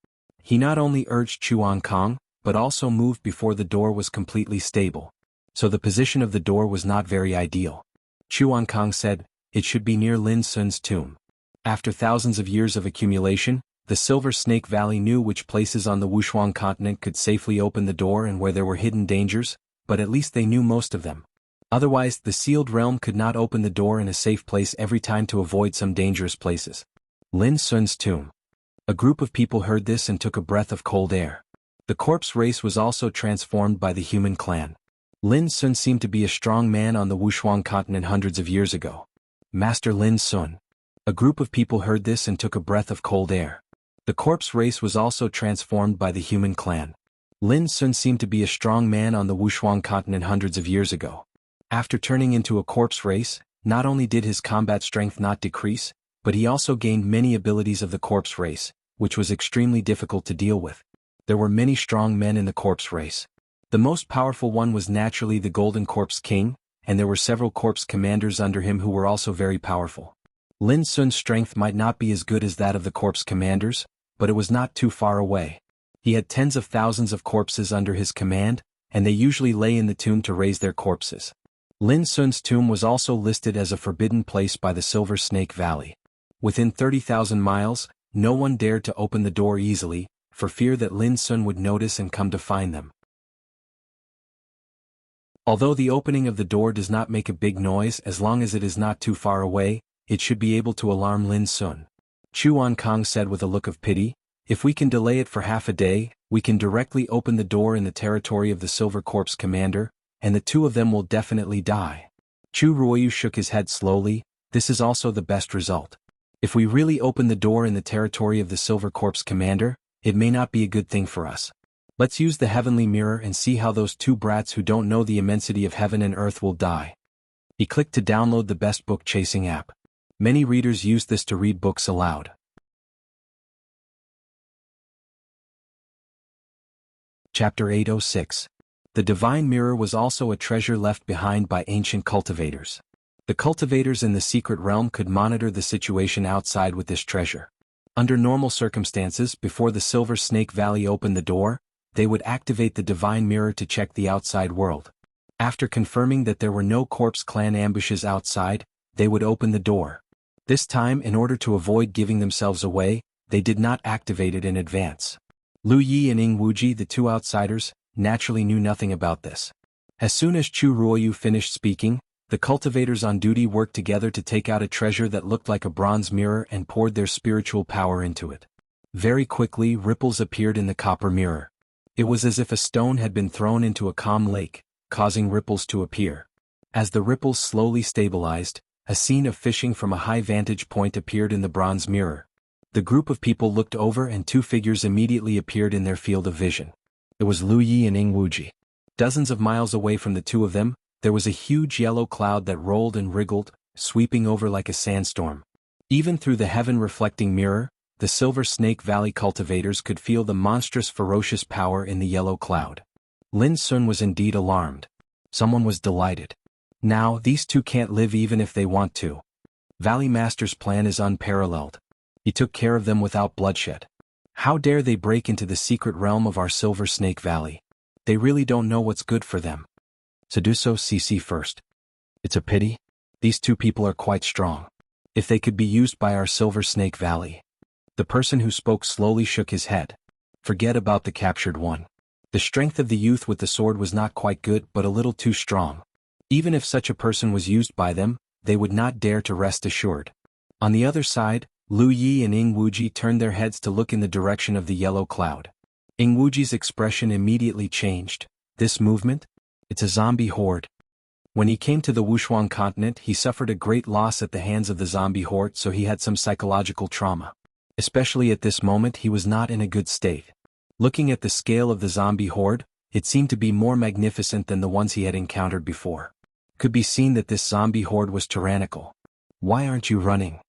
He not only urged Chu Ankang, but also moved before the door was completely stable. So the position of the door was not very ideal. Chu Ankang said, "It should be near Lin Sun's tomb." After thousands of years of accumulation, the Silver Snake Valley knew which places on the Wushuang continent could safely open the door and where there were hidden dangers, but at least they knew most of them. Otherwise, the sealed realm could not open the door in a safe place every time to avoid some dangerous places. Lin Sun's tomb. A group of people heard this and took a breath of cold air. The corpse race was also transformed by the human clan. Lin Sun seemed to be a strong man on the Wushuang continent hundreds of years ago. Master Lin Sun. A group of people heard this and took a breath of cold air. The corpse race was also transformed by the human clan. Lin Sun seemed to be a strong man on the Wushuang continent hundreds of years ago. After turning into a corpse race, not only did his combat strength not decrease, but he also gained many abilities of the corpse race, which was extremely difficult to deal with. There were many strong men in the corpse race. The most powerful one was naturally the Golden Corpse King, and there were several corpse commanders under him who were also very powerful. Lin Sun's strength might not be as good as that of the corpse commanders, but it was not too far away. He had tens of thousands of corpses under his command, and they usually lay in the tomb to raise their corpses. Lin Sun's tomb was also listed as a forbidden place by the Silver Snake Valley. Within 30,000 miles, no one dared to open the door easily, for fear that Lin Sun would notice and come to find them. Although the opening of the door does not make a big noise as long as it is not too far away, it should be able to alarm Lin Sun. Chu Ankang said with a look of pity, "If we can delay it for half a day, we can directly open the door in the territory of the Silver Corpse commander, and the two of them will definitely die. Chu Ruoyu shook his head slowly. This is also the best result. If we really open the door in the territory of the Silver Corpse commander, it may not be a good thing for us. Let's use the heavenly mirror and see how those two brats who don't know the immensity of heaven and earth will die. He clicked to download the best book chasing app. Many readers use this to read books aloud. Chapter 806. The Divine Mirror was also a treasure left behind by ancient cultivators. The cultivators in the secret realm could monitor the situation outside with this treasure. Under normal circumstances, before the Silver Snake Valley opened the door, they would activate the Divine Mirror to check the outside world. After confirming that there were no Corpse Clan ambushes outside, they would open the door. This time, in order to avoid giving themselves away, they did not activate it in advance. Lu Yi and Ing Wuji, the two outsiders, naturally knew nothing about this. As soon as Chu Ruoyu finished speaking, the cultivators on duty worked together to take out a treasure that looked like a bronze mirror and poured their spiritual power into it. Very quickly, ripples appeared in the copper mirror. It was as if a stone had been thrown into a calm lake, causing ripples to appear. As the ripples slowly stabilized, a scene of fishing from a high vantage point appeared in the bronze mirror. The group of people looked over and two figures immediately appeared in their field of vision. It was Lu Yi and Ing Wuji. Dozens of miles away from the two of them, there was a huge yellow cloud that rolled and wriggled, sweeping over like a sandstorm. Even through the heaven-reflecting mirror, the Silver Snake Valley cultivators could feel the monstrous ferocious power in the yellow cloud. Lin Sun was indeed alarmed. Someone was delighted. Now, these two can't live even if they want to. Valley Master's plan is unparalleled. He took care of them without bloodshed. How dare they break into the secret realm of our Silver Snake Valley? They really don't know what's good for them. Seduso CC first. It's a pity. These two people are quite strong. If they could be used by our Silver Snake Valley. The person who spoke slowly shook his head. Forget about the captured one. The strength of the youth with the sword was not quite good but a little too strong. Even if such a person was used by them, they would not dare to rest assured. On the other side, Lu Yi and Ing Wuji turned their heads to look in the direction of the yellow cloud. Ing Wuji's expression immediately changed. This movement? It's a zombie horde. When he came to the Wushuang continent, he suffered a great loss at the hands of the zombie horde, so he had some psychological trauma. Especially at this moment, he was not in a good state. Looking at the scale of the zombie horde, it seemed to be more magnificent than the ones he had encountered before. Could be seen that this zombie horde was tyrannical. Why aren't you running?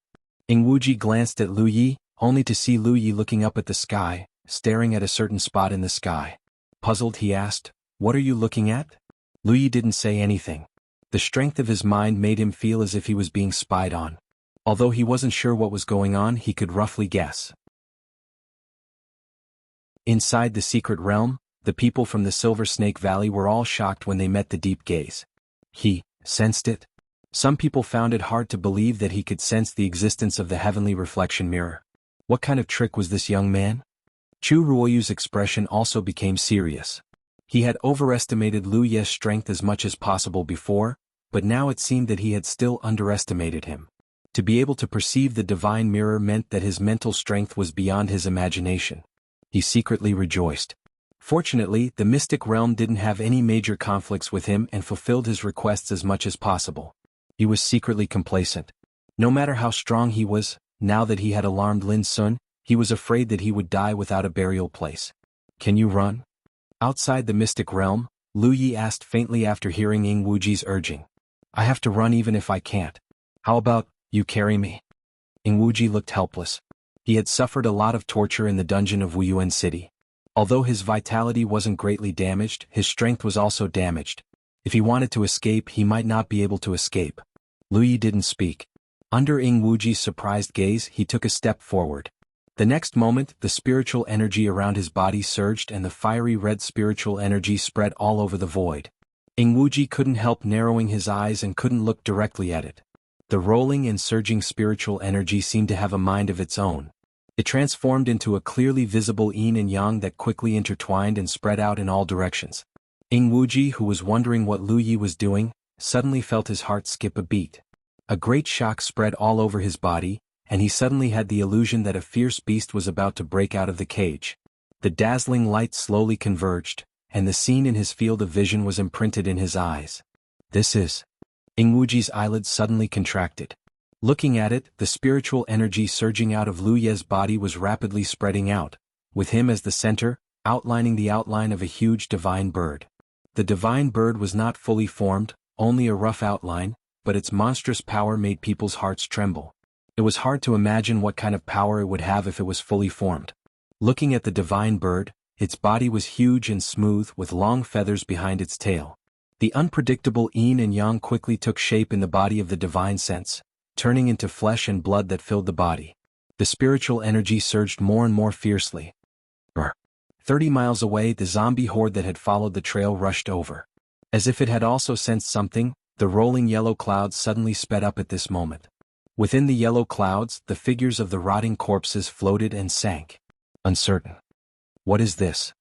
Ing Wuji glanced at Lu Yi, only to see Lu Yi looking up at the sky, staring at a certain spot in the sky. Puzzled, he asked, "What are you looking at?" Lu Yi didn't say anything. The strength of his mind made him feel as if he was being spied on. Although he wasn't sure what was going on, he could roughly guess. Inside the secret realm, the people from the Silver Snake Valley were all shocked when they met the deep gaze. He sensed it. Some people found it hard to believe that he could sense the existence of the heavenly reflection mirror. What kind of trick was this young man? Chu Ruoyu's expression also became serious. He had overestimated Lu Ye's strength as much as possible before, but now it seemed that he had still underestimated him. To be able to perceive the divine mirror meant that his mental strength was beyond his imagination. He secretly rejoiced. Fortunately, the mystic realm didn't have any major conflicts with him and fulfilled his requests as much as possible. He was secretly complacent. No matter how strong he was, now that he had alarmed Lin Sun, he was afraid that he would die without a burial place. "Can you run?" Outside the mystic realm, Lu Yi asked faintly after hearing Ing Wuji's urging. "I have to run even if I can't. How about, you carry me?" Ing Wuji looked helpless. He had suffered a lot of torture in the dungeon of Wuyuan City. Although his vitality wasn't greatly damaged, his strength was also damaged. If he wanted to escape, he might not be able to escape. Lu Yi didn't speak. Under Ing Wuji's surprised gaze, he took a step forward. The next moment, the spiritual energy around his body surged and the fiery red spiritual energy spread all over the void. Ing Wuji couldn't help narrowing his eyes and couldn't look directly at it. The rolling and surging spiritual energy seemed to have a mind of its own. It transformed into a clearly visible yin and yang that quickly intertwined and spread out in all directions. Ing Wuji, who was wondering what Lu Yi was doing, suddenly felt his heart skip a beat. A great shock spread all over his body, and he suddenly had the illusion that a fierce beast was about to break out of the cage. The dazzling light slowly converged, and the scene in his field of vision was imprinted in his eyes. This is... Ingwuji's eyelids suddenly contracted. Looking at it, the spiritual energy surging out of Lu Ye's body was rapidly spreading out, with him as the center, outlining the outline of a huge divine bird. The divine bird was not fully formed, only a rough outline, but its monstrous power made people's hearts tremble. It was hard to imagine what kind of power it would have if it was fully formed. Looking at the divine bird, its body was huge and smooth with long feathers behind its tail. The unpredictable yin and yang quickly took shape in the body of the divine sense, turning into flesh and blood that filled the body. The spiritual energy surged more and more fiercely. 30 miles away, the zombie horde that had followed the trail rushed over. As if it had also sensed something, the rolling yellow clouds suddenly sped up at this moment. Within the yellow clouds, the figures of the rotting corpses floated and sank. Uncertain. What is this?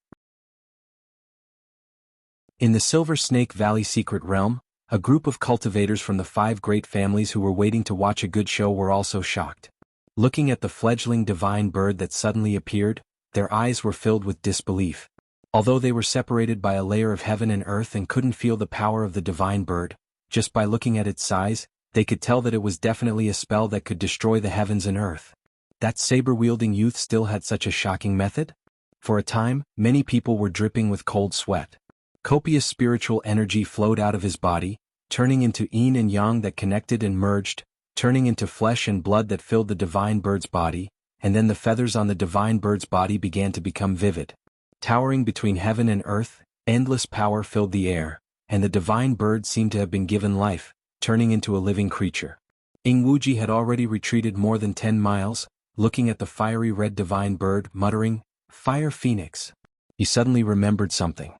In the Silver Snake Valley secret realm, a group of cultivators from the 5 great families who were waiting to watch a good show were also shocked. Looking at the fledgling divine bird that suddenly appeared, their eyes were filled with disbelief. Although they were separated by a layer of heaven and earth and couldn't feel the power of the divine bird, just by looking at its size, they could tell that it was definitely a spell that could destroy the heavens and earth. That saber-wielding youth still had such a shocking method? For a time, many people were dripping with cold sweat. Copious spiritual energy flowed out of his body, turning into yin and yang that connected and merged, turning into flesh and blood that filled the divine bird's body, and then the feathers on the divine bird's body began to become vivid. Towering between heaven and earth, endless power filled the air, and the divine bird seemed to have been given life, turning into a living creature. Ingwuji had already retreated more than 10 miles, looking at the fiery red divine bird, muttering, "Fire Phoenix." He suddenly remembered something.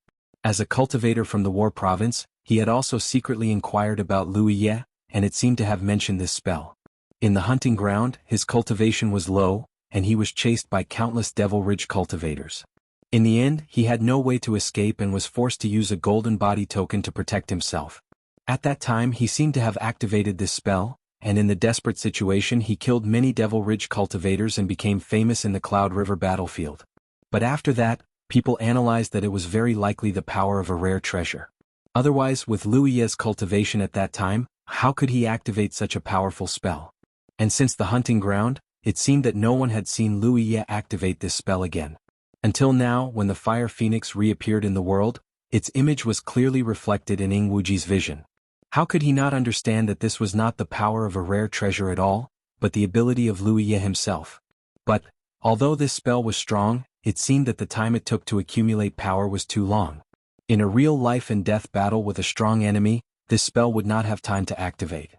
As a cultivator from the War Province, he had also secretly inquired about Lu Ye, and it seemed to have mentioned this spell. In the hunting ground, his cultivation was low, and he was chased by countless Devil Ridge cultivators. In the end, he had no way to escape and was forced to use a golden body token to protect himself. At that time he seemed to have activated this spell, and in the desperate situation he killed many Devil Ridge cultivators and became famous in the Cloud River battlefield. But after that, people analyzed that it was very likely the power of a rare treasure. Otherwise, with Lu Ye's cultivation at that time, how could he activate such a powerful spell? And since the hunting ground, it seemed that no one had seen Lu Ye activate this spell again. Until now, when the Fire Phoenix reappeared in the world, its image was clearly reflected in Ingwuji's vision. How could he not understand that this was not the power of a rare treasure at all, but the ability of Lu Ye himself? But, although this spell was strong, it seemed that the time it took to accumulate power was too long. In a real life and death battle with a strong enemy, this spell would not have time to activate.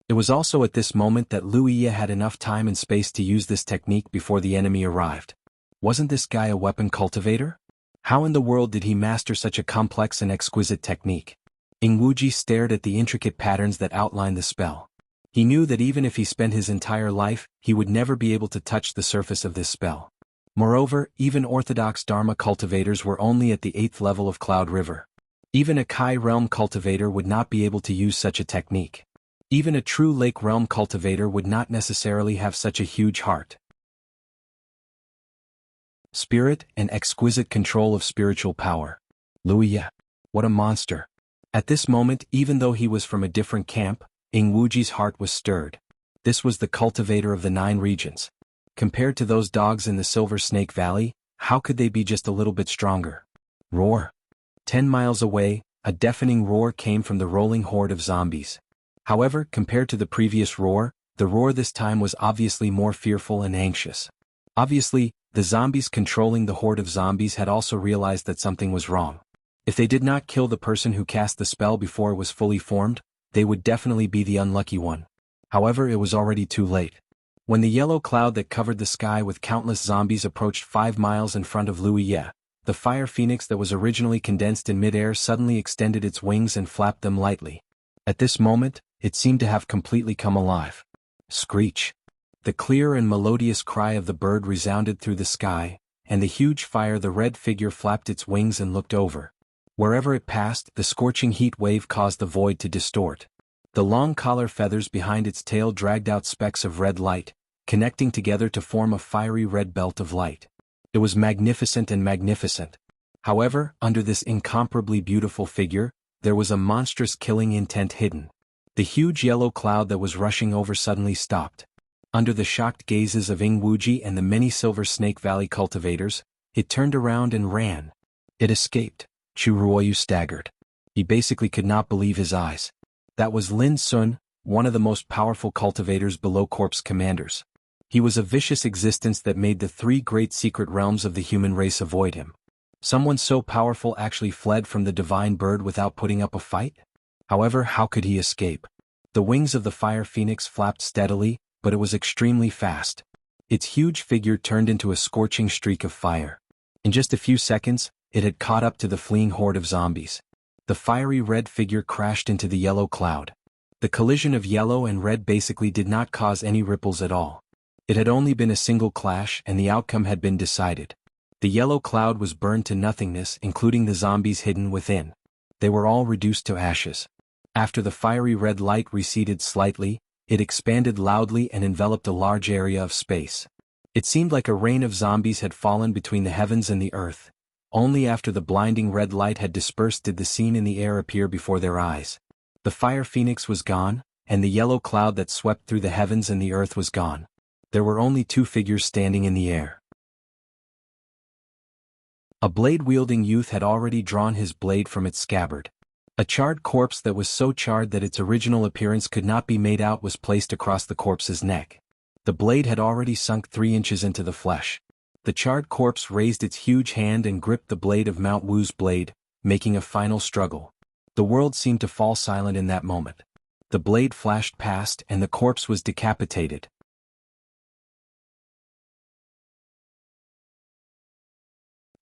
It was also at this moment that Lu Ye had enough time and space to use this technique before the enemy arrived. Wasn't this guy a weapon cultivator? How in the world did he master such a complex and exquisite technique? Ingwuji stared at the intricate patterns that outlined the spell. He knew that even if he spent his entire life, he would never be able to touch the surface of this spell. Moreover, even orthodox Dharma cultivators were only at the 8th level of Cloud River. Even a Kai realm cultivator would not be able to use such a technique. Even a true Lake realm cultivator would not necessarily have such a huge heart. Spirit and exquisite control of spiritual power. Lu Ye. What a monster. At this moment, even though he was from a different camp, Ingwuji's heart was stirred. This was the cultivator of the 9 regions. Compared to those dogs in the Silver Snake Valley, how could they be just a little bit stronger? Roar. 10 miles away, a deafening roar came from the rolling horde of zombies. However, compared to the previous roar, the roar this time was obviously more fearful and anxious. Obviously, the zombies controlling the horde of zombies had also realized that something was wrong. If they did not kill the person who cast the spell before it was fully formed, they would definitely be the unlucky one. However, it was already too late. When the yellow cloud that covered the sky with countless zombies approached 5 miles in front of Lu Ye, the fire phoenix that was originally condensed in midair suddenly extended its wings and flapped them lightly. At this moment, it seemed to have completely come alive. Screech. The clear and melodious cry of the bird resounded through the sky, and the huge fire the red figure flapped its wings and looked over. Wherever it passed, the scorching heat wave caused the void to distort. The long collar feathers behind its tail dragged out specks of red light, connecting together to form a fiery red belt of light. It was magnificent and magnificent. However, under this incomparably beautiful figure, there was a monstrous killing intent hidden. The huge yellow cloud that was rushing over suddenly stopped. Under the shocked gazes of Wuxia and the many Silver Snake Valley cultivators, it turned around and ran. It escaped. Chu Ruoyu staggered. He basically could not believe his eyes. That was Lin Sun, one of the most powerful cultivators below corpse commanders. He was a vicious existence that made the three great secret realms of the human race avoid him. Someone so powerful actually fled from the divine bird without putting up a fight? However, how could he escape? The wings of the fire phoenix flapped steadily, but it was extremely fast. Its huge figure turned into a scorching streak of fire. In just a few seconds, it had caught up to the fleeing horde of zombies. The fiery red figure crashed into the yellow cloud. The collision of yellow and red basically did not cause any ripples at all. It had only been a single clash and the outcome had been decided. The yellow cloud was burned to nothingness, including the zombies hidden within. They were all reduced to ashes. After the fiery red light receded slightly, it expanded loudly and enveloped a large area of space. It seemed like a rain of zombies had fallen between the heavens and the earth. Only after the blinding red light had dispersed did the scene in the air appear before their eyes. The fire phoenix was gone, and the yellow cloud that swept through the heavens and the earth was gone. There were only two figures standing in the air. A blade-wielding youth had already drawn his blade from its scabbard. A charred corpse that was so charred that its original appearance could not be made out was placed across the corpse's neck. The blade had already sunk 3 inches into the flesh. The charred corpse raised its huge hand and gripped the blade of Mount Wu's blade, making a final struggle. The world seemed to fall silent in that moment. The blade flashed past and the corpse was decapitated.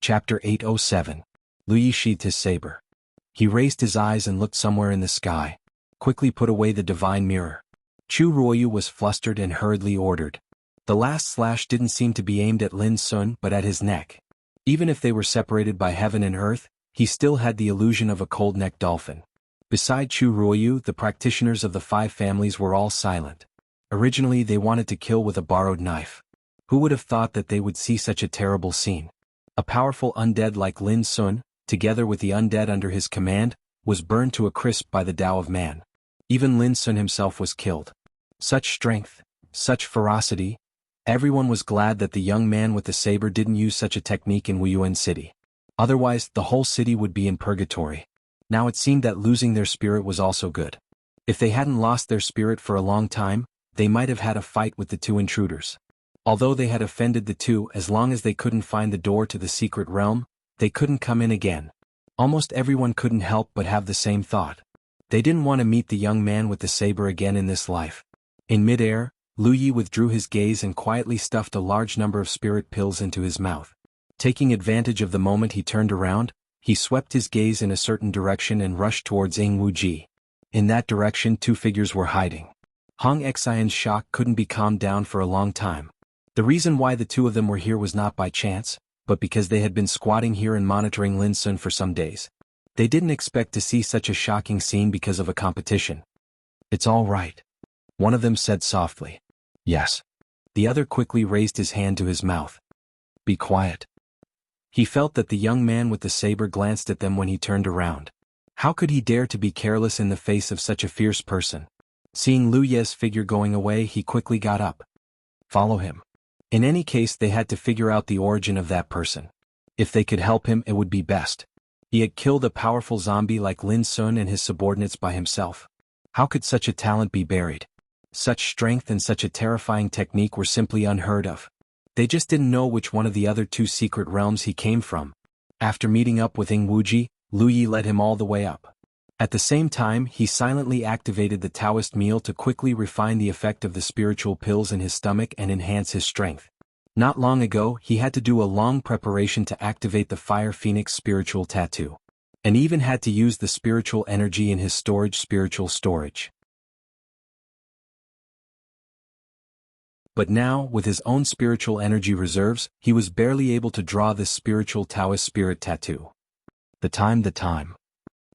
Chapter 807. Lu Yi sheathed his saber. He raised his eyes and looked somewhere in the sky. Quickly put away the divine mirror. Chu Ruoyu was flustered and hurriedly ordered. The last slash didn't seem to be aimed at Lin Sun but at his neck. Even if they were separated by heaven and earth, he still had the illusion of a cold-necked dolphin. Beside Chu Ruoyu, the practitioners of the 5 families were all silent. Originally they wanted to kill with a borrowed knife. Who would have thought that they would see such a terrible scene? A powerful undead like Lin Sun, together with the undead under his command, was burned to a crisp by the Tao of man. Even Lin Sun himself was killed. Such strength, such ferocity. Everyone was glad that the young man with the saber didn't use such a technique in Wuyuan City. Otherwise, the whole city would be in purgatory. Now it seemed that losing their spirit was also good. If they hadn't lost their spirit for a long time, they might have had a fight with the 2 intruders. Although they had offended the 2, as long as they couldn't find the door to the secret realm, they couldn't come in again. Almost everyone couldn't help but have the same thought. They didn't want to meet the young man with the saber again in this life. In midair, Lu Yi withdrew his gaze and quietly stuffed a large number of spirit pills into his mouth. Taking advantage of the moment he turned around, he swept his gaze in a certain direction and rushed towards Wuxia. In that direction 2 figures were hiding. Hong Xian's shock couldn't be calmed down for a long time. The reason why the 2 of them were here was not by chance, but because they had been squatting here and monitoring Lin Sun for some days. They didn't expect to see such a shocking scene because of a competition. "It's all right," one of them said softly. "Yes." The other quickly raised his hand to his mouth. "Be quiet." He felt that the young man with the saber glanced at them when he turned around. How could he dare to be careless in the face of such a fierce person? Seeing Lu Ye's figure going away, he quickly got up. Follow him. In any case, they had to figure out the origin of that person. If they could help him, it would be best. He had killed a powerful zombie like Lin Sun and his subordinates by himself. How could such a talent be buried? Such strength and such a terrifying technique were simply unheard of. They just didn't know which one of the other 2 secret realms he came from. After meeting up with Wuxia, Lu Yi led him all the way up. At the same time, he silently activated the Taoist meal to quickly refine the effect of the spiritual pills in his stomach and enhance his strength. Not long ago, he had to do a long preparation to activate the Fire Phoenix spiritual tattoo. And even had to use the spiritual energy in his spiritual storage. But now, with his own spiritual energy reserves, he was barely able to draw this spiritual Taoist spirit tattoo. The time.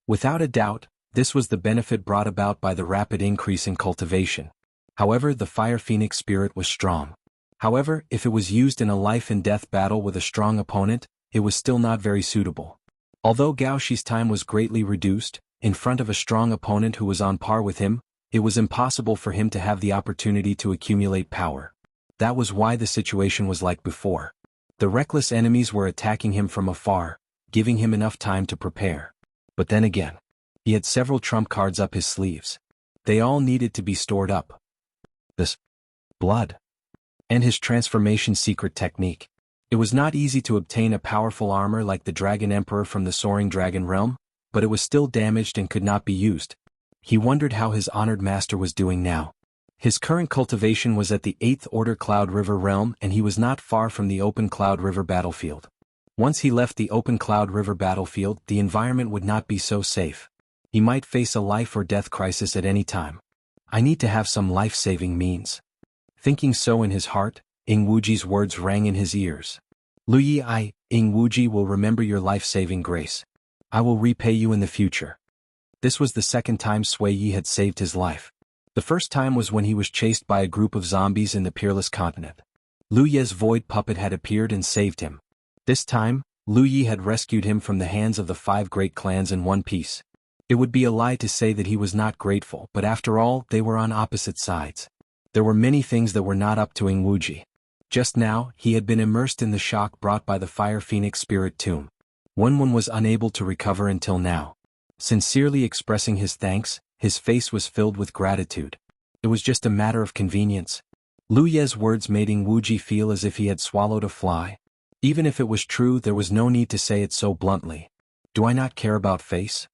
Without a doubt, this was the benefit brought about by the rapid increase in cultivation. However, the Fire Phoenix spirit was strong. However, if it was used in a life-and-death battle with a strong opponent, it was still not very suitable. Although Gao Shi's time was greatly reduced, in front of a strong opponent who was on par with him, it was impossible for him to have the opportunity to accumulate power. That was why the situation was like before. The reckless enemies were attacking him from afar, giving him enough time to prepare. But then again, he had several trump cards up his sleeves. They all needed to be stored up. This blood. And his transformation secret technique. It was not easy to obtain a powerful armor like the Dragon Emperor from the Soaring Dragon Realm, but it was still damaged and could not be used. He wondered how his honored master was doing now. His current cultivation was at the 8th Order Cloud River realm and he was not far from the open Cloud River battlefield. Once he left the open Cloud River battlefield, the environment would not be so safe. He might face a life or death crisis at any time. I need to have some life-saving means. Thinking so in his heart, Ing Wuji's words rang in his ears. Lu Yi, Ing Wuji, will remember your life-saving grace. I will repay you in the future. This was the second time Sui Yi had saved his life. The first time was when he was chased by a group of zombies in the Peerless Continent. Lu Ye's void puppet had appeared and saved him. This time, Lu Yi had rescued him from the hands of the 5 great clans in one piece. It would be a lie to say that he was not grateful, but after all, they were on opposite sides. There were many things that were not up to Ing Wuji. Just now, he had been immersed in the shock brought by the Fire Phoenix Spirit Tomb. One was unable to recover until now. Sincerely expressing his thanks, his face was filled with gratitude. It was just a matter of convenience. Lu Ye's words made Ing Wuji feel as if he had swallowed a fly. Even if it was true, there was no need to say it so bluntly. Do I not care about face?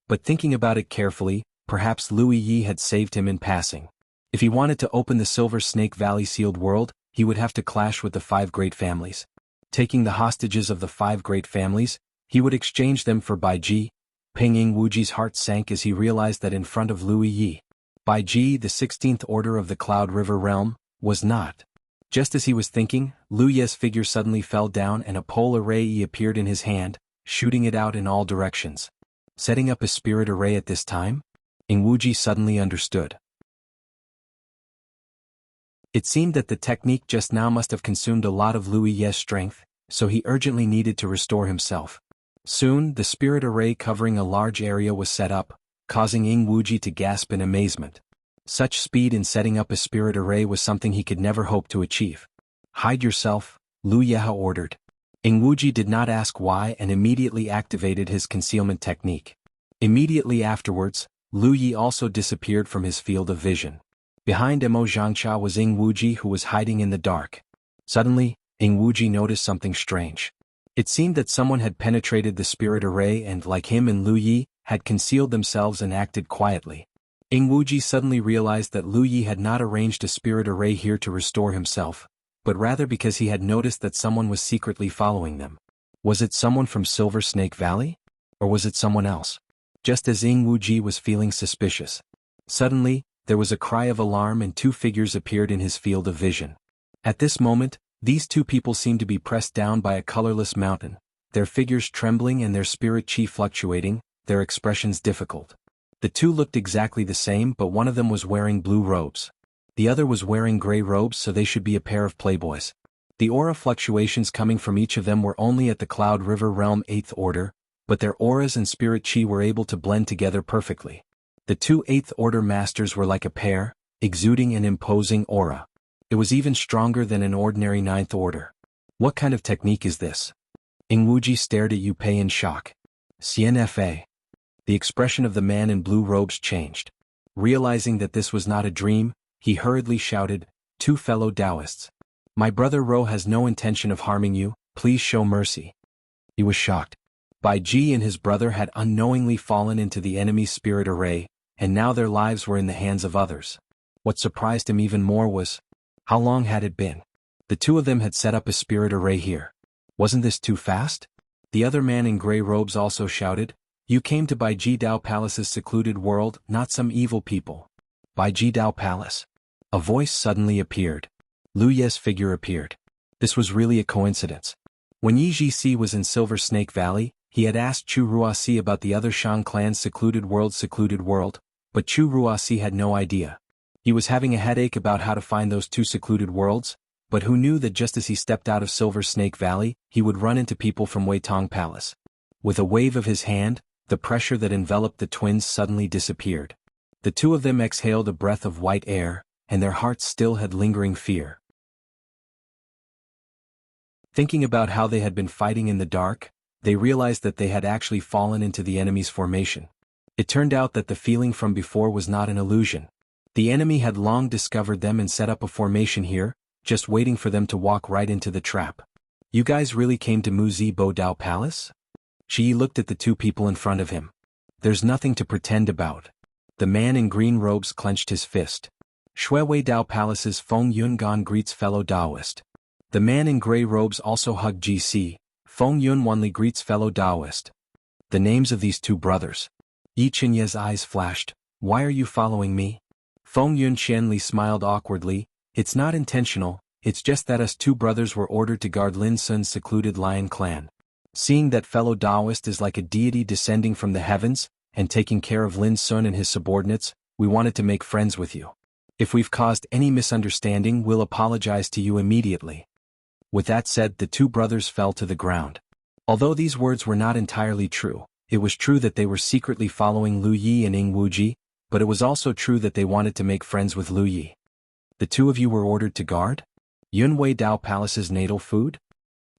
But thinking about it carefully, perhaps Lu Yi had saved him in passing. If he wanted to open the Silver Snake Valley sealed world, he would have to clash with the 5 great families. Taking the hostages of the 5 great families, he would exchange them for Bai Ji. Ing Wuji's heart sank as he realized that in front of Lu Yi, Bai Ji, the 16th Order of the Cloud River realm, was not. Just as he was thinking, Lu Ye's figure suddenly fell down and a pole array appeared in his hand, shooting it out in all directions. Setting up a spirit array at this time? Ing Wuji suddenly understood. It seemed that the technique just now must have consumed a lot of Lu Ye's strength, so he urgently needed to restore himself. Soon, the spirit array covering a large area was set up, causing Ing Wuji to gasp in amazement. Such speed in setting up a spirit array was something he could never hope to achieve. Hide yourself, Lu Yeha ordered. Ing Wuji did not ask why and immediately activated his concealment technique. Immediately afterwards, Lu Yi also disappeared from his field of vision. Behind Mo Zhangcha was Ing Wuji, who was hiding in the dark. Suddenly, Ing Wuji noticed something strange. It seemed that someone had penetrated the spirit array and, like him and Lu Yi, had concealed themselves and acted quietly. Ing Wuji suddenly realized that Lu Yi had not arranged a spirit array here to restore himself, but rather because he had noticed that someone was secretly following them. Was it someone from Silver Snake Valley? Or was it someone else? Just as Ing Wuji was feeling suspicious. Suddenly, there was a cry of alarm and 2 figures appeared in his field of vision. At this moment, these 2 people seemed to be pressed down by a colorless mountain, their figures trembling and their spirit chi fluctuating, their expressions difficult. The 2 looked exactly the same, but one of them was wearing blue robes. The other was wearing gray robes, so they should be a pair of playboys. The aura fluctuations coming from each of them were only at the Cloud River Realm 8th Order, but their auras and spirit chi were able to blend together perfectly. The 2 8th Order masters were like a pair, exuding an imposing aura. It was even stronger than an ordinary 9th Order. What kind of technique is this? Ing Wuji stared at Yu Pei in shock. CNFA. The expression of the man in blue robes changed. Realizing that this was not a dream, he hurriedly shouted, 2 fellow Taoists. My brother Ro has no intention of harming you, please show mercy. He was shocked. Bai Ji and his brother had unknowingly fallen into the enemy's spirit array, and now their lives were in the hands of others. What surprised him even more was, how long had it been? The 2 of them had set up a spirit array here. Wasn't this too fast? The other man in gray robes also shouted, you came to Bai Ji Dao Palace's secluded world, not some evil people. Bai Ji Dao Palace. A voice suddenly appeared. Lu Ye's figure appeared. This was really a coincidence. When Yi Jixi was in Silver Snake Valley, he had asked Chu Ruoxi about the other Shang clan's secluded world, but Chu Ruoxi had no idea. He was having a headache about how to find those 2 secluded worlds, but who knew that just as he stepped out of Silver Snake Valley, he would run into people from Weitong Palace. With a wave of his hand, the pressure that enveloped the twins suddenly disappeared. The two of them exhaled a breath of white air, and their hearts still had lingering fear. Thinking about how they had been fighting in the dark, they realized that they had actually fallen into the enemy's formation. It turned out that the feeling from before was not an illusion. The enemy had long discovered them and set up a formation here, just waiting for them to walk right into the trap. You guys really came to Muzi Bo Dao Palace? Shi looked at the two people in front of him. There's nothing to pretend about. The man in green robes clenched his fist. Shui Wei Dao Palace's Feng Yungan greets fellow Daoist. The man in gray robes also hugged GC. Feng Yun Wanli greets fellow Daoist. The names of these two brothers. Yi Chenye's eyes flashed. Why are you following me? Feng Yun Qianli smiled awkwardly. It's not intentional, it's just that us two brothers were ordered to guard Lin Sun's secluded lion clan. Seeing that fellow Daoist is like a deity descending from the heavens, and taking care of Lin Sun and his subordinates, we wanted to make friends with you. If we've caused any misunderstanding, we'll apologize to you immediately. With that said, the two brothers fell to the ground. Although these words were not entirely true, it was true that they were secretly following Lu Yi and Ying Wuji, but it was also true that they wanted to make friends with Lu Yi. The two of you were ordered to guard? Yunwei Dao Palace's natal food?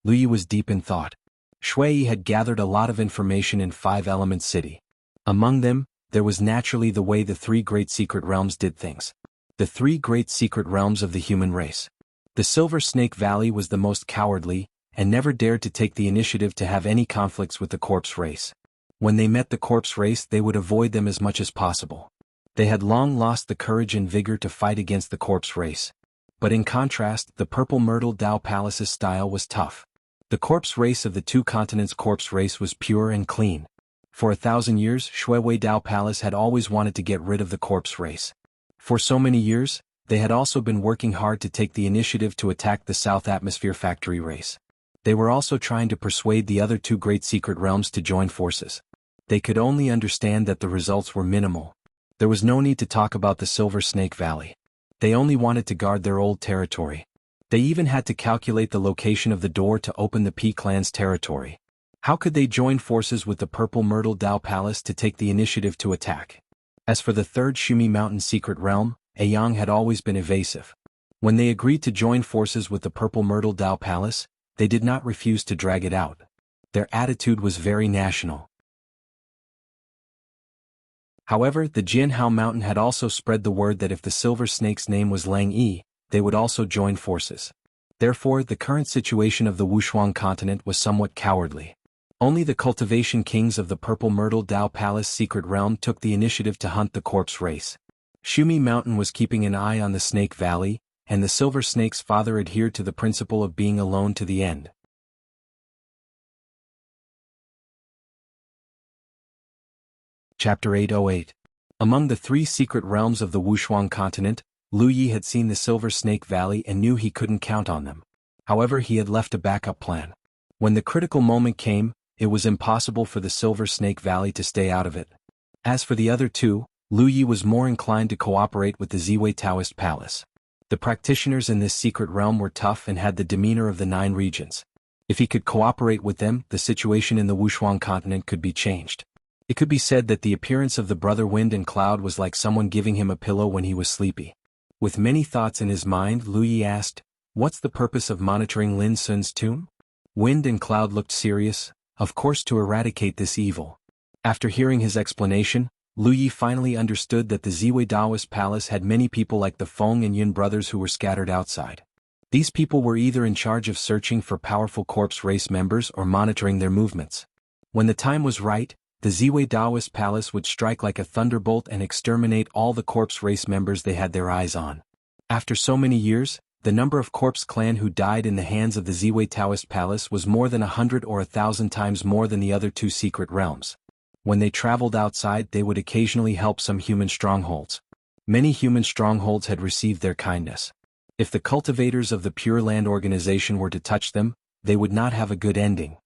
Lu Yi was deep in thought. Shui Yi had gathered a lot of information in Five Elements City. Among them, there was naturally the way the three great secret realms did things. The three great secret realms of the human race. The Silver Snake Valley was the most cowardly, and never dared to take the initiative to have any conflicts with the corpse race. When they met the corpse race, they would avoid them as much as possible. They had long lost the courage and vigor to fight against the corpse race. But in contrast, the Purple Myrtle Dao Palace's style was tough. The corpse race of the two continents' corpse race was pure and clean. For 1,000 years, Shuiwei Dao Palace had always wanted to get rid of the corpse race. For so many years, they had also been working hard to take the initiative to attack the South Atmosphere Factory race. They were also trying to persuade the other two great secret realms to join forces. They could only understand that the results were minimal. There was no need to talk about the Silver Snake Valley. They only wanted to guard their old territory. They even had to calculate the location of the door to open the P clan's territory. How could they join forces with the Purple Myrtle Dao Palace to take the initiative to attack? As for the third Shumi Mountain secret realm, Aiyang had always been evasive. When they agreed to join forces with the Purple Myrtle Dao Palace, they did not refuse to drag it out. Their attitude was very national. However, the Jianhao Mountain had also spread the word that if the Silver Snake's name was Lang Yi, they would also join forces. Therefore, the current situation of the Wushuang continent was somewhat cowardly. Only the cultivation kings of the Purple Myrtle Dao Palace secret realm took the initiative to hunt the corpse race. Shumi Mountain was keeping an eye on the Snake Valley, and the Silver Snake's father adhered to the principle of being alone to the end. Chapter 808. Among the three secret realms of the Wushuang continent, Lu Yi had seen the Silver Snake Valley and knew he couldn't count on them. However, he had left a backup plan. When the critical moment came, it was impossible for the Silver Snake Valley to stay out of it. As for the other two, Lu Yi was more inclined to cooperate with the Ziwei Taoist Palace. The practitioners in this secret realm were tough and had the demeanor of the 9 regions. If he could cooperate with them, the situation in the Wushuang continent could be changed. It could be said that the appearance of the brother Wind and Cloud was like someone giving him a pillow when he was sleepy. With many thoughts in his mind, Lu Yi asked, "What's the purpose of monitoring Lin Sun's tomb?" Wind and Cloud looked serious. Of course, to eradicate this evil. After hearing his explanation, Lu Yi finally understood that the Ziwei Daoist Palace had many people like the Feng and Yun brothers who were scattered outside. These people were either in charge of searching for powerful corpse race members or monitoring their movements. When the time was right, the Ziwei Daoist Palace would strike like a thunderbolt and exterminate all the corpse race members they had their eyes on. After so many years, the number of corpse clan who died in the hands of the Ziwei Taoist Palace was more than 100 or 1,000 times more than the other two secret realms. When they traveled outside, they would occasionally help some human strongholds. Many human strongholds had received their kindness. If the cultivators of the Pure Land organization were to touch them, they would not have a good ending.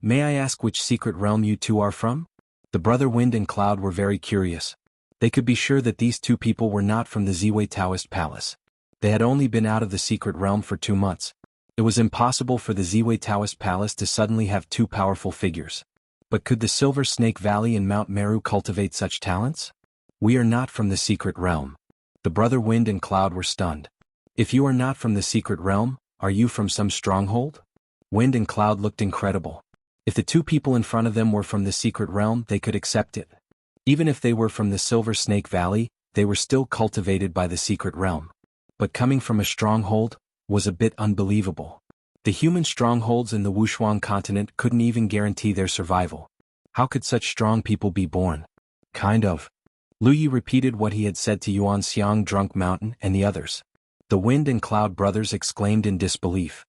"May I ask which secret realm you two are from?" The brother Wind and Cloud were very curious. They could be sure that these two people were not from the Ziwei Taoist Palace. They had only been out of the secret realm for 2 months. It was impossible for the Ziwei Taoist Palace to suddenly have 2 powerful figures. But could the Silver Snake Valley and Mount Meru cultivate such talents? We are not from the secret realm. The brother Wind and Cloud were stunned. If you are not from the secret realm, are you from some stronghold? Wind and Cloud looked incredible. If the 2 people in front of them were from the secret realm, they could accept it. Even if they were from the Silver Snake Valley, they were still cultivated by the secret realm. But coming from a stronghold was a bit unbelievable. The human strongholds in the Wushuang continent couldn't even guarantee their survival. How could such strong people be born? Kind of. Lu Yi repeated what he had said to Yuan Xiang, Drunk Mountain, and the others. The Wind and Cloud brothers exclaimed in disbelief.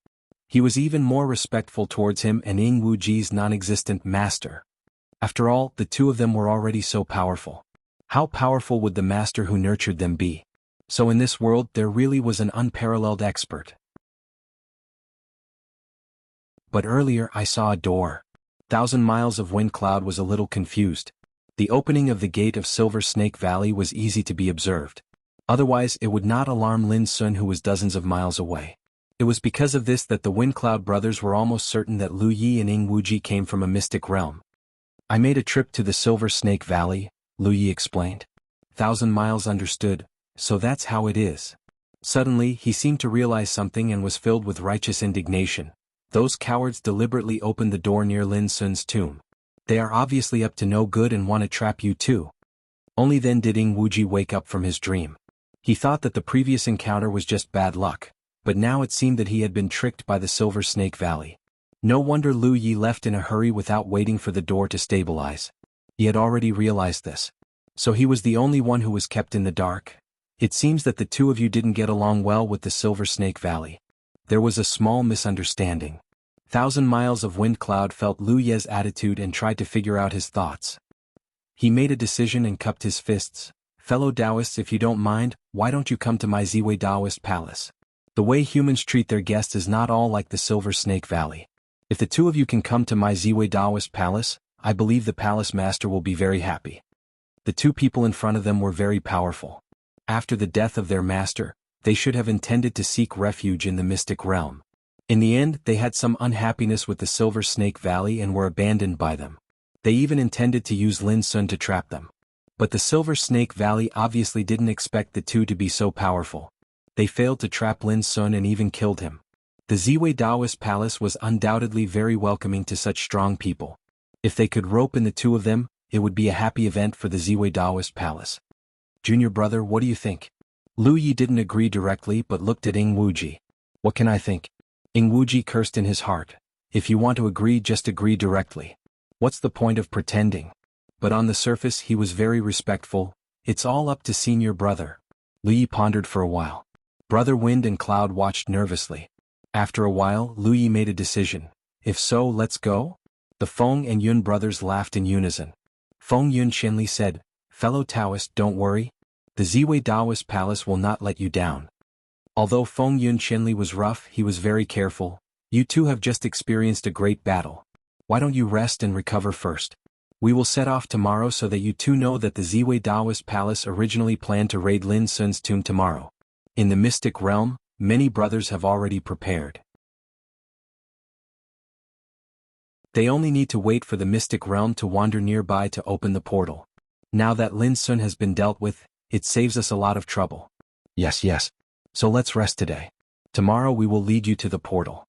He was even more respectful towards him and Ying Wuji's non-existent master. After all, the 2 of them were already so powerful. How powerful would the master who nurtured them be? So in this world there really was an unparalleled expert. But earlier I saw a door. 1,000 Miles of Wind Cloud was a little confused. The opening of the gate of Silver Snake Valley was easy to be observed. Otherwise it would not alarm Lin Sun, who was dozens of miles away. It was because of this that the Wind Cloud brothers were almost certain that Lu Yi and Ying Wuji came from a mystic realm. I made a trip to the Silver Snake Valley, Lu Yi explained. 1,000 Miles understood. So that's how it is. Suddenly he seemed to realize something and was filled with righteous indignation. Those cowards deliberately opened the door near Lin Sun's tomb. They are obviously up to no good and want to trap you too. Only then did Ying Wuji wake up from his dream. He thought that the previous encounter was just bad luck, but now it seemed that he had been tricked by the Silver Snake Valley. No wonder Lu Yi left in a hurry without waiting for the door to stabilize. He had already realized this. So he was the only one who was kept in the dark. It seems that the 2 of you didn't get along well with the Silver Snake Valley. There was a small misunderstanding. 1,000 Miles of Wind Cloud felt Lu Ye's attitude and tried to figure out his thoughts. He made a decision and cupped his fists. Fellow Taoists, if you don't mind, why don't you come to my Ziwei Taoist Palace? The way humans treat their guests is not all like the Silver Snake Valley. If the 2 of you can come to my Ziwei Taoist Palace, I believe the palace master will be very happy. The 2 people in front of them were very powerful. After the death of their master, they should have intended to seek refuge in the mystic realm. In the end, they had some unhappiness with the Silver Snake Valley and were abandoned by them. They even intended to use Lin Sun to trap them. But the Silver Snake Valley obviously didn't expect the 2 to be so powerful. They failed to trap Lin Sun and even killed him. The Ziwei Taoist Palace was undoubtedly very welcoming to such strong people. If they could rope in the 2 of them, it would be a happy event for the Ziwei Taoist Palace. Junior brother, what do you think? Lu Yi didn't agree directly but looked at Ying Wuji. What can I think? Ying Wuji cursed in his heart. If you want to agree, just agree directly. What's the point of pretending? But on the surface he was very respectful. It's all up to senior brother. Lu Yi pondered for a while. Brother Wind and Cloud watched nervously. After a while Lu Yi made a decision. If so, let's go? The Feng and Yun brothers laughed in unison. Feng Yun Shenli said, Fellow Taoist, don't worry. The Ziwei Taoist Palace will not let you down. Although Feng Yun Shenli was rough, he was very careful. You 2 have just experienced a great battle. Why don't you rest and recover first? We will set off tomorrow so that you 2 know that the Ziwei Taoist Palace originally planned to raid Lin Sun's tomb tomorrow. In the mystic realm, many brothers have already prepared. They only need to wait for the mystic realm to wander nearby to open the portal. Now that Lin Sun has been dealt with, it saves us a lot of trouble. Yes. So let's rest today. Tomorrow we will lead you to the portal.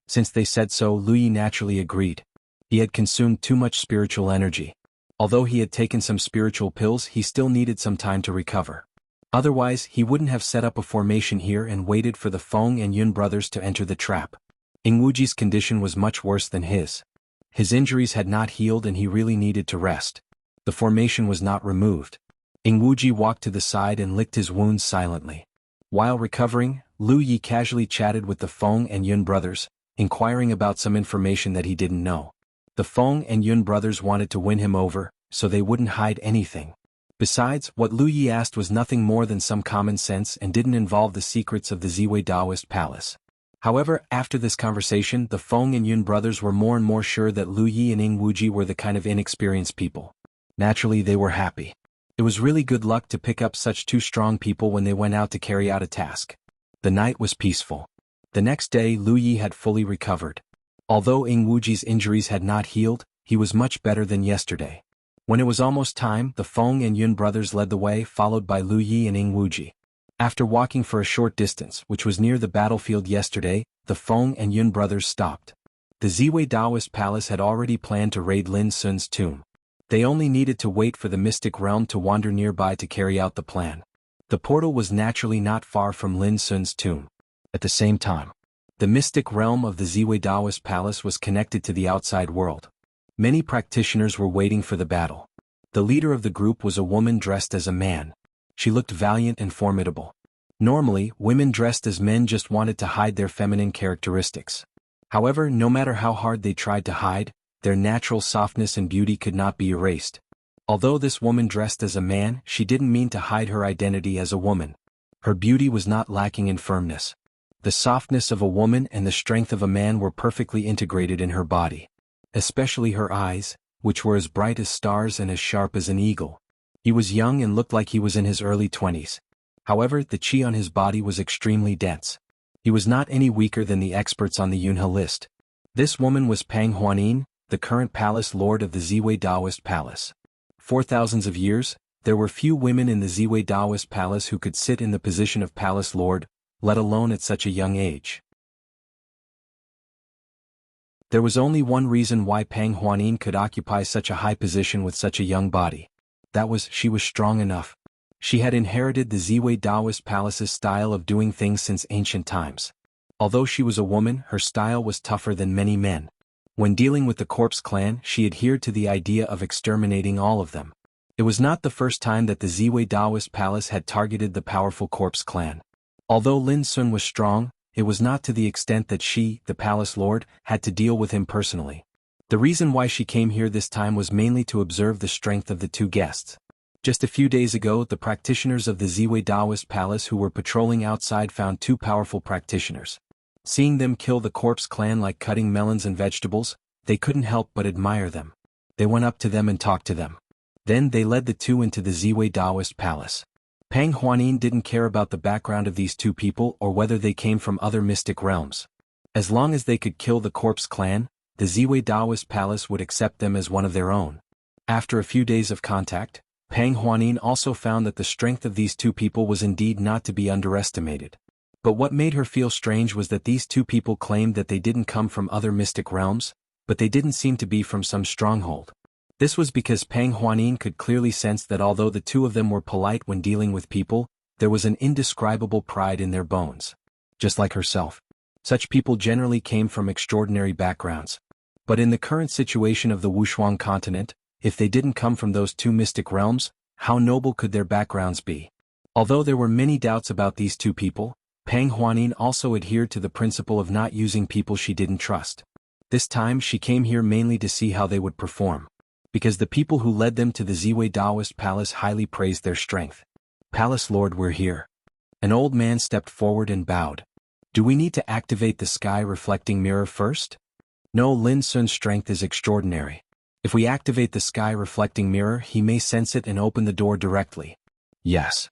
Since they said so, Lu Yi naturally agreed. He had consumed too much spiritual energy. Although he had taken some spiritual pills, he still needed some time to recover. Otherwise, he wouldn't have set up a formation here and waited for the Feng and Yun brothers to enter the trap. Ying Wuji's condition was much worse than his. His injuries had not healed and he really needed to rest. The formation was not removed. Ying Wuji walked to the side and licked his wounds silently. While recovering, Lu Yi casually chatted with the Feng and Yun brothers, inquiring about some information that he didn't know. The Feng and Yun brothers wanted to win him over, so they wouldn't hide anything. Besides, what Lu Yi asked was nothing more than some common sense and didn't involve the secrets of the Ziwei Taoist Palace. However, after this conversation, the Feng and Yun brothers were more and more sure that Lu Yi and Ying Wuji were the kind of inexperienced people. Naturally, they were happy. It was really good luck to pick up such 2 strong people when they went out to carry out a task. The night was peaceful. The next day Lu Yi had fully recovered. Although Ing Wuji's injuries had not healed, he was much better than yesterday. When it was almost time, the Feng and Yun brothers led the way, followed by Lu Yi and Ing Wuji. After walking for a short distance, which was near the battlefield yesterday, the Feng and Yun brothers stopped. The Ziwei Taoist palace had already planned to raid Lin Sun's tomb. They only needed to wait for the mystic realm to wander nearby to carry out the plan. The portal was naturally not far from Lin Sun's tomb. At the same time, the mystic realm of the Ziwei Taoist palace was connected to the outside world. Many practitioners were waiting for the battle. The leader of the group was a woman dressed as a man. She looked valiant and formidable. Normally, women dressed as men just wanted to hide their feminine characteristics. However, no matter how hard they tried to hide, their natural softness and beauty could not be erased. Although this woman dressed as a man, she didn't mean to hide her identity as a woman. Her beauty was not lacking in firmness. The softness of a woman and the strength of a man were perfectly integrated in her body. Especially her eyes, which were as bright as stars and as sharp as an eagle. He was young and looked like he was in his early 20s. However, the qi on his body was extremely dense. He was not any weaker than the experts on the Yunhe list. This woman was Pang Huanin, the current palace lord of the Ziwei Taoist palace. For thousands of years, there were few women in the Ziwei Taoist palace who could sit in the position of palace lord, let alone at such a young age. There was only one reason why Pang Huanin could occupy such a high position with such a young body. That was, she was strong enough. She had inherited the Ziwei Taoist palace's style of doing things since ancient times. Although she was a woman, her style was tougher than many men. When dealing with the corpse clan, she adhered to the idea of exterminating all of them. It was not the first time that the Ziwei Taoist palace had targeted the powerful corpse clan. Although Lin Sun was strong, it was not to the extent that she, the palace lord, had to deal with him personally. The reason why she came here this time was mainly to observe the strength of the two guests. Just a few days ago, the practitioners of the Ziwei Taoist palace who were patrolling outside found two powerful practitioners. Seeing them kill the corpse clan like cutting melons and vegetables, they couldn't help but admire them. They went up to them and talked to them. Then they led the two into the Ziwei Taoist palace. Pang Huanin didn't care about the background of these two people or whether they came from other mystic realms. As long as they could kill the corpse clan, the Ziwei Taoist palace would accept them as one of their own. After a few days of contact, Pang Huanin also found that the strength of these two people was indeed not to be underestimated. But what made her feel strange was that these two people claimed that they didn't come from other mystic realms, but they didn't seem to be from some stronghold. This was because Pang Huanin could clearly sense that although the two of them were polite when dealing with people, there was an indescribable pride in their bones. Just like herself. Such people generally came from extraordinary backgrounds. But in the current situation of the Wushuang continent, if they didn't come from those two mystic realms, how noble could their backgrounds be? Although there were many doubts about these two people, Pang Huanin also adhered to the principle of not using people she didn't trust. This time she came here mainly to see how they would perform. Because the people who led them to the Ziwei Taoist palace highly praised their strength. Palace Lord, we're here. An old man stepped forward and bowed. Do we need to activate the sky reflecting mirror first? No, Lin Sun's strength is extraordinary. If we activate the sky reflecting mirror, he may sense it and open the door directly. Yes.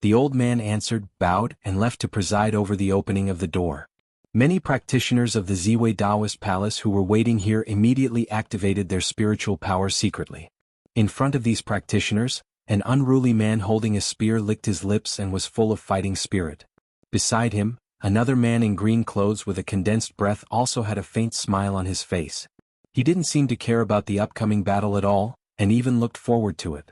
The old man answered, bowed, and left to preside over the opening of the door. Many practitioners of the Ziwei Taoist palace who were waiting here immediately activated their spiritual power secretly. In front of these practitioners, an unruly man holding a spear licked his lips and was full of fighting spirit. Beside him, another man in green clothes with a condensed breath also had a faint smile on his face. He didn't seem to care about the upcoming battle at all, and even looked forward to it.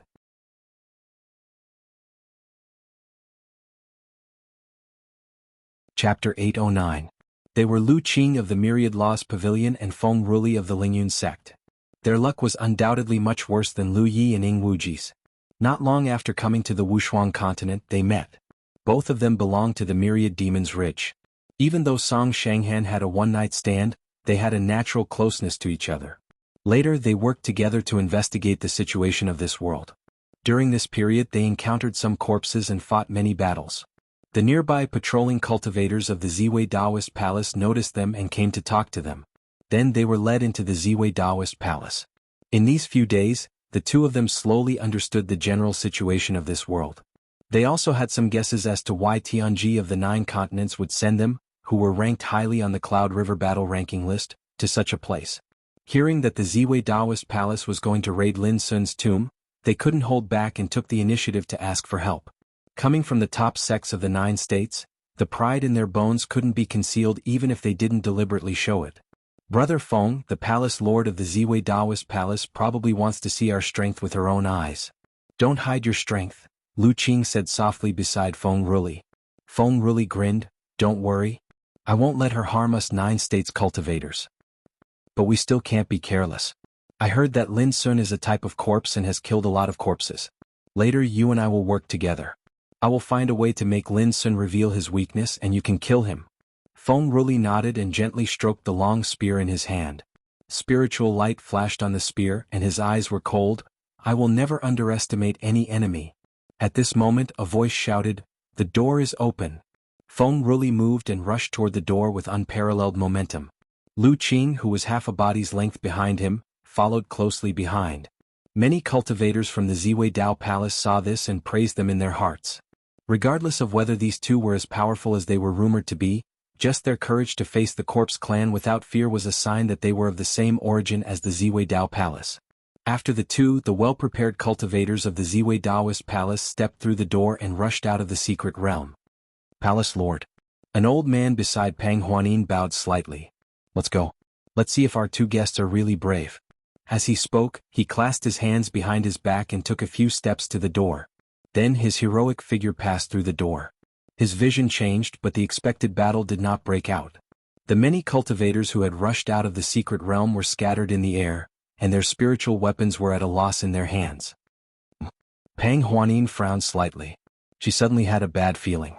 Chapter 809. They were Lu Qing of the Myriad Laws Pavilion and Feng Ruli of the Lingyun sect. Their luck was undoubtedly much worse than Lu Yi and Ing Wuji's. Not long after coming to the Wushuang continent, they met. Both of them belonged to the Myriad Demons Ridge. Even though Song Shanghan had a one-night stand, they had a natural closeness to each other. Later they worked together to investigate the situation of this world. During this period they encountered some corpses and fought many battles. The nearby patrolling cultivators of the Ziwei Taoist palace noticed them and came to talk to them. Then they were led into the Ziwei Taoist palace. In these few days, the two of them slowly understood the general situation of this world. They also had some guesses as to why Tianji of the 9 continents would send them, who were ranked highly on the Cloud River battle ranking list, to such a place. Hearing that the Ziwei Daoist Palace was going to raid Lin Sun's tomb, they couldn't hold back and took the initiative to ask for help. Coming from the top sects of the 9 states, the pride in their bones couldn't be concealed even if they didn't deliberately show it. Brother Feng, the palace lord of the Ziwei Daoist Palace, probably wants to see our strength with her own eyes. Don't hide your strength, Lu Qing said softly beside Feng Ruli. Feng Ruli grinned, don't worry. I won't let her harm us 9 states cultivators. But we still can't be careless. I heard that Lin Sun is a type of corpse and has killed a lot of corpses. Later you and I will work together. I will find a way to make Lin Sun reveal his weakness and you can kill him. Feng Ruli nodded and gently stroked the long spear in his hand. Spiritual light flashed on the spear and his eyes were cold. I will never underestimate any enemy. At this moment a voice shouted, the door is open. Feng Ruli moved and rushed toward the door with unparalleled momentum. Lu Qing, who was half a body's length behind him, followed closely behind. Many cultivators from the Ziwei Dao Palace saw this and praised them in their hearts. Regardless of whether these two were as powerful as they were rumored to be, just their courage to face the Corpse clan without fear was a sign that they were of the same origin as the Ziwei Dao Palace. After the well-prepared cultivators of the Ziwei Daoist Palace stepped through the door and rushed out of the secret realm. Palace Lord. An old man beside Pang Huanin bowed slightly. Let's go. Let's see if our 2 guests are really brave. As he spoke, he clasped his hands behind his back and took a few steps to the door. Then his heroic figure passed through the door. His vision changed, but the expected battle did not break out. The many cultivators who had rushed out of the secret realm were scattered in the air, and their spiritual weapons were at a loss in their hands. Pang Huanin frowned slightly. She suddenly had a bad feeling.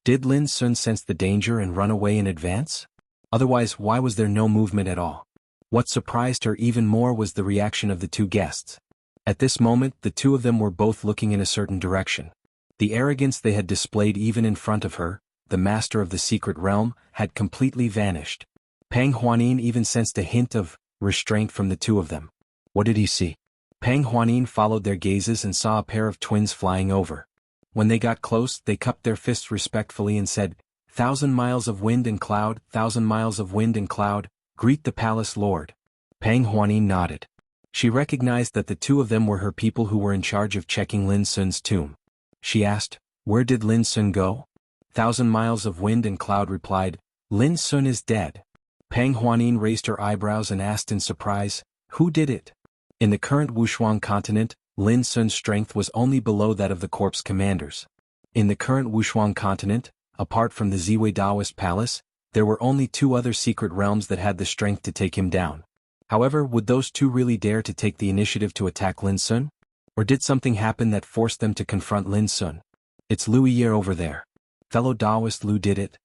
Did Lin Sun sense the danger and run away in advance? Otherwise, why was there no movement at all? What surprised her even more was the reaction of the 2 guests. At this moment, the 2 of them were both looking in a certain direction. The arrogance they had displayed even in front of her, the master of the secret realm, had completely vanished. Pang Huanin even sensed a hint of restraint from the 2 of them. What did he see? Pang Huanin followed their gazes and saw a pair of twins flying over. When they got close, they cupped their fists respectfully and said, 1,000 miles of wind and cloud, 1,000 miles of wind and cloud, greet the palace lord. Pang Huanin nodded. She recognized that the 2 of them were her people who were in charge of checking Lin Sun's tomb. She asked, where did Lin Sun go? 1,000 miles of wind and cloud replied, Lin Sun is dead. Pang Huanin raised her eyebrows and asked in surprise, who did it? In the current Wuxia continent, Lin Sun's strength was only below that of the corpse commanders. In the current Wuxia continent, apart from the Ziwei Daoist Palace, there were only 2 other secret realms that had the strength to take him down. However, would those 2 really dare to take the initiative to attack Lin Sun? Or did something happen that forced them to confront Lin Sun? It's Lu Yi over there. Fellow Daoist Lu did it.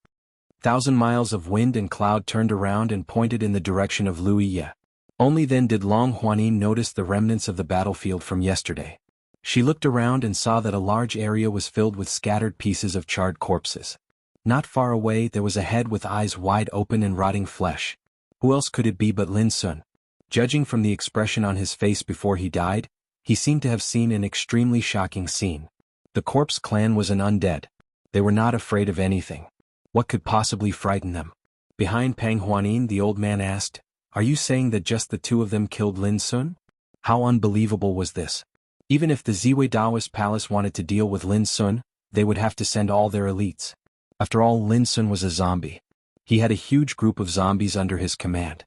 1,000 miles of wind and cloud turned around and pointed in the direction of Lu Yi. Only then did Long Huanin notice the remnants of the battlefield from yesterday. She looked around and saw that a large area was filled with scattered pieces of charred corpses. Not far away there was a head with eyes wide open and rotting flesh. Who else could it be but Lin Sun? Judging from the expression on his face before he died, he seemed to have seen an extremely shocking scene. The Corpse clan was an undead. They were not afraid of anything. What could possibly frighten them? Behind Pang Huanin, the old man asked, are you saying that just the 2 of them killed Lin Sun? How unbelievable was this? Even if the Ziwei Daoist Palace wanted to deal with Lin Sun, they would have to send all their elites. After all, Lin Sun was a zombie. He had a huge group of zombies under his command.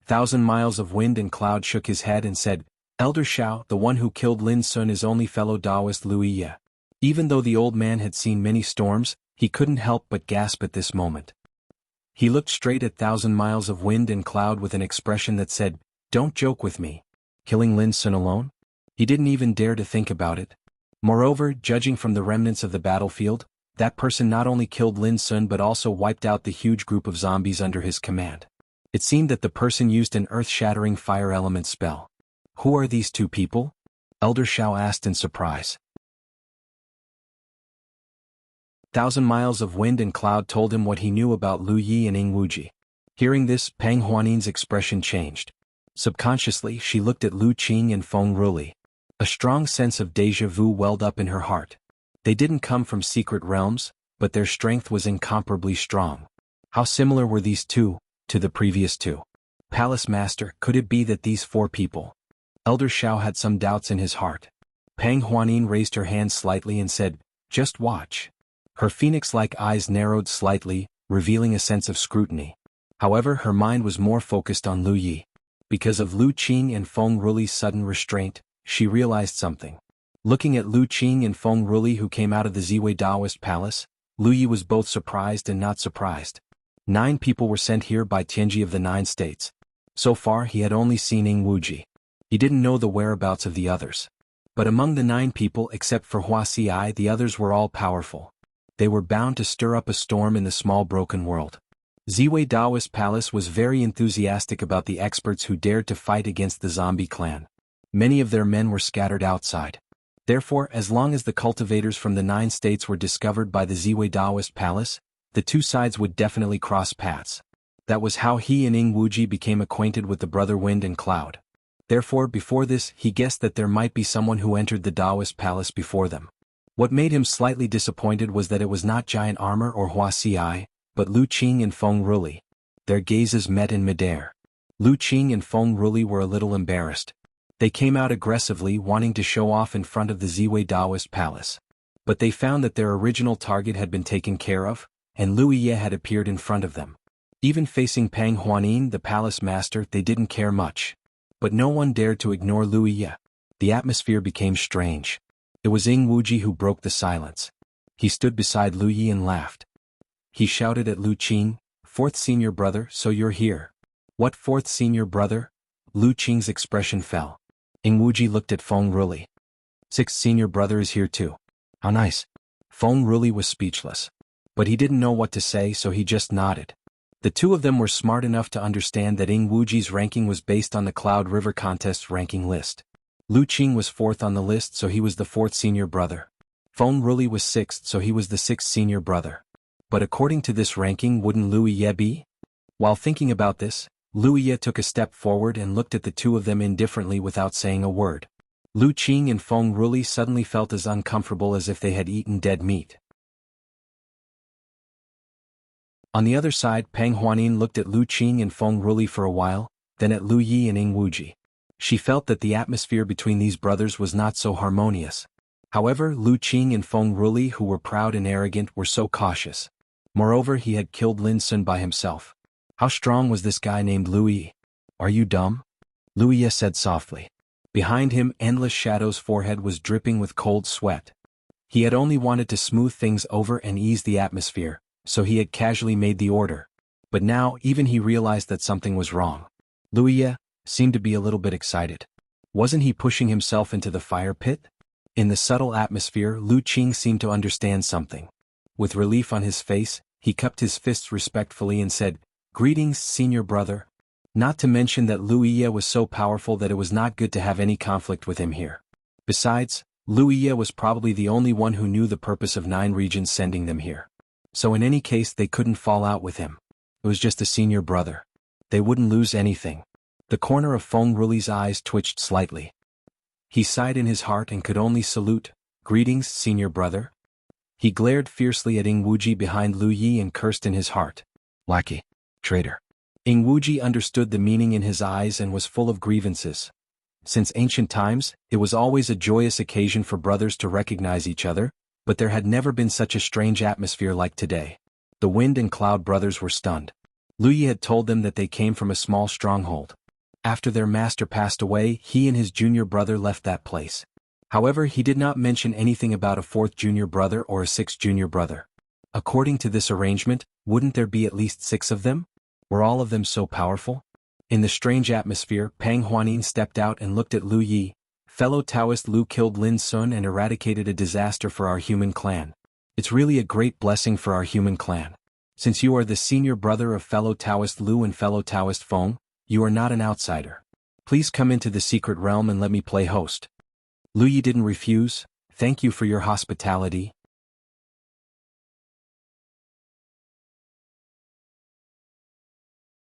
1,000 miles of wind and cloud shook his head and said, Elder Shao, the one who killed Lin Sun is only fellow Daoist Lu Yi. Even though the old man had seen many storms, he couldn't help but gasp at this moment. He looked straight at 1,000 miles of wind and cloud with an expression that said, don't joke with me. Killing Lin Sun alone? He didn't even dare to think about it. Moreover, judging from the remnants of the battlefield, that person not only killed Lin Sun but also wiped out the huge group of zombies under his command. It seemed that the person used an earth-shattering fire element spell. Who are these 2 people? Elder Shao asked in surprise. 1,000 miles of wind and cloud told him what he knew about Lu Yi and Ing Wuji. Hearing this, Pang Huanin's expression changed. Subconsciously, she looked at Lu Qing and Feng Ruli. A strong sense of déjà vu welled up in her heart. They didn't come from secret realms, but their strength was incomparably strong. How similar were these two to the previous two? Palace Master, could it be that these four people? Elder Shao had some doubts in his heart. Pang Huanin raised her hand slightly and said, "Just watch." Her phoenix-like eyes narrowed slightly, revealing a sense of scrutiny. However, her mind was more focused on Lu Yi. Because of Lu Qing and Feng Ruli's sudden restraint, she realized something. Looking at Lu Qing and Feng Ruli who came out of the Ziwei Daoist Palace, Lu Yi was both surprised and not surprised. 9 people were sent here by Tianji of the 9 states. So far he had only seen Ing Wuji. He didn't know the whereabouts of the others. But among the 9 people except for Huaxi, the others were all powerful. They were bound to stir up a storm in the small broken world. Ziwei Daoist Palace was very enthusiastic about the experts who dared to fight against the zombie clan. Many of their men were scattered outside. Therefore, as long as the cultivators from the 9 states were discovered by the Ziwei Daoist Palace, the two sides would definitely cross paths. That was how he and Ing Wuji became acquainted with the brother Wind and Cloud. Therefore, before this, he guessed that there might be someone who entered the Daoist Palace before them. What made him slightly disappointed was that it was not Giant Armor or Huaxi, but Lu Qing and Feng Ruli. Their gazes met in midair. Lu Qing and Feng Ruli were a little embarrassed. They came out aggressively, wanting to show off in front of the Ziwei Daoist Palace. But they found that their original target had been taken care of, and Lu Yi had appeared in front of them. Even facing Pang Huanin, the palace master, they didn't care much. But no one dared to ignore Lu Yi. The atmosphere became strange. It was Ing Wuji who broke the silence. He stood beside Lu Yi and laughed. He shouted at Lu Qing, "Fourth senior brother, so you're here." "What fourth senior brother?" Lu Qing's expression fell. Ing Wuji looked at Feng Ruli. "Sixth senior brother is here too." "How nice." Feng Ruli was speechless. But he didn't know what to say, so he just nodded. The two of them were smart enough to understand that Ing Wuji's ranking was based on the Cloud River Contest's ranking list. Lu Qing was 4th on the list, so he was the 4th senior brother. Feng Ruli was 6th, so he was the 6th senior brother. But according to this ranking, wouldn't Lu Yi be? While thinking about this, Lu Yi took a step forward and looked at the two of them indifferently without saying a word. Lu Qing and Feng Ruli suddenly felt as uncomfortable as if they had eaten dead meat. On the other side, Pang Huanin looked at Lu Qing and Feng Ruli for a while, then at Lu Yi and Ing Wuji. She felt that the atmosphere between these brothers was not so harmonious. However, Lu Qing and Feng Ruli, who were proud and arrogant, were so cautious. Moreover, he had killed Lin Sun by himself. How strong was this guy named Lu Yi? "Are you dumb?" Lu Yi said softly. Behind him, Endless Shadow's forehead was dripping with cold sweat. He had only wanted to smooth things over and ease the atmosphere, so he had casually made the order. But now, even he realized that something was wrong. Lu Yi seemed to be a little bit excited. Wasn't he pushing himself into the fire pit? In the subtle atmosphere, Lu Qing seemed to understand something. With relief on his face, he cupped his fists respectfully and said, "Greetings, senior brother." Not to mention that Lu Yi was so powerful that it was not good to have any conflict with him here. Besides, Lu Yi was probably the only one who knew the purpose of 9 regions sending them here. So in any case they couldn't fall out with him. It was just a senior brother. They wouldn't lose anything. The corner of Feng Ruli's eyes twitched slightly. He sighed in his heart and could only salute, "Greetings, senior brother." He glared fiercely at Ing Wuji behind Lu Yi and cursed in his heart. "Lackey. Traitor." Ing Wuji understood the meaning in his eyes and was full of grievances. Since ancient times, it was always a joyous occasion for brothers to recognize each other, but there had never been such a strange atmosphere like today. The Wind and Cloud brothers were stunned. Lu Yi had told them that they came from a small stronghold. After their master passed away, he and his junior brother left that place. However, he did not mention anything about a 4th junior brother or a 6th junior brother. According to this arrangement, wouldn't there be at least 6 of them? Were all of them so powerful? In the strange atmosphere, Pang Huanin stepped out and looked at Lu Yi. "Fellow Taoist Lu killed Lin Sun and eradicated a disaster for our human clan. It's really a great blessing for our human clan. Since you are the senior brother of fellow Taoist Lu and fellow Taoist Feng, you are not an outsider. Please come into the secret realm and let me play host." Lu Yi didn't refuse. "Thank you for your hospitality."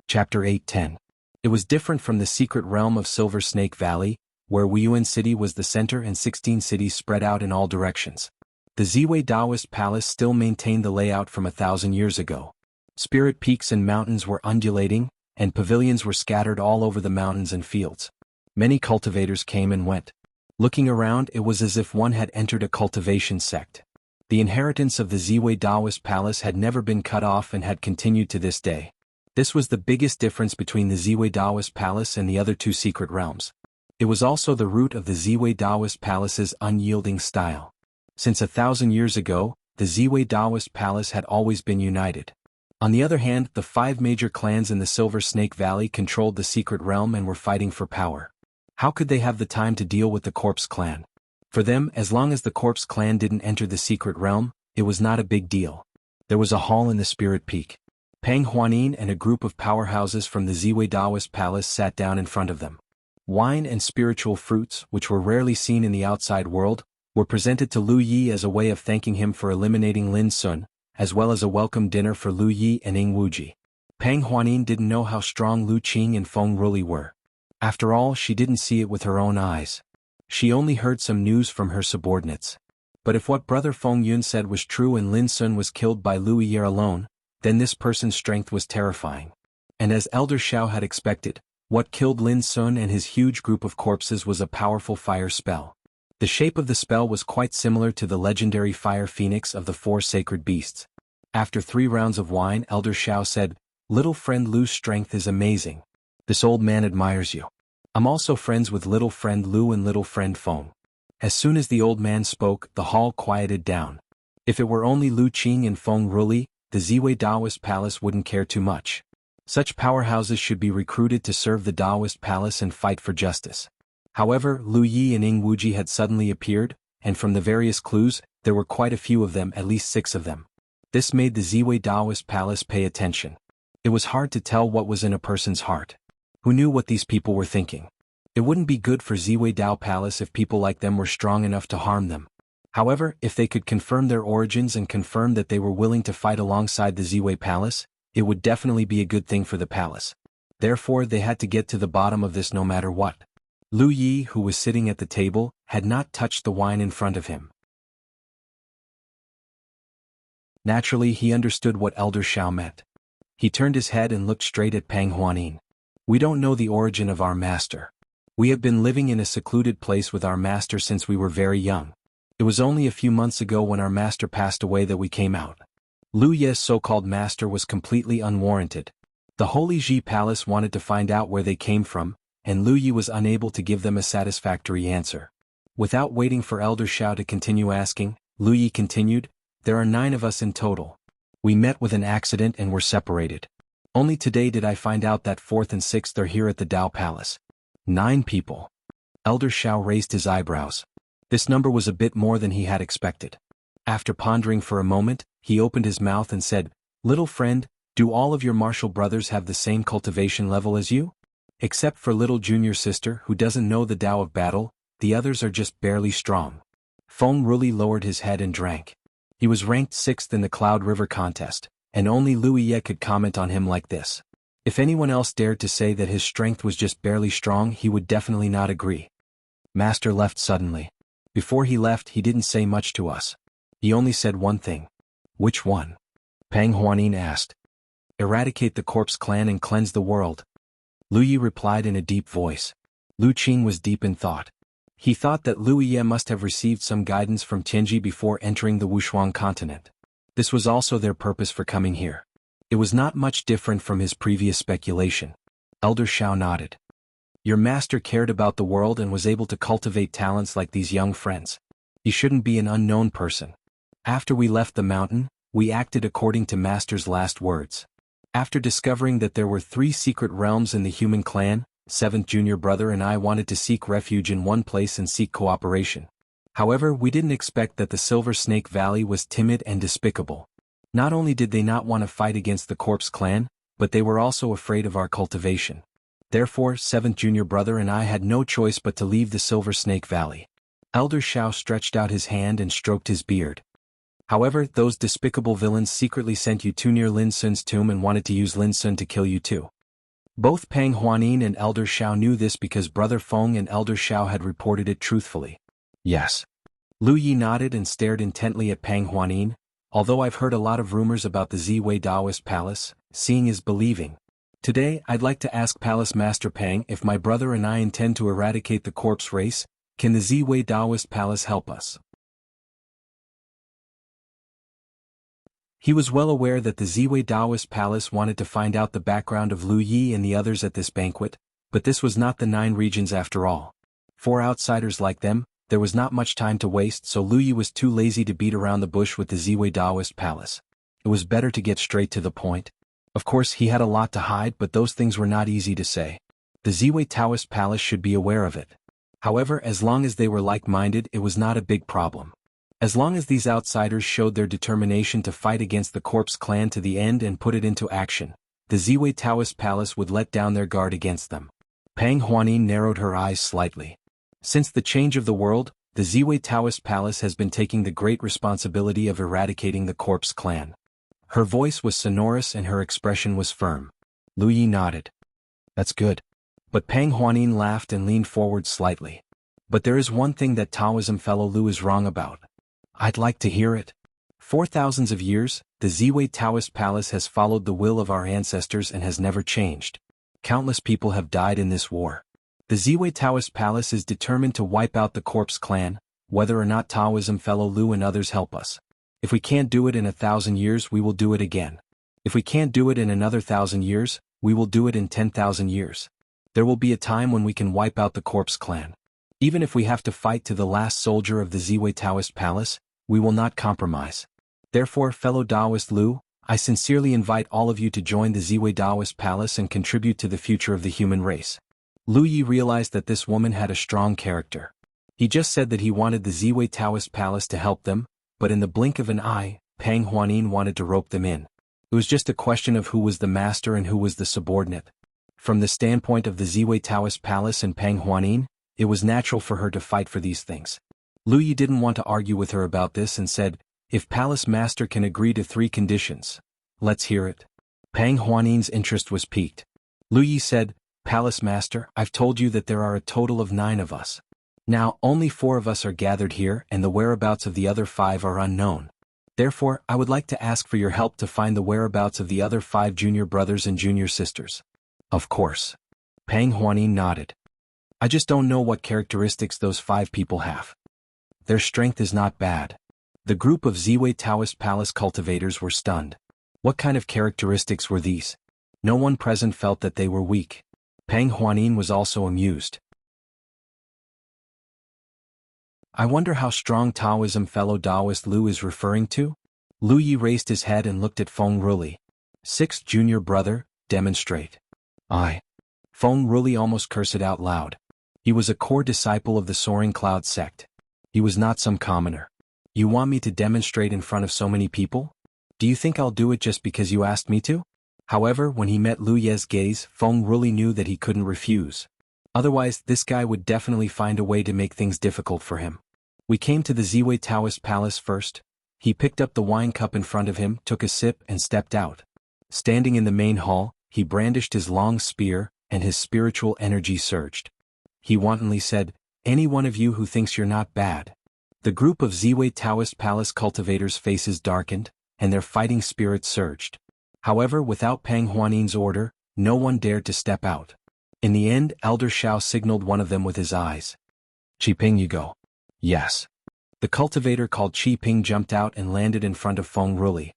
Chapter 8:10. It was different from the secret realm of Silver Snake Valley. where Wuyuan City was the center and 16 cities spread out in all directions. The Ziwei Taoist Palace still maintained the layout from 1,000 years ago. Spirit peaks and mountains were undulating, and pavilions were scattered all over the mountains and fields. Many cultivators came and went. Looking around, it was as if one had entered a cultivation sect. The inheritance of the Ziwei Taoist Palace had never been cut off and had continued to this day. This was the biggest difference between the Ziwei Taoist Palace and the other two secret realms. It was also the root of the Ziwei Taoist Palace's unyielding style. Since 1,000 years ago, the Ziwei Taoist Palace had always been united. On the other hand, the 5 major clans in the Silver Snake Valley controlled the secret realm and were fighting for power. How could they have the time to deal with the Corpse Clan? For them, as long as the Corpse Clan didn't enter the secret realm, it was not a big deal. There was a hall in the Spirit Peak. Pang Huanin and a group of powerhouses from the Ziwei Taoist Palace sat down in front of them. Wine and spiritual fruits, which were rarely seen in the outside world, were presented to Lu Yi as a way of thanking him for eliminating Lin Sun, as well as a welcome dinner for Lu Yi and Ing Wuji. Pang Huanin didn't know how strong Lu Qing and Feng Ruli were. After all, she didn't see it with her own eyes. She only heard some news from her subordinates. But if what brother Feng Yun said was true and Lin Sun was killed by Lu Yi alone, then this person's strength was terrifying. And as Elder Xiao had expected, what killed Lin Sun and his huge group of corpses was a powerful fire spell. The shape of the spell was quite similar to the legendary fire phoenix of the 4 sacred beasts. After 3 rounds of wine, Elder Xiao said, "Little friend Lu's strength is amazing. This old man admires you. I'm also friends with little friend Lu and little friend Feng." As soon as the old man spoke, the hall quieted down. If it were only Lu Qing and Feng Ruli, the Ziwei Taoist Palace wouldn't care too much. Such powerhouses should be recruited to serve the Taoist Palace and fight for justice. However, Lu Yi and Ing Wuji had suddenly appeared, and from the various clues, there were quite a few of them, at least 6 of them. This made the Ziwei Taoist Palace pay attention. It was hard to tell what was in a person's heart. Who knew what these people were thinking? It wouldn't be good for Ziwei Tao Palace if people like them were strong enough to harm them. However, if they could confirm their origins and confirm that they were willing to fight alongside the Ziwei Palace, it would definitely be a good thing for the palace. Therefore, they had to get to the bottom of this no matter what. Lu Yi, who was sitting at the table, had not touched the wine in front of him. Naturally, he understood what Elder Xiao meant. He turned his head and looked straight at Pang Huanin. "We don't know the origin of our master. We have been living in a secluded place with our master since we were very young. It was only a few months ago when our master passed away that we came out." Lu Ye's so-called master was completely unwarranted. The Holy Ji Palace wanted to find out where they came from, and Lu Yi was unable to give them a satisfactory answer. Without waiting for Elder Xiao to continue asking, Lu Yi continued, "There are 9 of us in total. We met with an accident and were separated. Only today did I find out that 4th and 6th are here at the Dao Palace. 9 people." Elder Xiao raised his eyebrows. This number was a bit more than he had expected. After pondering for a moment, he opened his mouth and said, "Little friend, do all of your martial brothers have the same cultivation level as you? Except for little junior sister who doesn't know the Tao of battle, the others are just barely strong." Feng Ruli lowered his head and drank. He was ranked 6th in the Cloud River contest, and only Lu Yi could comment on him like this. If anyone else dared to say that his strength was just barely strong, he would definitely not agree. Master left suddenly. Before he left, he didn't say much to us. He only said one thing. "Which one?" Pang Huanin asked. "Eradicate the Corpse Clan and cleanse the world." Lu Yi replied in a deep voice. Lu Qing was deep in thought. He thought that Lu Yi must have received some guidance from Tianji before entering the Wushuang continent. This was also their purpose for coming here. It was not much different from his previous speculation. Elder Xiao nodded. "Your master cared about the world and was able to cultivate talents like these young friends. He shouldn't be an unknown person. After we left the mountain, we acted according to master's last words. After discovering that there were 3 secret realms in the human clan, 7th junior brother and I wanted to seek refuge in one place and seek cooperation. However, we didn't expect that the Silver Snake Valley was timid and despicable. Not only did they not want to fight against the Corpse Clan, but they were also afraid of our cultivation. Therefore, 7th junior brother and I had no choice but to leave the Silver Snake Valley." Elder Xiao stretched out his hand and stroked his beard. "However, those despicable villains secretly sent you too near Lin Sun's tomb and wanted to use Lin Sun to kill you too." Both Pang Huanin and Elder Xiao knew this because Brother Feng and Elder Xiao had reported it truthfully. Yes. Lu Yi nodded and stared intently at Pang Huanin. Although I've heard a lot of rumors about the Ziwei Taoist Palace, seeing is believing. Today, I'd like to ask Palace Master Pang if my brother and I intend to eradicate the corpse race. Can the Ziwei Taoist Palace help us? He was well aware that the Ziwei Taoist Palace wanted to find out the background of Lu Yi and the others at this banquet, but this was not the 9 regions after all. For outsiders like them, there was not much time to waste, so Lu Yi was too lazy to beat around the bush with the Ziwei Taoist Palace. It was better to get straight to the point. Of course, he had a lot to hide, but those things were not easy to say. The Ziwei Taoist Palace should be aware of it. However, as long as they were like-minded, it was not a big problem. As long as these outsiders showed their determination to fight against the Corpse Clan to the end and put it into action, the Ziwei Taoist Palace would let down their guard against them. Pang Huanin narrowed her eyes slightly. Since the change of the world, the Ziwei Taoist Palace has been taking the great responsibility of eradicating the Corpse Clan. Her voice was sonorous and her expression was firm. Lu Yi nodded. That's good. But Pang Huanin laughed and leaned forward slightly. But there is one thing that Taoism fellow Lu is wrong about. I'd like to hear it. For thousands of years, the Ziwei Taoist Palace has followed the will of our ancestors and has never changed. Countless people have died in this war. The Ziwei Taoist Palace is determined to wipe out the Corpse Clan, whether or not Taoism fellow Lu and others help us. If we can't do it in 1,000 years, we will do it again. If we can't do it in another 1,000 years, we will do it in 10,000 years. There will be a time when we can wipe out the Corpse Clan. Even if we have to fight to the last soldier of the Ziwei Taoist Palace, we will not compromise. Therefore, fellow Taoist Lu, I sincerely invite all of you to join the Ziwei Taoist Palace and contribute to the future of the human race. Lu Yi realized that this woman had a strong character. He just said that he wanted the Ziwei Taoist Palace to help them, but in the blink of an eye, Pang Huanin wanted to rope them in. It was just a question of who was the master and who was the subordinate. From the standpoint of the Ziwei Taoist Palace and Pang Huanin, it was natural for her to fight for these things. Lu Yi didn't want to argue with her about this and said, if Palace Master can agree to 3 conditions, let's hear it. Pang Huanin's interest was piqued. Lu Yi said, Palace Master, I've told you that there are a total of 9 of us. Now, only 4 of us are gathered here and the whereabouts of the other 5 are unknown. Therefore, I would like to ask for your help to find the whereabouts of the other 5 junior brothers and junior sisters. Of course. Pang Huanin nodded. I just don't know what characteristics those 5 people have. Their strength is not bad. The group of Ziwei Taoist Palace cultivators were stunned. What kind of characteristics were these? No one present felt that they were weak. Pang Huanin was also amused. I wonder how strong Taoism fellow Taoist Lu is referring to? Lu Yi raised his head and looked at Feng Ruli. 6th junior brother, demonstrate. Feng Ruli almost cursed out loud. He was a core disciple of the Soaring Cloud sect. He was not some commoner. You want me to demonstrate in front of so many people? Do you think I'll do it just because you asked me to? However, when he met Lu Ye's gaze, Feng Ruli knew that he couldn't refuse. Otherwise, this guy would definitely find a way to make things difficult for him. We came to the Ziwei Taoist Palace first. He picked up the wine cup in front of him, took a sip and stepped out. Standing in the main hall, he brandished his long spear, and his spiritual energy surged. He wantonly said, any one of you who thinks you're not bad. The group of Ziwei Taoist Palace cultivators' faces darkened, and their fighting spirit surged. However, without Pang Huanin's order, no one dared to step out. In the end, Elder Xiao signaled one of them with his eyes. Qiping, you go. Yes. The cultivator called Qiping jumped out and landed in front of Feng Ruli.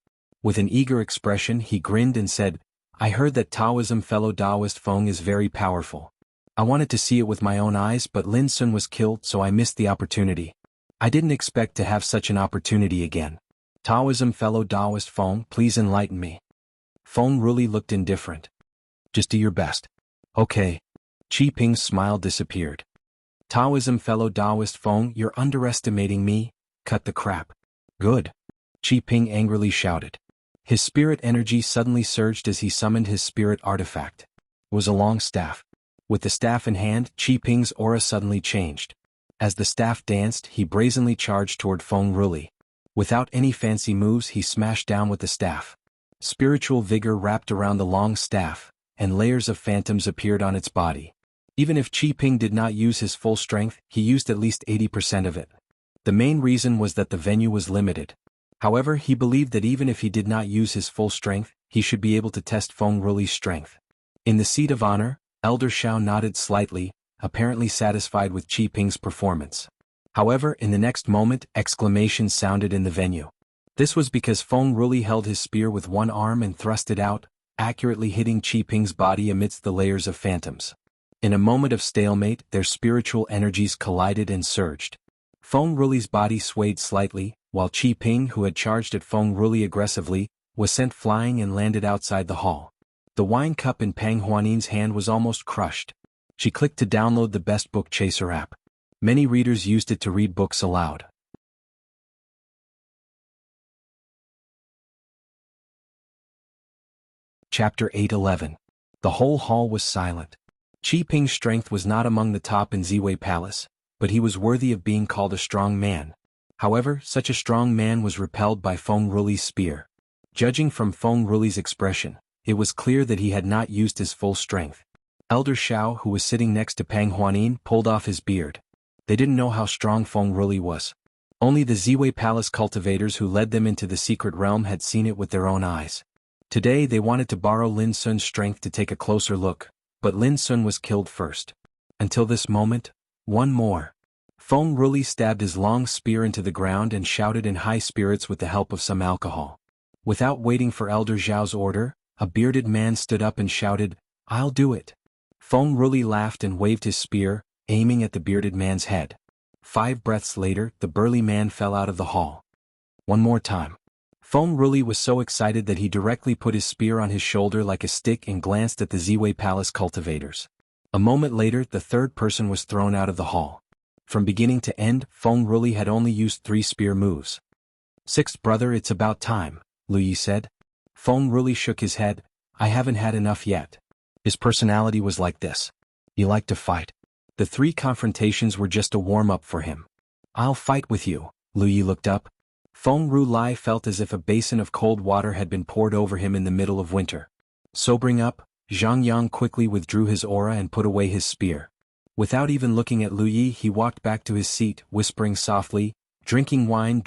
With an eager expression, he grinned and said, I heard that Taoism fellow Taoist Feng is very powerful. I wanted to see it with my own eyes, but Lin Sun was killed, so I missed the opportunity. I didn't expect to have such an opportunity again. Taoism fellow Taoist Feng, please enlighten me. Feng Ruli looked indifferent. Just do your best. Okay. Qiping's smile disappeared. Taoism fellow Taoist Feng, you're underestimating me, cut the crap. Good. Qiping angrily shouted. His spirit energy suddenly surged as he summoned his spirit artifact. It was a long staff. With the staff in hand, Qiping's aura suddenly changed. As the staff danced, he brazenly charged toward Feng Ruli. Without any fancy moves, he smashed down with the staff. Spiritual vigor wrapped around the long staff, and layers of phantoms appeared on its body. Even if Qi Ping did not use his full strength, he used at least 80% of it. The main reason was that the venue was limited. However, he believed that even if he did not use his full strength, he should be able to test Feng Ruli's strength. In the seat of honor, Elder Shao nodded slightly, apparently satisfied with Qi Ping's performance. However, in the next moment, exclamations sounded in the venue. This was because Feng Ruli held his spear with one arm and thrust it out, accurately hitting Qi Ping's body amidst the layers of phantoms. In a moment of stalemate, their spiritual energies collided and surged. Feng Ruli's body swayed slightly, while Qi Ping, who had charged at Feng Ruli aggressively, was sent flying and landed outside the hall. The wine cup in Pang Huanin's hand was almost crushed. She clicked to download the Best Book Chaser app. Many readers used it to read books aloud. Chapter 8:11. The whole hall was silent. Qi Ping's strength was not among the top in Ziwei Palace, but he was worthy of being called a strong man. However, such a strong man was repelled by Feng Ruli's spear. Judging from Feng Ruli's expression, it was clear that he had not used his full strength. Elder Shao, who was sitting next to Pang Huanin, pulled off his beard. They didn't know how strong Feng Ruli was. Only the Ziwei Palace cultivators who led them into the secret realm had seen it with their own eyes. Today they wanted to borrow Lin Sun's strength to take a closer look, but Lin Sun was killed first. Until this moment, one more. Feng Ruli stabbed his long spear into the ground and shouted in high spirits with the help of some alcohol. Without waiting for Elder Zhao's order, a bearded man stood up and shouted, "I'll do it." Feng Ruli laughed and waved his spear, aiming at the bearded man's head. 5 breaths later, the burly man fell out of the hall. One more time. Feng Ruli was so excited that he directly put his spear on his shoulder like a stick and glanced at the Ziwei Palace cultivators. A moment later, the third person was thrown out of the hall. From beginning to end, Feng Ruli had only used 3 spear moves. "Sixth brother, it's about time," Lu Yi said. Feng Ruli shook his head. "I haven't had enough yet." His personality was like this. He liked to fight. The 3 confrontations were just a warm-up for him. "I'll fight with you." Lu Yi looked up. Feng Ruli felt as if a basin of cold water had been poured over him in the middle of winter. Sobering up, Zhang Yang quickly withdrew his aura and put away his spear. Without even looking at Lu Yi, he walked back to his seat, whispering softly, drinking wine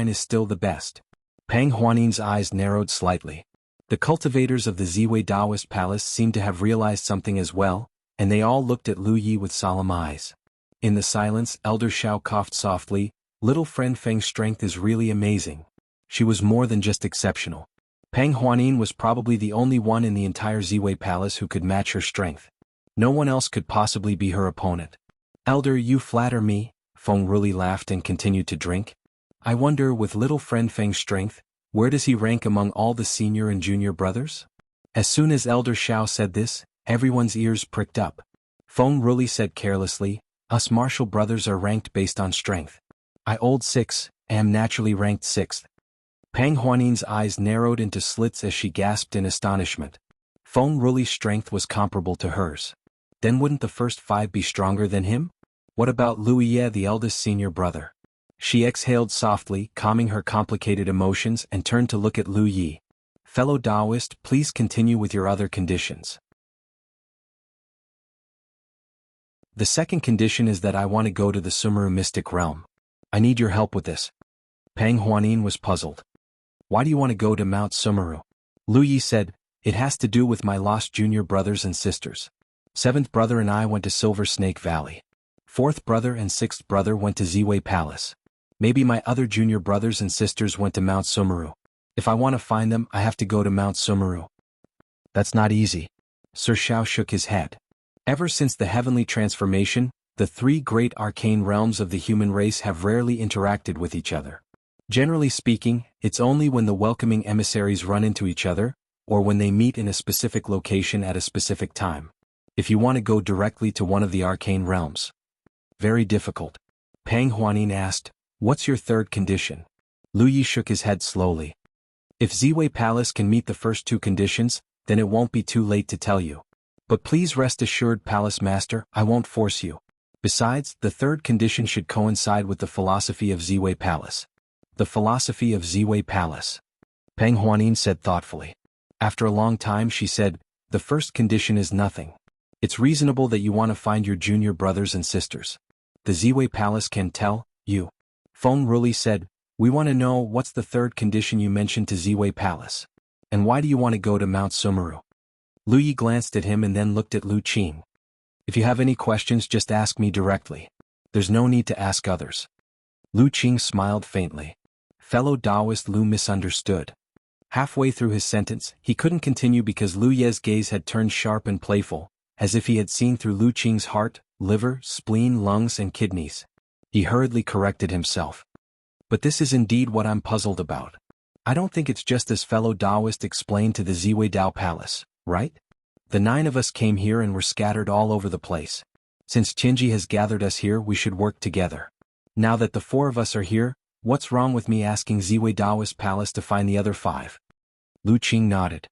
is still the best." Pang Huanin's eyes narrowed slightly. The cultivators of the Ziwei Daoist Palace seemed to have realized something as well, and they all looked at Lu Yi with solemn eyes. In the silence, Elder Shao coughed softly. "Little friend Feng's strength is really amazing. She was more than just exceptional." Pang Huanin was probably the only one in the entire Ziwei Palace who could match her strength. No one else could possibly be her opponent. "Elder, you flatter me," Feng Ruli laughed and continued to drink. "I wonder, with little friend Feng's strength, where does he rank among all the senior and junior brothers?" As soon as Elder Shao said this, everyone's ears pricked up. Feng Ruli said carelessly, "Us martial brothers are ranked based on strength. I old 6, am naturally ranked 6th. Pang Huanin's eyes narrowed into slits as she gasped in astonishment. Feng Ruli's strength was comparable to hers. Then wouldn't the first 5 be stronger than him? What about Lu Ye, the eldest senior brother? She exhaled softly, calming her complicated emotions, and turned to look at Lu Yi. "Fellow Taoist, please continue with your other conditions." "The second condition is that I want to go to the Sumeru mystic realm. I need your help with this." Pang Huanin was puzzled. "Why do you want to go to Mount Sumeru?" Lu Yi said, "It has to do with my lost junior brothers and sisters. 7th brother and I went to Silver Snake Valley. 4th brother and 6th brother went to Ziwei Palace. Maybe my other junior brothers and sisters went to Mount Sumeru. If I want to find them, I have to go to Mount Sumeru." "That's not easy." Sir Shao shook his head. "Ever since the heavenly transformation, the 3 great arcane realms of the human race have rarely interacted with each other. Generally speaking, it's only when the welcoming emissaries run into each other, or when they meet in a specific location at a specific time. If you want to go directly to one of the arcane realms." "Very difficult." Pang Huanin asked, "What's your third condition?" Lu Yi shook his head slowly. "If Ziwei Palace can meet the first 2 conditions, then it won't be too late to tell you. But please rest assured, Palace Master, I won't force you. Besides, the third condition should coincide with the philosophy of Ziwei Palace." "The philosophy of Ziwei Palace," Pang Huanin said thoughtfully. After a long time she said, The first condition is nothing. It's reasonable that you want to find your junior brothers and sisters. The Ziwei Palace can tell you. Feng Ruli said, we want to know what's the third condition you mentioned to Ziwei Palace. And why do you want to go to Mount Sumeru? Lu Yi glanced at him and then looked at Lu Qing. If you have any questions, just ask me directly. There's no need to ask others. Lu Qing smiled faintly. Fellow Taoist Lu misunderstood. Halfway through his sentence, he couldn't continue because Lu Ye's gaze had turned sharp and playful, as if he had seen through Lu Qing's heart, liver, spleen, lungs, and kidneys. He hurriedly corrected himself. But this is indeed what I'm puzzled about. I don't think it's just as fellow Taoist explained to the Ziwei Dao Palace, right? The 9 of us came here and were scattered all over the place. Since Qinji has gathered us here, we should work together. Now that the 4 of us are here, what's wrong with me asking Ziwei Daoist Palace to find the other 5? Lu Qing nodded.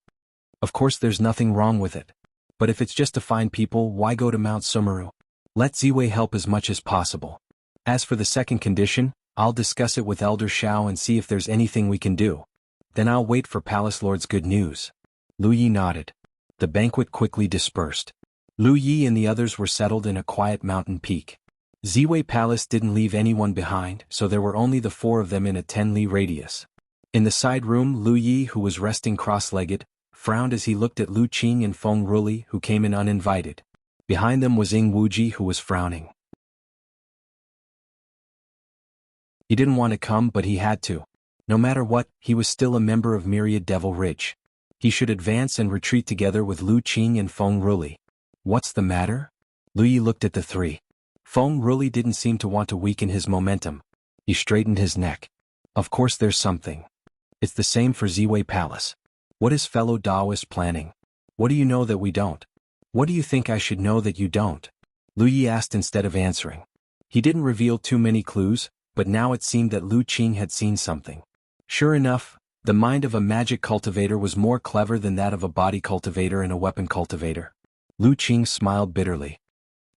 Of course there's nothing wrong with it. But if it's just to find people, why go to Mount Sumeru? Let Ziwei help as much as possible. As for the second condition, I'll discuss it with Elder Shao and see if there's anything we can do. Then I'll wait for Palace Lord's good news. Lu Yi nodded. The banquet quickly dispersed. Lu Yi and the others were settled in a quiet mountain peak. Ziwei Palace didn't leave anyone behind, so there were only the 4 of them in a 10-li radius. In the side room, Lu Yi, who was resting cross-legged, frowned as he looked at Lu Qing and Feng Ruli, who came in uninvited. Behind them was Ying Wuji, who was frowning. He didn't want to come, but he had to. No matter what, he was still a member of Myriad Devil Ridge. He should advance and retreat together with Lu Qing and Feng Ruli. What's the matter? Lu Yi looked at the 3. Feng Ruli didn't seem to want to weaken his momentum. He straightened his neck. Of course there's something. It's the same for Ziwei Palace. What is fellow Taoist planning? What do you know that we don't? What do you think I should know that you don't? Lu Yi asked instead of answering. He didn't reveal too many clues, but now it seemed that Lu Qing had seen something. Sure enough, the mind of a magic cultivator was more clever than that of a body cultivator and a weapon cultivator. Lu Qing smiled bitterly.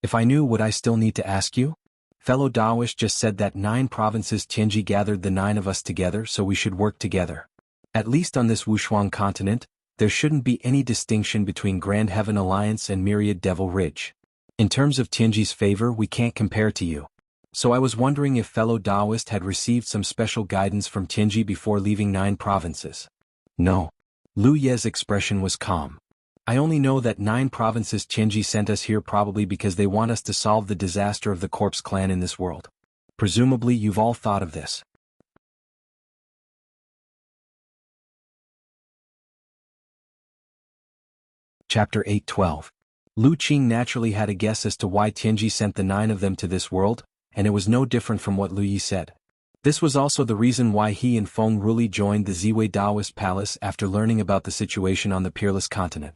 If I knew, would I still need to ask you? Fellow Taoist just said that 9 provinces Tianji gathered the 9 of us together, so we should work together. At least on this Wushuang continent, there shouldn't be any distinction between Grand Heaven Alliance and Myriad Devil Ridge. In terms of Tianji's favor, we can't compare to you. So I was wondering if fellow Taoist had received some special guidance from Tianji before leaving 9 provinces. No. Lu Ye's expression was calm. I only know that 9 provinces Tianji sent us here probably because they want us to solve the disaster of the Corpse Clan in this world. Presumably you've all thought of this. Chapter 8:12. Lu Qing naturally had a guess as to why Tianji sent the 9 of them to this world, and it was no different from what Lu Yi said. This was also the reason why he and Feng Ruli joined the Ziwei Daoist Palace after learning about the situation on the Peerless Continent.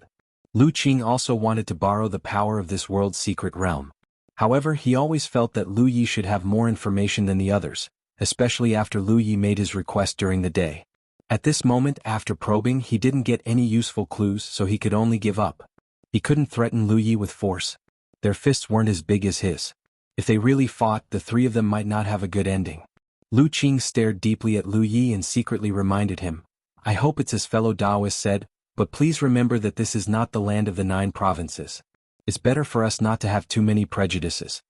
Lu Qing also wanted to borrow the power of this world's secret realm. However, he always felt that Lu Yi should have more information than the others, especially after Lu Yi made his request during the day. At this moment, after probing, he didn't get any useful clues, so he could only give up. He couldn't threaten Lu Yi with force. Their fists weren't as big as his. If they really fought, the 3 of them might not have a good ending. Lu Qing stared deeply at Lu Yi and secretly reminded him, I hope it's as fellow Taoist said, but please remember that this is not the land of the 9 provinces. It's better for us not to have too many prejudices.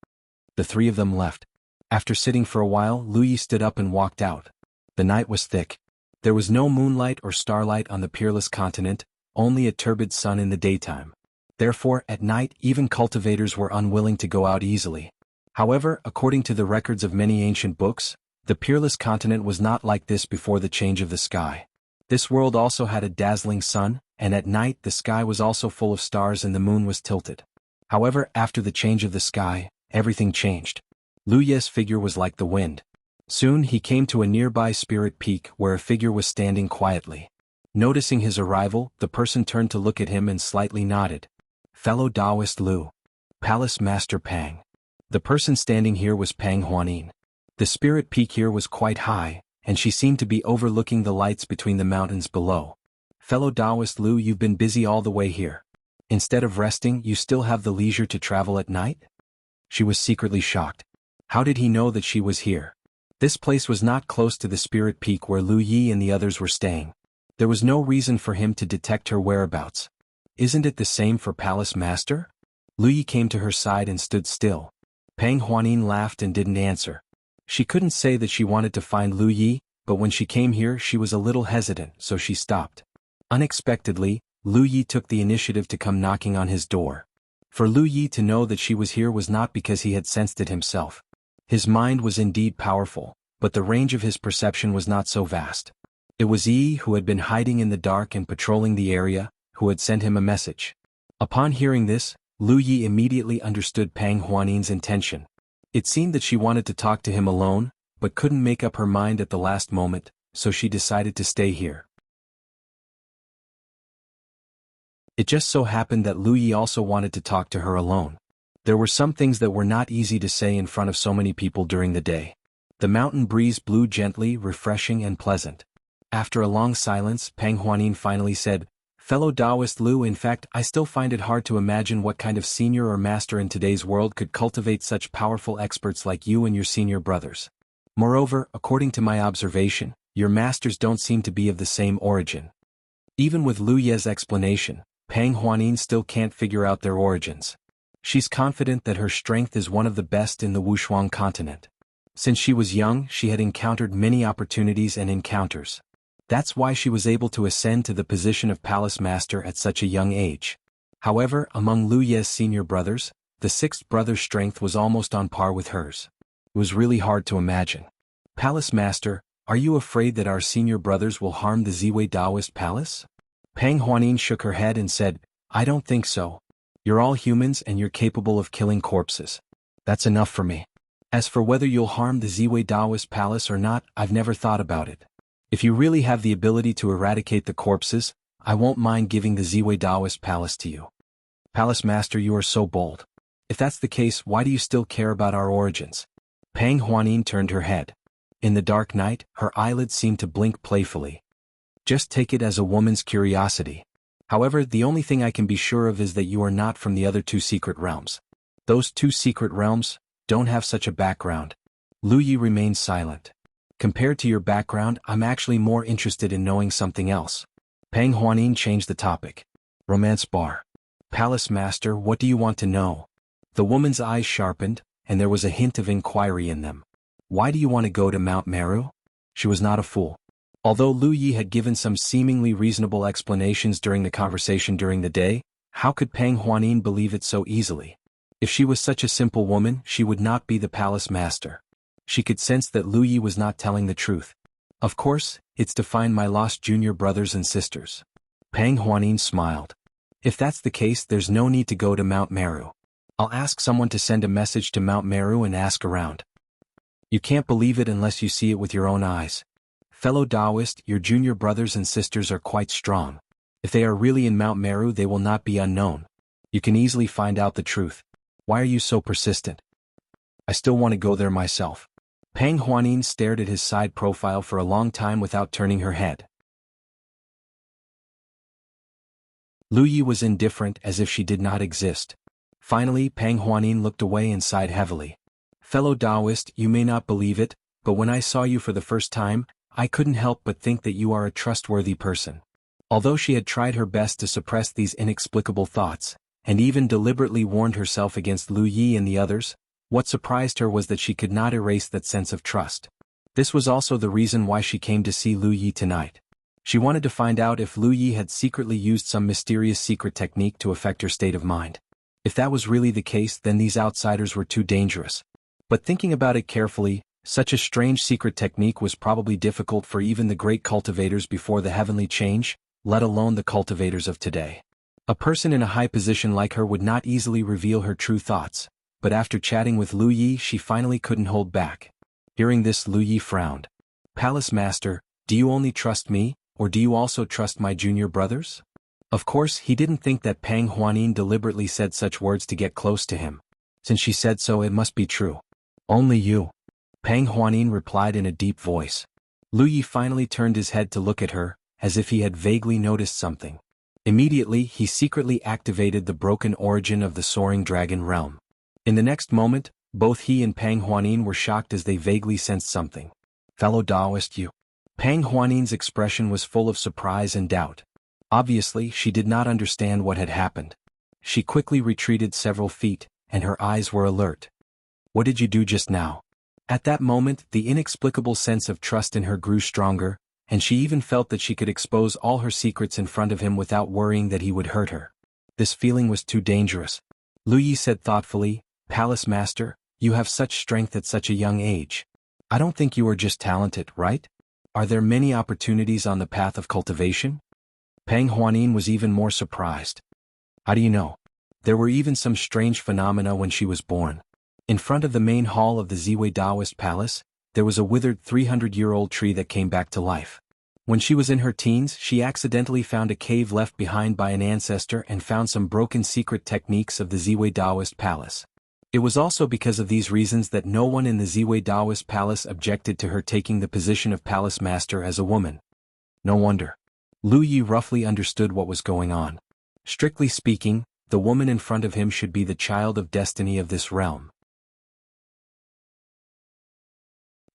The 3 of them left. After sitting for a while, Lu Yi stood up and walked out. The night was thick. There was no moonlight or starlight on the Peerless Continent, only a turbid sun in the daytime. Therefore, at night, even cultivators were unwilling to go out easily. However, according to the records of many ancient books, the Peerless Continent was not like this before the change of the sky. This world also had a dazzling sun, and at night the sky was also full of stars and the moon was tilted. However, after the change of the sky, everything changed. Lu Ye's figure was like the wind. Soon he came to a nearby spirit peak where a figure was standing quietly. Noticing his arrival, the person turned to look at him and slightly nodded. Fellow Taoist Lu. Palace Master Pang. The person standing here was Pang Huanin. The spirit peak here was quite high, and she seemed to be overlooking the lights between the mountains below. Fellow Taoist Lu, you've been busy all the way here. Instead of resting, you still have the leisure to travel at night? She was secretly shocked. How did he know that she was here? This place was not close to the spirit peak where Lu Yi and the others were staying. There was no reason for him to detect her whereabouts. Isn't it the same for Palace Master? Lu Yi came to her side and stood still. Pang Huanin laughed and didn't answer. She couldn't say that she wanted to find Lu Yi, but when she came here she was a little hesitant, so she stopped. Unexpectedly, Lu Yi took the initiative to come knocking on his door. For Lu Yi to know that she was here was not because he had sensed it himself. His mind was indeed powerful, but the range of his perception was not so vast. It was Yi who had been hiding in the dark and patrolling the area, who had sent him a message. Upon hearing this, Lu Yi immediately understood Pang Huanin's intention. It seemed that she wanted to talk to him alone, but couldn't make up her mind at the last moment, so she decided to stay here. It just so happened that Lu Yi also wanted to talk to her alone. There were some things that were not easy to say in front of so many people during the day. The mountain breeze blew gently, refreshing and pleasant. After a long silence, Pang Huanin finally said, "Fellow Taoist Lu, in fact, I still find it hard to imagine what kind of senior or master in today's world could cultivate such powerful experts like you and your senior brothers. Moreover, according to my observation, your masters don't seem to be of the same origin." Even with Lu Ye's explanation, Pang Huanin still can't figure out their origins. She's confident that her strength is one of the best in the Wushuang continent. Since she was young, she had encountered many opportunities and encounters. That's why she was able to ascend to the position of Palace Master at such a young age. However, among Lu Ye's senior brothers, the sixth brother's strength was almost on par with hers. It was really hard to imagine. "Palace Master, are you afraid that our senior brothers will harm the Ziwei Taoist palace?" Pang Huanin shook her head and said, "I don't think so. You're all humans and you're capable of killing corpses. That's enough for me. As for whether you'll harm the Ziwei Taoist palace or not, I've never thought about it. If you really have the ability to eradicate the corpses, I won't mind giving the Ziwei Taoist palace to you." "Palace Master, you are so bold. If that's the case, why do you still care about our origins?" Pang Huanin turned her head. In the dark night, her eyelids seemed to blink playfully. "Just take it as a woman's curiosity. However, the only thing I can be sure of is that you are not from the other two secret realms. Those two secret realms don't have such a background." Lu Yi remained silent. "Compared to your background, I'm actually more interested in knowing something else." Pang Huanin changed the topic. "Romance bar. Palace Master, what do you want to know?" The woman's eyes sharpened, and there was a hint of inquiry in them. "Why do you want to go to Mount Meru?" She was not a fool. Although Lu Yi had given some seemingly reasonable explanations during the conversation during the day, how could Pang Huanin believe it so easily? If she was such a simple woman, she would not be the Palace Master. She could sense that Lu Yi was not telling the truth. "Of course, it's to find my lost junior brothers and sisters." Pang Huanin smiled. "If that's the case, there's no need to go to Mount Meru. I'll ask someone to send a message to Mount Meru and ask around. You can't believe it unless you see it with your own eyes. Fellow Taoist, your junior brothers and sisters are quite strong. If they are really in Mount Meru, they will not be unknown. You can easily find out the truth. Why are you so persistent?" "I still want to go there myself." Pang Huanin stared at his side profile for a long time without turning her head. Lu Yi was indifferent, as if she did not exist. Finally, Pang Huanin looked away and sighed heavily. "Fellow Taoist, you may not believe it, but when I saw you for the first time, I couldn't help but think that you are a trustworthy person." Although she had tried her best to suppress these inexplicable thoughts, and even deliberately warned herself against Lu Yi and the others, what surprised her was that she could not erase that sense of trust. This was also the reason why she came to see Lu Yi tonight. She wanted to find out if Lu Yi had secretly used some mysterious secret technique to affect her state of mind. If that was really the case, then these outsiders were too dangerous. But thinking about it carefully, such a strange secret technique was probably difficult for even the great cultivators before the heavenly change, let alone the cultivators of today. A person in a high position like her would not easily reveal her true thoughts, but after chatting with Lu Yi, she finally couldn't hold back. Hearing this, Lu Yi frowned. "Palace Master, do you only trust me, or do you also trust my junior brothers?" Of course, he didn't think that Pang Huanin deliberately said such words to get close to him. Since she said so, it must be true. "Only you," Pang Huanin replied in a deep voice. Lu Yi finally turned his head to look at her, as if he had vaguely noticed something. Immediately, he secretly activated the broken origin of the soaring dragon realm. In the next moment, both he and Pang Huanin were shocked as they vaguely sensed something. "Fellow Taoist, you." Pang Huanin's expression was full of surprise and doubt. Obviously, she did not understand what had happened. She quickly retreated several feet, and her eyes were alert. What did you do just now? At that moment, the inexplicable sense of trust in her grew stronger, and she even felt that she could expose all her secrets in front of him without worrying that he would hurt her. This feeling was too dangerous. Lu Yi said thoughtfully, "Palace Master, you have such strength at such a young age. I don't think you are just talented, right? Are there many opportunities on the path of cultivation?" Pang Huanin was even more surprised. "How do you know?" There were even some strange phenomena when she was born. In front of the main hall of the Ziwei Taoist Palace, there was a withered 300-year-old tree that came back to life. When she was in her teens, she accidentally found a cave left behind by an ancestor and found some broken secret techniques of the Ziwei Taoist Palace. It was also because of these reasons that no one in the Ziwei Taoist Palace objected to her taking the position of Palace Master as a woman. No wonder. Lu Yi roughly understood what was going on. Strictly speaking, the woman in front of him should be the child of destiny of this realm.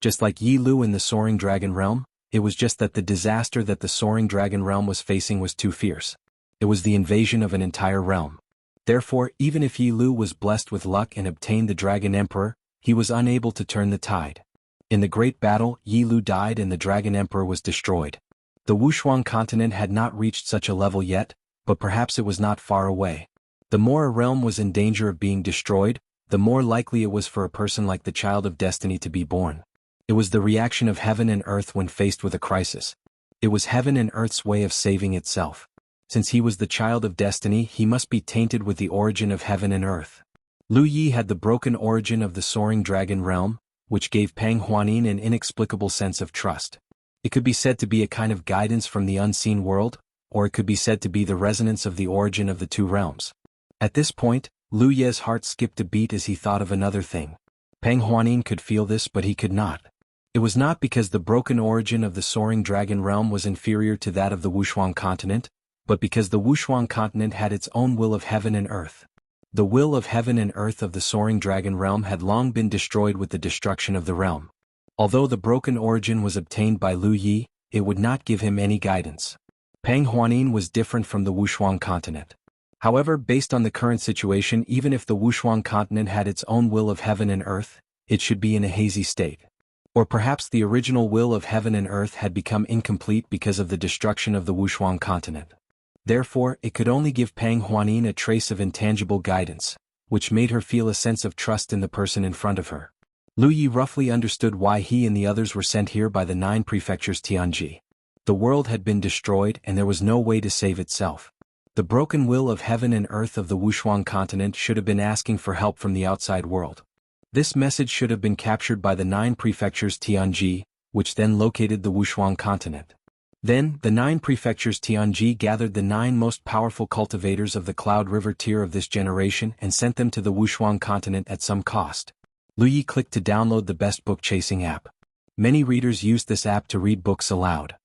Just like Yi Lu in the Soaring Dragon Realm, it was just that the disaster that the Soaring Dragon Realm was facing was too fierce. It was the invasion of an entire realm. Therefore, even if Yi Lu was blessed with luck and obtained the Dragon Emperor, he was unable to turn the tide. In the great battle, Yi Lu died and the Dragon Emperor was destroyed. The Wushuang continent had not reached such a level yet, but perhaps it was not far away. The more a realm was in danger of being destroyed, the more likely it was for a person like the child of destiny to be born. It was the reaction of heaven and earth when faced with a crisis. It was heaven and earth's way of saving itself. Since he was the child of destiny, he must be tainted with the origin of heaven and earth. Lu Yi had the broken origin of the Soaring Dragon Realm, which gave Pang Huanin an inexplicable sense of trust. It could be said to be a kind of guidance from the unseen world, or it could be said to be the resonance of the origin of the two realms. At this point, Lu Ye's heart skipped a beat as he thought of another thing. Pang Huanin could feel this, but he could not. It was not because the broken origin of the Soaring Dragon Realm was inferior to that of the Wushuang continent, but because the Wushuang continent had its own will of heaven and earth. The will of heaven and earth of the Soaring Dragon Realm had long been destroyed with the destruction of the realm. Although the broken origin was obtained by Lu Yi, it would not give him any guidance. Pang Huanin was different from the Wushuang continent. However, based on the current situation, even if the Wushuang continent had its own will of heaven and earth, it should be in a hazy state. Or perhaps the original will of heaven and earth had become incomplete because of the destruction of the Wushuang continent. Therefore, it could only give Pang Huanin a trace of intangible guidance, which made her feel a sense of trust in the person in front of her. Lu Yi roughly understood why he and the others were sent here by the 9 prefectures Tianji. The world had been destroyed and there was no way to save itself. The broken will of heaven and earth of the Wushuang continent should have been asking for help from the outside world. This message should have been captured by the 9 prefectures Tianji, which then located the Wushuang continent. Then, the 9 prefectures Tianji gathered the 9 most powerful cultivators of the Cloud River tier of this generation and sent them to the Wushuang continent at some cost. Lu Yi clicked to download the best book-chasing app. Many readers used this app to read books aloud.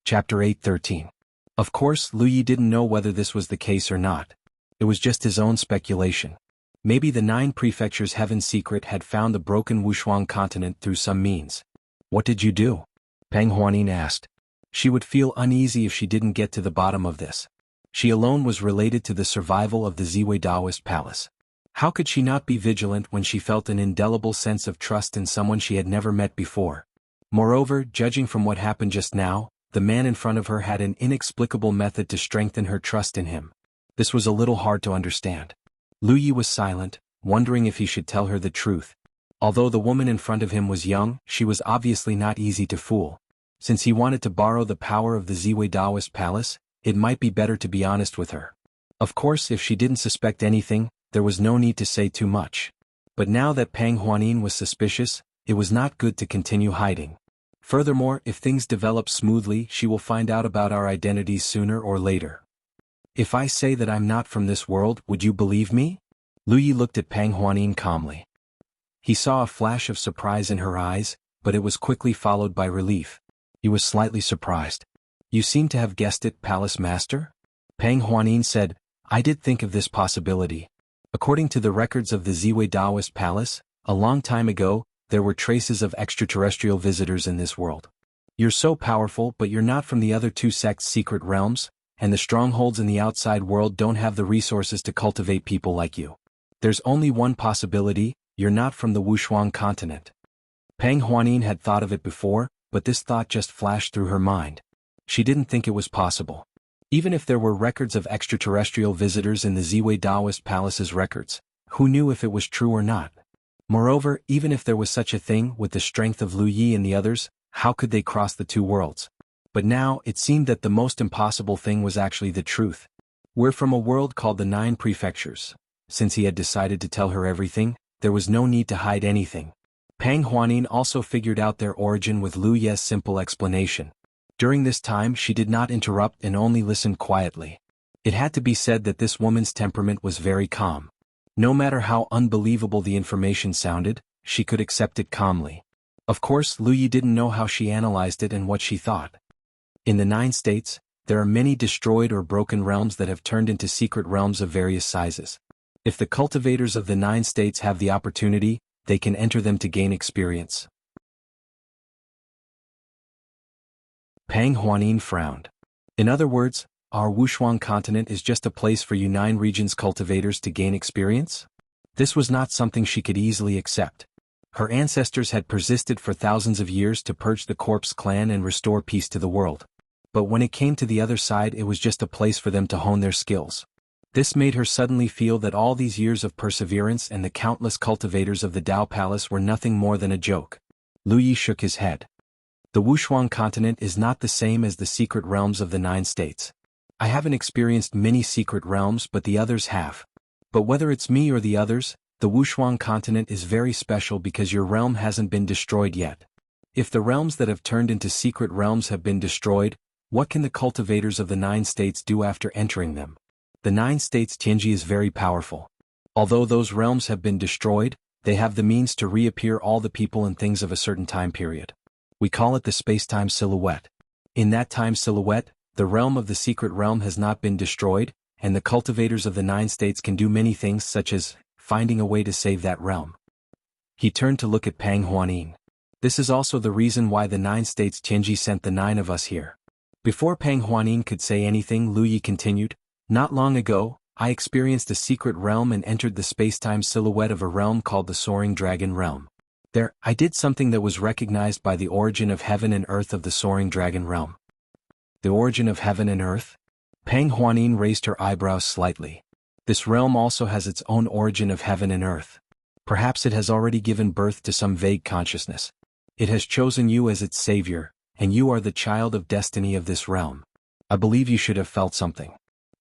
Chapter 8:13. Of course, Lu Yi didn't know whether this was the case or not. It was just his own speculation. Maybe the 9 prefectures' heaven secret had found the broken Wushuang continent through some means. What did you do? Pang Huanin asked. She would feel uneasy if she didn't get to the bottom of this. She alone was related to the survival of the Ziwei Taoist Palace. How could she not be vigilant when she felt an indelible sense of trust in someone she had never met before? Moreover, judging from what happened just now, the man in front of her had an inexplicable method to strengthen her trust in him. This was a little hard to understand. Lu Yi was silent, wondering if he should tell her the truth. Although the woman in front of him was young, she was obviously not easy to fool. Since he wanted to borrow the power of the Ziwei Taoist Palace, it might be better to be honest with her. Of course, if she didn't suspect anything, there was no need to say too much. But now that Pang Huanin was suspicious, it was not good to continue hiding. Furthermore, if things develop smoothly, she will find out about our identities sooner or later. If I say that I'm not from this world, would you believe me? Lu Yi looked at Pang Huanin calmly. He saw a flash of surprise in her eyes, but it was quickly followed by relief. He was slightly surprised. You seem to have guessed it, Palace Master? Pang Huanin said, I did think of this possibility. According to the records of the Ziwei Taoist Palace, a long time ago, there were traces of extraterrestrial visitors in this world. You're so powerful, but you're not from the other two sects' secret realms, and the strongholds in the outside world don't have the resources to cultivate people like you. There's only one possibility: you're not from the Wuxia continent. Peng Huanin had thought of it before, but this thought just flashed through her mind. She didn't think it was possible. Even if there were records of extraterrestrial visitors in the Ziwei Daoist Palace's records, who knew if it was true or not? Moreover, even if there was such a thing with the strength of Lu Yi and the others, how could they cross the two worlds? But now, it seemed that the most impossible thing was actually the truth. We're from a world called the Nine Prefectures. Since he had decided to tell her everything, there was no need to hide anything. Peng Huanin also figured out their origin with Lu Ye's simple explanation. During this time she did not interrupt and only listened quietly. It had to be said that this woman's temperament was very calm. No matter how unbelievable the information sounded, she could accept it calmly. Of course, Lu Yi didn't know how she analyzed it and what she thought. In the 9 states, there are many destroyed or broken realms that have turned into secret realms of various sizes. If the cultivators of the 9 states have the opportunity, they can enter them to gain experience. Peng Huanin frowned. In other words, our Wuxia continent is just a place for you 9 regions cultivators to gain experience? This was not something she could easily accept. Her ancestors had persisted for thousands of years to purge the corpse clan and restore peace to the world. But when it came to the other side, it was just a place for them to hone their skills. This made her suddenly feel that all these years of perseverance and the countless cultivators of the Dao Palace were nothing more than a joke. Lu Yi shook his head. The Wuxia continent is not the same as the secret realms of the 9 states. I haven't experienced many secret realms, but the others have. But whether it's me or the others, the Wuxia continent is very special because your realm hasn't been destroyed yet. If the realms that have turned into secret realms have been destroyed, what can the cultivators of the 9 states do after entering them? The 9 states Tianji is very powerful. Although those realms have been destroyed, they have the means to reappear all the people and things of a certain time period. We call it the space-time silhouette. In that time silhouette, the realm of the secret realm has not been destroyed, and the cultivators of the 9 states can do many things such as finding a way to save that realm. He turned to look at Peng Huanin. This is also the reason why the 9 states Tianji sent the 9 of us here. Before Peng Huanin could say anything, Lu Yi continued, not long ago, I experienced a secret realm and entered the space-time silhouette of a realm called the Soaring Dragon Realm. There, I did something that was recognized by the origin of heaven and earth of the Soaring Dragon Realm. The origin of heaven and earth? Peng Huanin raised her eyebrows slightly. This realm also has its own origin of heaven and earth. Perhaps it has already given birth to some vague consciousness. It has chosen you as its savior, and you are the child of destiny of this realm. I believe you should have felt something.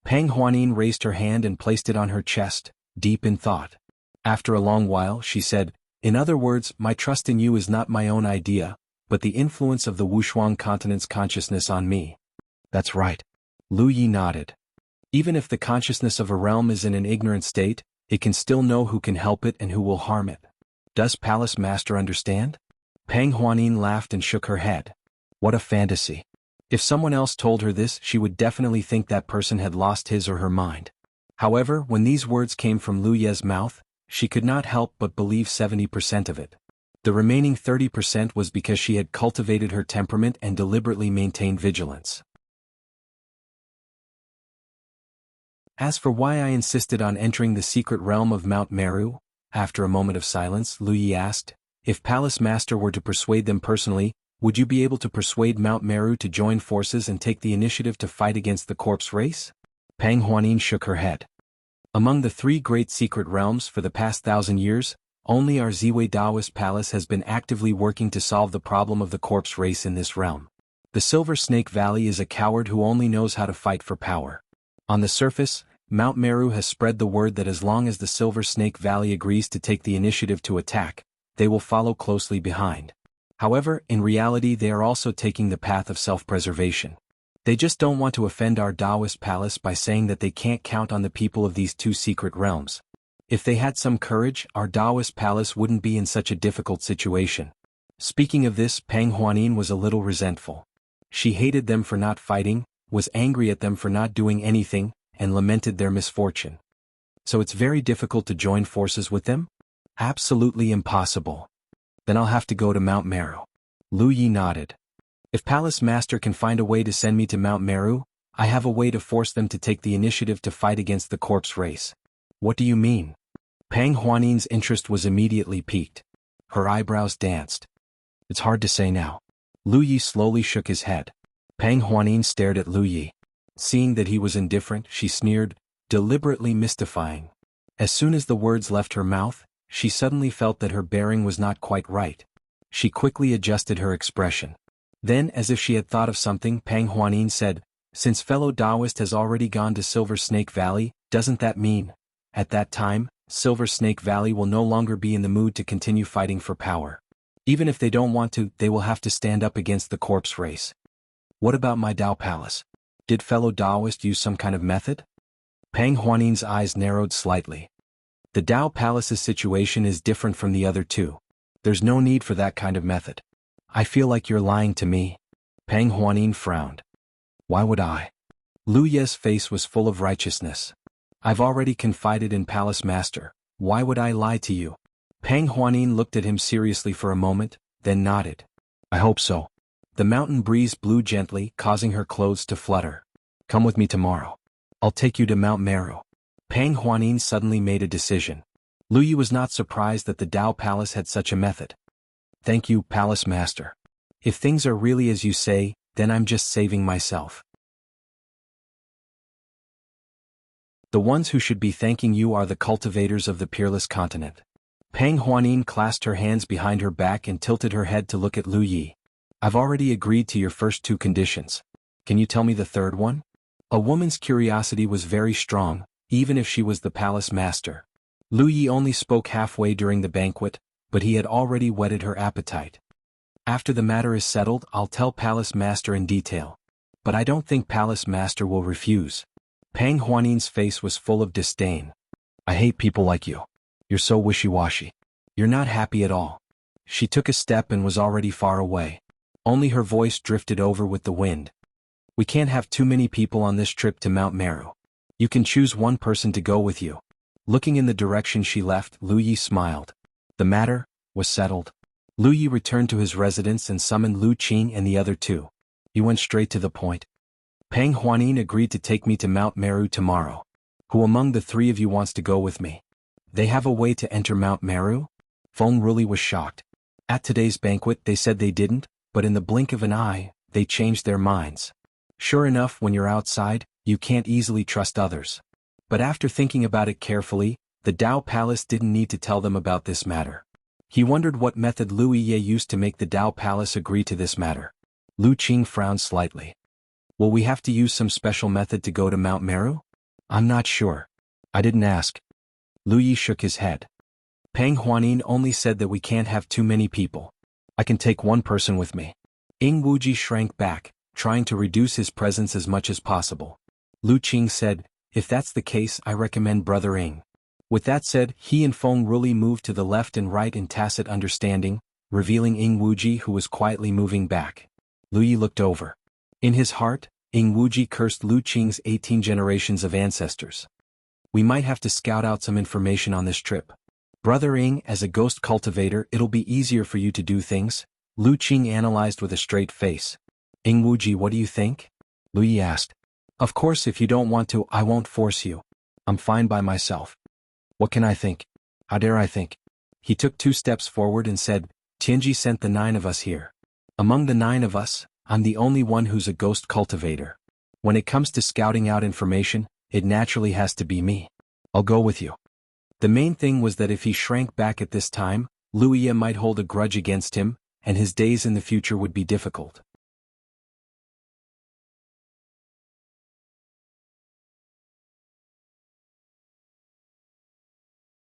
Peng Huanin raised her hand and placed it on her chest, deep in thought. After a long while, she said, in other words, my trust in you is not my own idea, but the influence of the Wuxia continent's consciousness on me. That's right. Lu Yi nodded. Even if the consciousness of a realm is in an ignorant state, it can still know who can help it and who will harm it. Does Palace Master understand? Peng Huanin laughed and shook her head. What a fantasy. If someone else told her this, she would definitely think that person had lost his or her mind. However, when these words came from Lu Ye's mouth, she could not help but believe 70% of it. The remaining 30% was because she had cultivated her temperament and deliberately maintained vigilance. As for why I insisted on entering the secret realm of Mount Meru, after a moment of silence, Lu Yi asked, if Palace Master were to persuade them personally, would you be able to persuade Mount Meru to join forces and take the initiative to fight against the corpse race? Peng Huanin shook her head. Among the 3 great secret realms for the past 1,000 years, only our Ziwei Daoist Palace has been actively working to solve the problem of the corpse race in this realm. The Silver Snake Valley is a coward who only knows how to fight for power. On the surface, Mount Meru has spread the word that as long as the Silver Snake Valley agrees to take the initiative to attack, they will follow closely behind. However, in reality they are also taking the path of self-preservation. They just don't want to offend our Daoist palace by saying that they can't count on the people of these 2 secret realms. If they had some courage, our Daoist palace wouldn't be in such a difficult situation. Speaking of this, Peng Huanin was a little resentful. She hated them for not fighting, was angry at them for not doing anything, and lamented their misfortune. So it's very difficult to join forces with them? Absolutely impossible. Then I'll have to go to Mount Meru. Lu Yi nodded. If Palace Master can find a way to send me to Mount Meru, I have a way to force them to take the initiative to fight against the corpse race. What do you mean? Pang Huanin's interest was immediately piqued. Her eyebrows danced. It's hard to say now. Lu Yi slowly shook his head. Pang Huanin stared at Lu Yi. Seeing that he was indifferent, she sneered, deliberately mystifying. As soon as the words left her mouth, she suddenly felt that her bearing was not quite right. She quickly adjusted her expression. Then, as if she had thought of something, Pang Huanin said, "Since fellow Taoist has already gone to Silver Snake Valley, doesn't that mean, at that time, Silver Snake Valley will no longer be in the mood to continue fighting for power? Even if they don't want to, they will have to stand up against the corpse race. What about my Tao Palace? Did fellow Taoist use some kind of method?" Pang Huanin's eyes narrowed slightly. The Tao Palace's situation is different from the other two. There's no need for that kind of method. I feel like you're lying to me. Pang Huanin frowned. Why would I? Lu Ye's face was full of righteousness. I've already confided in Palace Master. Why would I lie to you? Pang Huanin looked at him seriously for a moment, then nodded. I hope so. The mountain breeze blew gently, causing her clothes to flutter. Come with me tomorrow. I'll take you to Mount Meru. Pang Huanin suddenly made a decision. Lu Yi was not surprised that the Tao Palace had such a method. Thank you, Palace Master. If things are really as you say, then I'm just saving myself. The ones who should be thanking you are the cultivators of the peerless continent. Pang Huanin clasped her hands behind her back and tilted her head to look at Lu Yi. I've already agreed to your first two conditions. Can you tell me the third one? A woman's curiosity was very strong, even if she was the Palace Master. Lu Yi only spoke halfway during the banquet, but he had already whetted her appetite. After the matter is settled, I'll tell Palace Master in detail. But I don't think Palace Master will refuse. Pang Huanin's face was full of disdain. I hate people like you. You're so wishy-washy. You're not happy at all. She took a step and was already far away. Only her voice drifted over with the wind. We can't have too many people on this trip to Mount Meru. You can choose one person to go with you. Looking in the direction she left, Lu Yi smiled. The matter was settled. Lu Yi returned to his residence and summoned Lu Qing and the other two. He went straight to the point. Pang Huanin agreed to take me to Mount Meru tomorrow. Who among the three of you wants to go with me? They have a way to enter Mount Meru? Feng Ruli was shocked. At today's banquet they said they didn't, but in the blink of an eye, they changed their minds. Sure enough, when you're outside, you can't easily trust others. But after thinking about it carefully, the Tao Palace didn't need to tell them about this matter. He wondered what method Lu Yi used to make the Tao Palace agree to this matter. Lu Qing frowned slightly. Will we have to use some special method to go to Mount Meru? I'm not sure. I didn't ask. Lu Yi shook his head. Pang Huanin only said that we can't have too many people. I can take one person with me. Ing Wuji shrank back, trying to reduce his presence as much as possible. Lu Qing said, if that's the case, I recommend Brother Ing. With that said, he and Feng Ruli moved to the left and right in tacit understanding, revealing Ing Wuji who was quietly moving back. Lu Yi looked over. In his heart, Ing Wuji cursed Lu Qing's 18 generations of ancestors. We might have to scout out some information on this trip. Brother Ing, as a ghost cultivator, it'll be easier for you to do things, Lu Qing analyzed with a straight face. Ing Wuji, what do you think? Lu Yi asked. Of course, if you don't want to, I won't force you. I'm fine by myself. What can I think? How dare I think? He took 2 steps forward and said, Tianji sent the 9 of us here. Among the 9 of us, I'm the only one who's a ghost cultivator. When it comes to scouting out information, it naturally has to be me. I'll go with you. The main thing was that if he shrank back at this time, Lu Yi might hold a grudge against him, and his days in the future would be difficult.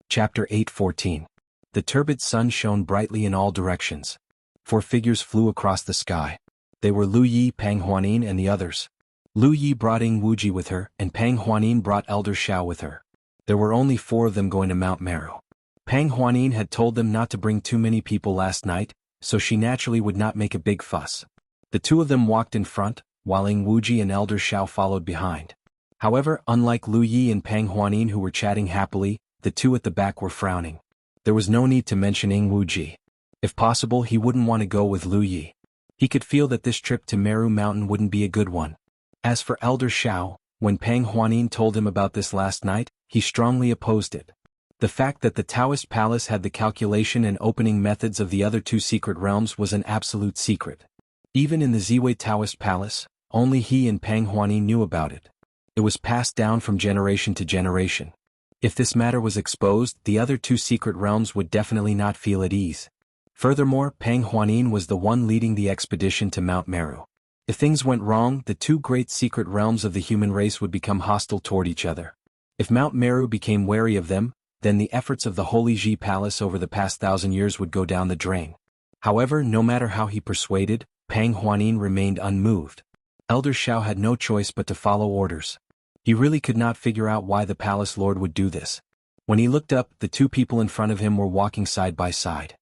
Chapter 8:14. The turbid sun shone brightly in all directions. 4 figures flew across the sky. They were Lu Yi, Pang Huanin, and the others. Lu Yi brought Ing Wuji with her, and Pang Huanin brought Elder Xiao with her. There were only 4 of them going to Mount Meru. Pang Huanin had told them not to bring too many people last night, so she naturally would not make a big fuss. The 2 of them walked in front, while Ing Wuji and Elder Xiao followed behind. However, unlike Lu Yi and Pang Huanin who were chatting happily, the 2 at the back were frowning. There was no need to mention Ing Wuji. If possible, he wouldn't want to go with Lu Yi. He could feel that this trip to Meru Mountain wouldn't be a good one. As for Elder Xiao, when Pang Huanin told him about this last night, he strongly opposed it. The fact that the Taoist palace had the calculation and opening methods of the other two secret realms was an absolute secret. Even in the Ziwei Taoist palace, only he and Pang Huanin knew about it. It was passed down from generation to generation. If this matter was exposed, the other two secret realms would definitely not feel at ease. Furthermore, Pang Huanin was the one leading the expedition to Mount Meru. If things went wrong, the two great secret realms of the human race would become hostile toward each other. If Mount Meru became wary of them, then the efforts of the Holy Ji Palace over the past 1,000 years would go down the drain. However, no matter how he persuaded, Pang Huanin remained unmoved. Elder Xiao had no choice but to follow orders. He really could not figure out why the palace lord would do this. When he looked up, the two people in front of him were walking side by side.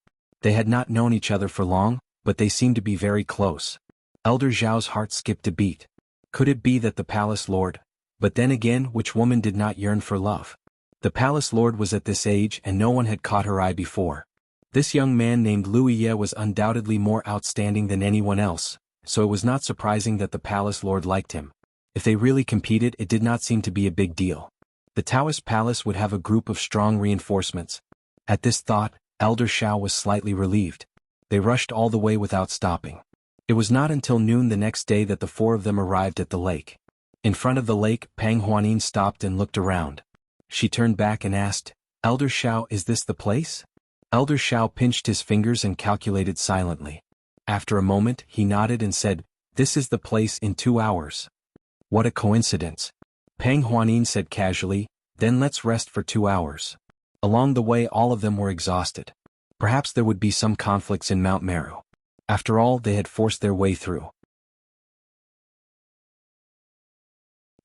They had not known each other for long, but they seemed to be very close. Elder Xiao's heart skipped a beat. Could it be that the palace lord? But then again, which woman did not yearn for love? The palace lord was at this age and no one had caught her eye before. This young man named Lu Yi was undoubtedly more outstanding than anyone else, so it was not surprising that the palace lord liked him. If they really competed, it did not seem to be a big deal. The Taoist palace would have a group of strong reinforcements. At this thought, Elder Xiao was slightly relieved. They rushed all the way without stopping. It was not until noon the next day that the four of them arrived at the lake. In front of the lake, Pang Huanin stopped and looked around. She turned back and asked, "Elder Xiao, is this the place?" Elder Xiao pinched his fingers and calculated silently. After a moment, he nodded and said, "This is the place in 2 hours." What a coincidence. Pang Huanin said casually, "Then let's rest for 2 hours." Along the way all of them were exhausted. Perhaps there would be some conflicts in Mount Meru. After all, they had forced their way through.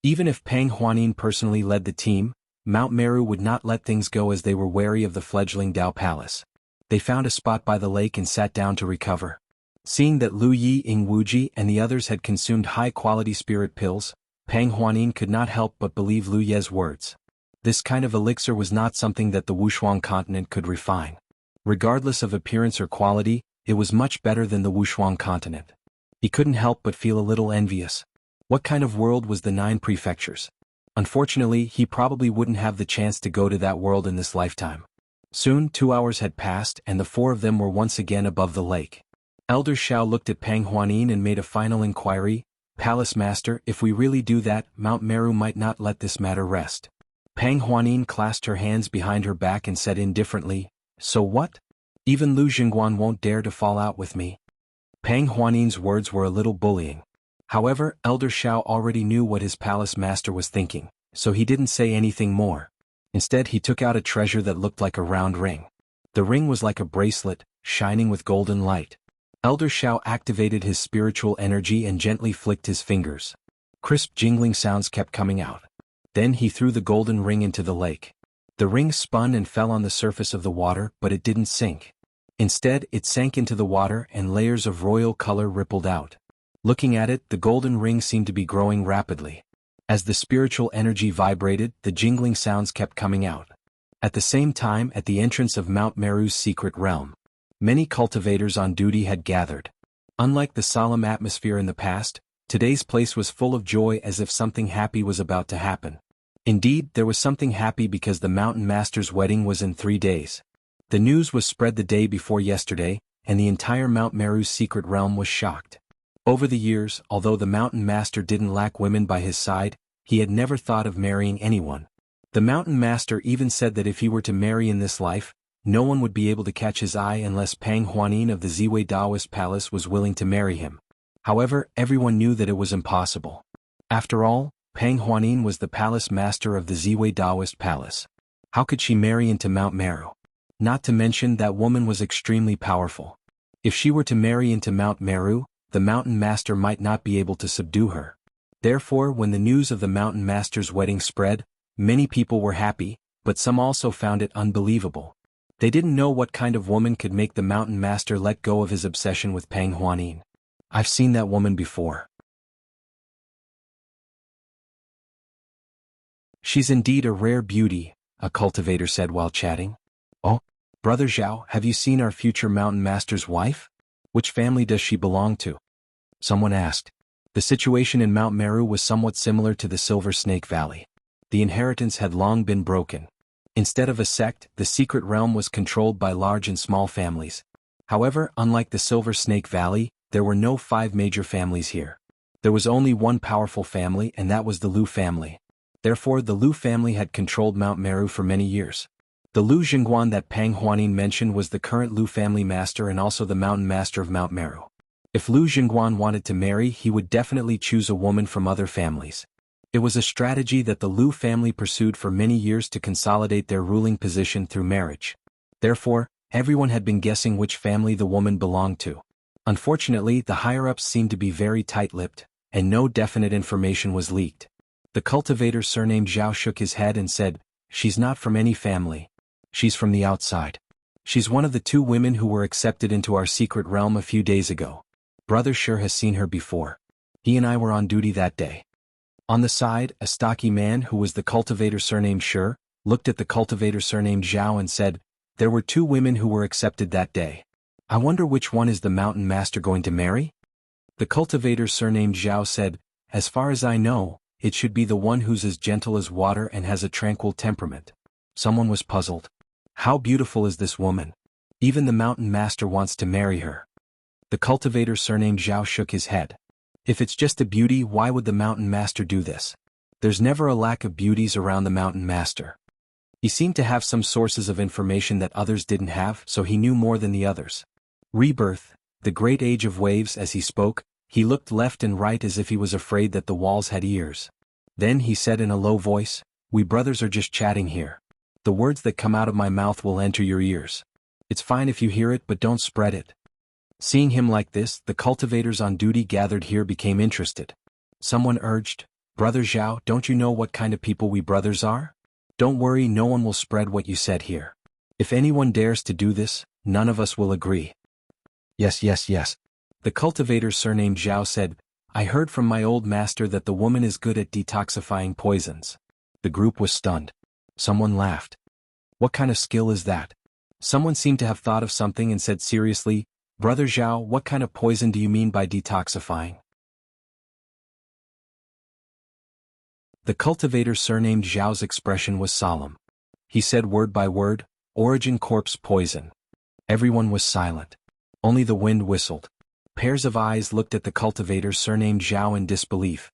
Even if Pang Huanin personally led the team, Mount Meru would not let things go as they were wary of the fledgling Dao Palace. They found a spot by the lake and sat down to recover. Seeing that Lu Yi, Ing Wuji, and the others had consumed high-quality spirit pills, Pang Huanin could not help but believe Lu Ye's words. This kind of elixir was not something that the Wushuang continent could refine. Regardless of appearance or quality, it was much better than the Wushuang continent. He couldn't help but feel a little envious. What kind of world was the 9 prefectures? Unfortunately, he probably wouldn't have the chance to go to that world in this lifetime. Soon 2 hours had passed and the four of them were once again above the lake. Elder Xiao looked at Pang Huanin and made a final inquiry, "Palace Master, if we really do that, Mount Meru might not let this matter rest." Pang Huanin clasped her hands behind her back and said indifferently, "So what? Even Lu Jingguan won't dare to fall out with me." Pang Huanin's words were a little bullying. However, Elder Xiao already knew what his palace master was thinking, so he didn't say anything more. Instead, he took out a treasure that looked like a round ring. The ring was like a bracelet, shining with golden light. Elder Xiao activated his spiritual energy and gently flicked his fingers. Crisp jingling sounds kept coming out. Then he threw the golden ring into the lake. The ring spun and fell on the surface of the water, but it didn't sink. Instead, it sank into the water and layers of royal color rippled out. Looking at it, the golden ring seemed to be growing rapidly. As the spiritual energy vibrated, the jingling sounds kept coming out. At the same time, at the entrance of Mount Meru's secret realm, many cultivators on duty had gathered. Unlike the solemn atmosphere in the past, today's place was full of joy as if something happy was about to happen. Indeed, there was something happy because the Mountain Master's wedding was in 3 days. The news was spread the day before yesterday, and the entire Mount Meru's secret realm was shocked. Over the years, although the Mountain Master didn't lack women by his side, he had never thought of marrying anyone. The Mountain Master even said that if he were to marry in this life, no one would be able to catch his eye unless Pang Huanin of the Ziwei Daoist Palace was willing to marry him. However, everyone knew that it was impossible. After all, Pang Huanin was the palace master of the Ziwei Daoist Palace. How could she marry into Mount Meru? Not to mention that woman was extremely powerful. If she were to marry into Mount Meru, the Mountain Master might not be able to subdue her. Therefore, when the news of the Mountain Master's wedding spread, many people were happy, but some also found it unbelievable. They didn't know what kind of woman could make the Mountain Master let go of his obsession with Pang Huanin. "I've seen that woman before. She's indeed a rare beauty," a cultivator said while chatting. "Oh, "Brother Zhao, have you seen our future mountain master's wife? Which family does she belong to?" someone asked. The situation in Mount Meru was somewhat similar to the Silver Snake Valley. The inheritance had long been broken. Instead of a sect, the secret realm was controlled by large and small families. However, unlike the Silver Snake Valley, there were no 5 major families here. There was only one powerful family, and that was the Lu family. Therefore, the Lu family had controlled Mount Meru for many years. The Lu Jingguan that Pang Huanin mentioned was the current Lu family master and also the mountain master of Mount Meru. If Lu Jingguan wanted to marry, he would definitely choose a woman from other families. It was a strategy that the Lu family pursued for many years to consolidate their ruling position through marriage. Therefore, everyone had been guessing which family the woman belonged to. Unfortunately, the higher-ups seemed to be very tight-lipped, and no definite information was leaked. The cultivator surnamed Zhao shook his head and said, "She's not from any family. She's from the outside. She's one of the 2 women who were accepted into our secret realm a few days ago. Brother Sure has seen her before. He and I were on duty that day." On the side, a stocky man who was the cultivator surnamed Sure, looked at the cultivator surnamed Zhao and said, "There were 2 women who were accepted that day. I wonder which one is the mountain master going to marry?" The cultivator surnamed Zhao said, "As far as I know, it should be the one who's as gentle as water and has a tranquil temperament." Someone was puzzled. "How beautiful is this woman? Even the mountain master wants to marry her." The cultivator surnamed Zhao shook his head. "If it's just a beauty, why would the mountain master do this? There's never a lack of beauties around the mountain master." He seemed to have some sources of information that others didn't have, so he knew more than the others. Rebirth, the great age of waves. As he spoke, he looked left and right as if he was afraid that the walls had ears. Then he said in a low voice, "We brothers are just chatting here. The words that come out of my mouth will enter your ears. It's fine if you hear it, but don't spread it." Seeing him like this, the cultivators on duty gathered here became interested. Someone urged, "Brother Zhao, don't you know what kind of people we brothers are? Don't worry, no one will spread what you said here. If anyone dares to do this, none of us will agree." "Yes, yes, yes." The cultivator surnamed Zhao said, "I heard from my old master that the woman is good at detoxifying poisons." The group was stunned. Someone laughed. "What kind of skill is that?" Someone seemed to have thought of something and said seriously, "Brother Zhao, what kind of poison do you mean by detoxifying?" The cultivator surnamed Zhao's expression was solemn. He said word by word, "Origin corpse poison." Everyone was silent. Only the wind whistled. Pairs of eyes looked at the cultivator surnamed Zhao in disbelief.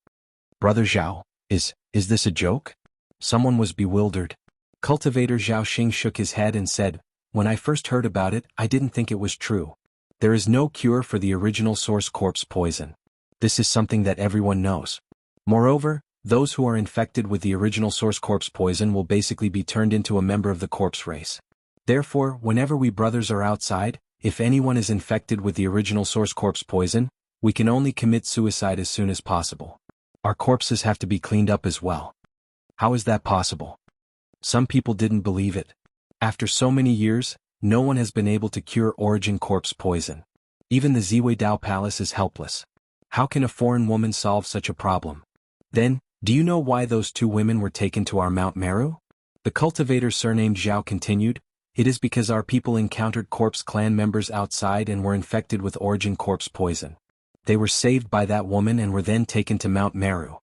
"Brother Zhao, is this a joke?" Someone was bewildered. Cultivator Zhao Xing shook his head and said, "When I first heard about it, I didn't think it was true. There is no cure for the original source corpse poison. This is something that everyone knows. Moreover, those who are infected with the original source corpse poison will basically be turned into a member of the corpse race. Therefore, whenever we brothers are outside, if anyone is infected with the original source corpse poison, we can only commit suicide as soon as possible. Our corpses have to be cleaned up as well." "How is that possible?" Some people didn't believe it. After so many years, no one has been able to cure origin corpse poison. Even the Ziwei Dao Palace is helpless. How can a foreign woman solve such a problem? Then, do you know why those 2 women were taken to our Mount Meru? The cultivator surnamed Zhao continued, "It is because our people encountered corpse clan members outside and were infected with origin corpse poison. They were saved by that woman and were then taken to Mount Meru.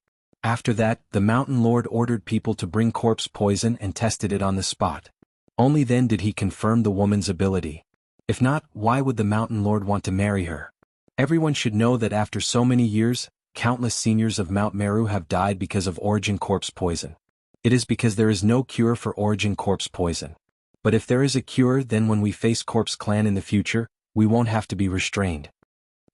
After that, the mountain lord ordered people to bring corpse poison and tested it on the spot. Only then did he confirm the woman's ability. If not, why would the mountain lord want to marry her? Everyone should know that after so many years, countless seniors of Mount Meru have died because of origin corpse poison. It is because there is no cure for origin corpse poison. But if there is a cure, then when we face corpse clan in the future, we won't have to be restrained.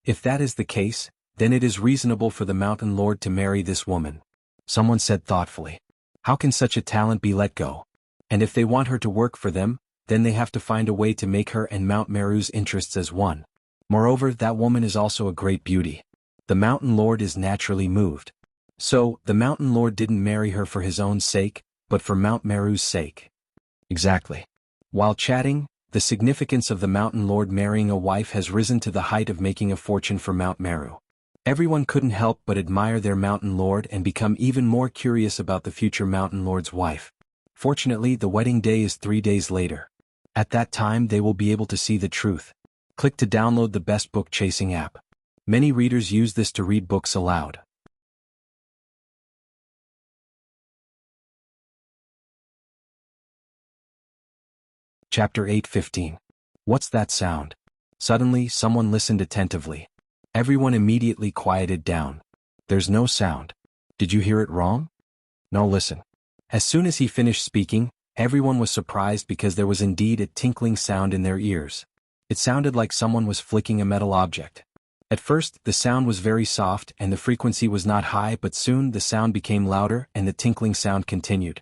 If that is the case, then it is reasonable for the mountain lord to marry this woman." Someone said thoughtfully, "How can such a talent be let go? And if they want her to work for them, then they have to find a way to make her and Mount Meru's interests as one. Moreover, that woman is also a great beauty. The mountain lord is naturally moved. So, the mountain lord didn't marry her for his own sake, but for Mount Meru's sake." Exactly. While chatting, the significance of the mountain lord marrying a wife has risen to the height of making a fortune for Mount Meru. Everyone couldn't help but admire their mountain lord and become even more curious about the future mountain lord's wife. Fortunately, the wedding day is 3 days later. At that time they will be able to see the truth. Click to download the best book chasing app. Many readers use this to read books aloud. Chapter 8:15. What's that sound? Suddenly, someone listened attentively. Everyone immediately quieted down. There's no sound. Did you hear it wrong? No, listen. As soon as he finished speaking, everyone was surprised because there was indeed a tinkling sound in their ears. It sounded like someone was flicking a metal object. At first, the sound was very soft and the frequency was not high, but soon the sound became louder and the tinkling sound continued.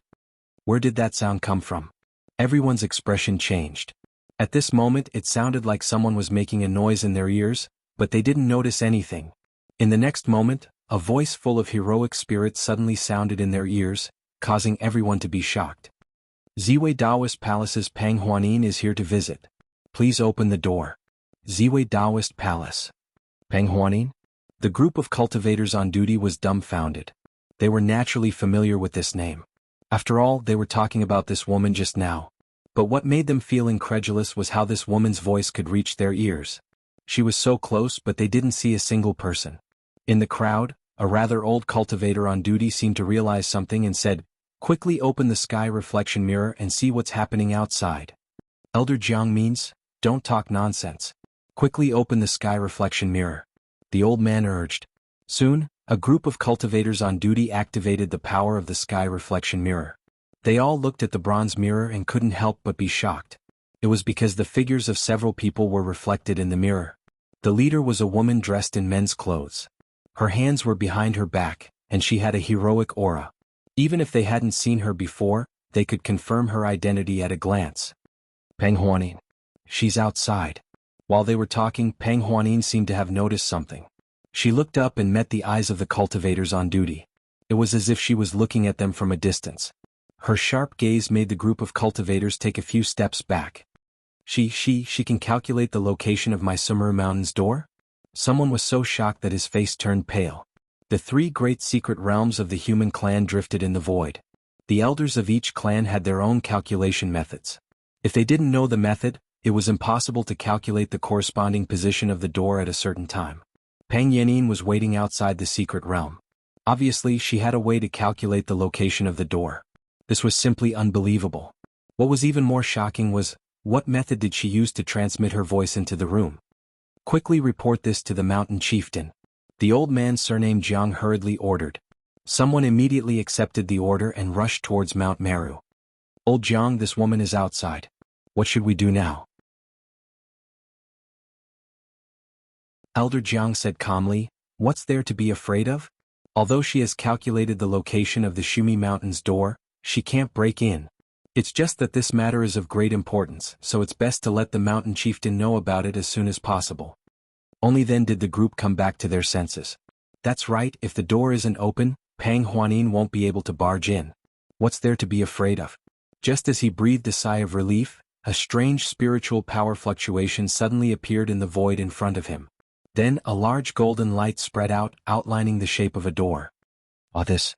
Where did that sound come from? Everyone's expression changed. At this moment it sounded like someone was making a noise in their ears, but they didn't notice anything. In the next moment, a voice full of heroic spirit suddenly sounded in their ears, causing everyone to be shocked. Ziwei Taoist Palace's Pang Huanin is here to visit. Please open the door. Ziwei Taoist Palace. Pang Huanin? The group of cultivators on duty was dumbfounded. They were naturally familiar with this name. After all, they were talking about this woman just now. But what made them feel incredulous was how this woman's voice could reach their ears. She was so close, but they didn't see a single person. In the crowd, a rather old cultivator on duty seemed to realize something and said, "Quickly open the sky reflection mirror and see what's happening outside." Elder Jiang means, "Don't talk nonsense. Quickly open the sky reflection mirror," the old man urged. Soon, a group of cultivators on duty activated the power of the sky reflection mirror. They all looked at the bronze mirror and couldn't help but be shocked. It was because the figures of several people were reflected in the mirror. The leader was a woman dressed in men's clothes. Her hands were behind her back, and she had a heroic aura. Even if they hadn't seen her before, they could confirm her identity at a glance. Pang Huanin. She's outside. While they were talking, Pang Huanin seemed to have noticed something. She looked up and met the eyes of the cultivators on duty. It was as if she was looking at them from a distance. Her sharp gaze made the group of cultivators take a few steps back. She can calculate the location of my Sumeru Mountain's door? Someone was so shocked that his face turned pale. The three great secret realms of the human clan drifted in the void. The elders of each clan had their own calculation methods. If they didn't know the method, it was impossible to calculate the corresponding position of the door at a certain time. Pang Yanin was waiting outside the secret realm. Obviously, she had a way to calculate the location of the door. This was simply unbelievable. What was even more shocking was, what method did she use to transmit her voice into the room? Quickly report this to the mountain chieftain. The old man surnamed Jiang hurriedly ordered. Someone immediately accepted the order and rushed towards Mount Meru. Old Jiang, this woman is outside. What should we do now? Elder Jiang said calmly, "What's there to be afraid of? Although she has calculated the location of the Shumi Mountain's door, she can't break in. It's just that this matter is of great importance, so it's best to let the mountain chieftain know about it as soon as possible." Only then did the group come back to their senses. That's right, if the door isn't open, Pang Huanin won't be able to barge in. What's there to be afraid of? Just as he breathed a sigh of relief, a strange spiritual power fluctuation suddenly appeared in the void in front of him. Then a large golden light spread out, outlining the shape of a door. This.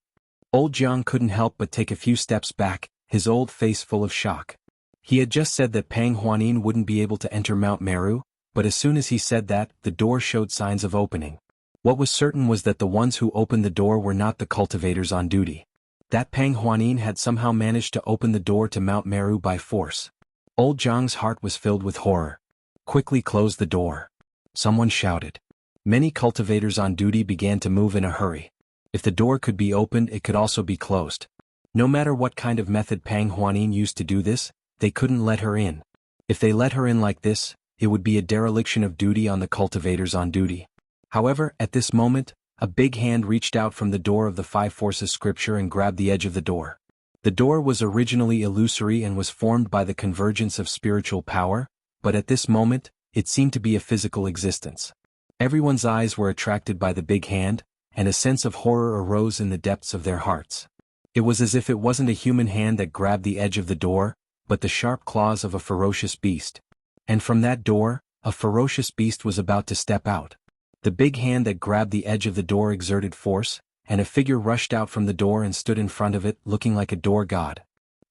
Old Jiang couldn't help but take a few steps back, his old face full of shock. He had just said that Pang Huanin wouldn't be able to enter Mount Meru, but as soon as he said that, the door showed signs of opening. What was certain was that the ones who opened the door were not the cultivators on duty. That Pang Huanin had somehow managed to open the door to Mount Meru by force. Old Jiang's heart was filled with horror. "Quickly close the door," someone shouted. Many cultivators on duty began to move in a hurry. If the door could be opened, it could also be closed. No matter what kind of method Pang Huanin used to do this, they couldn't let her in. If they let her in like this, it would be a dereliction of duty on the cultivators on duty. However, at this moment, a big hand reached out from the door of the Five Forces scripture and grabbed the edge of the door. The door was originally illusory and was formed by the convergence of spiritual power, but at this moment, it seemed to be a physical existence. Everyone's eyes were attracted by the big hand, and a sense of horror arose in the depths of their hearts. It was as if it wasn't a human hand that grabbed the edge of the door, but the sharp claws of a ferocious beast. And from that door, a ferocious beast was about to step out. The big hand that grabbed the edge of the door exerted force, and a figure rushed out from the door and stood in front of it, looking like a door god.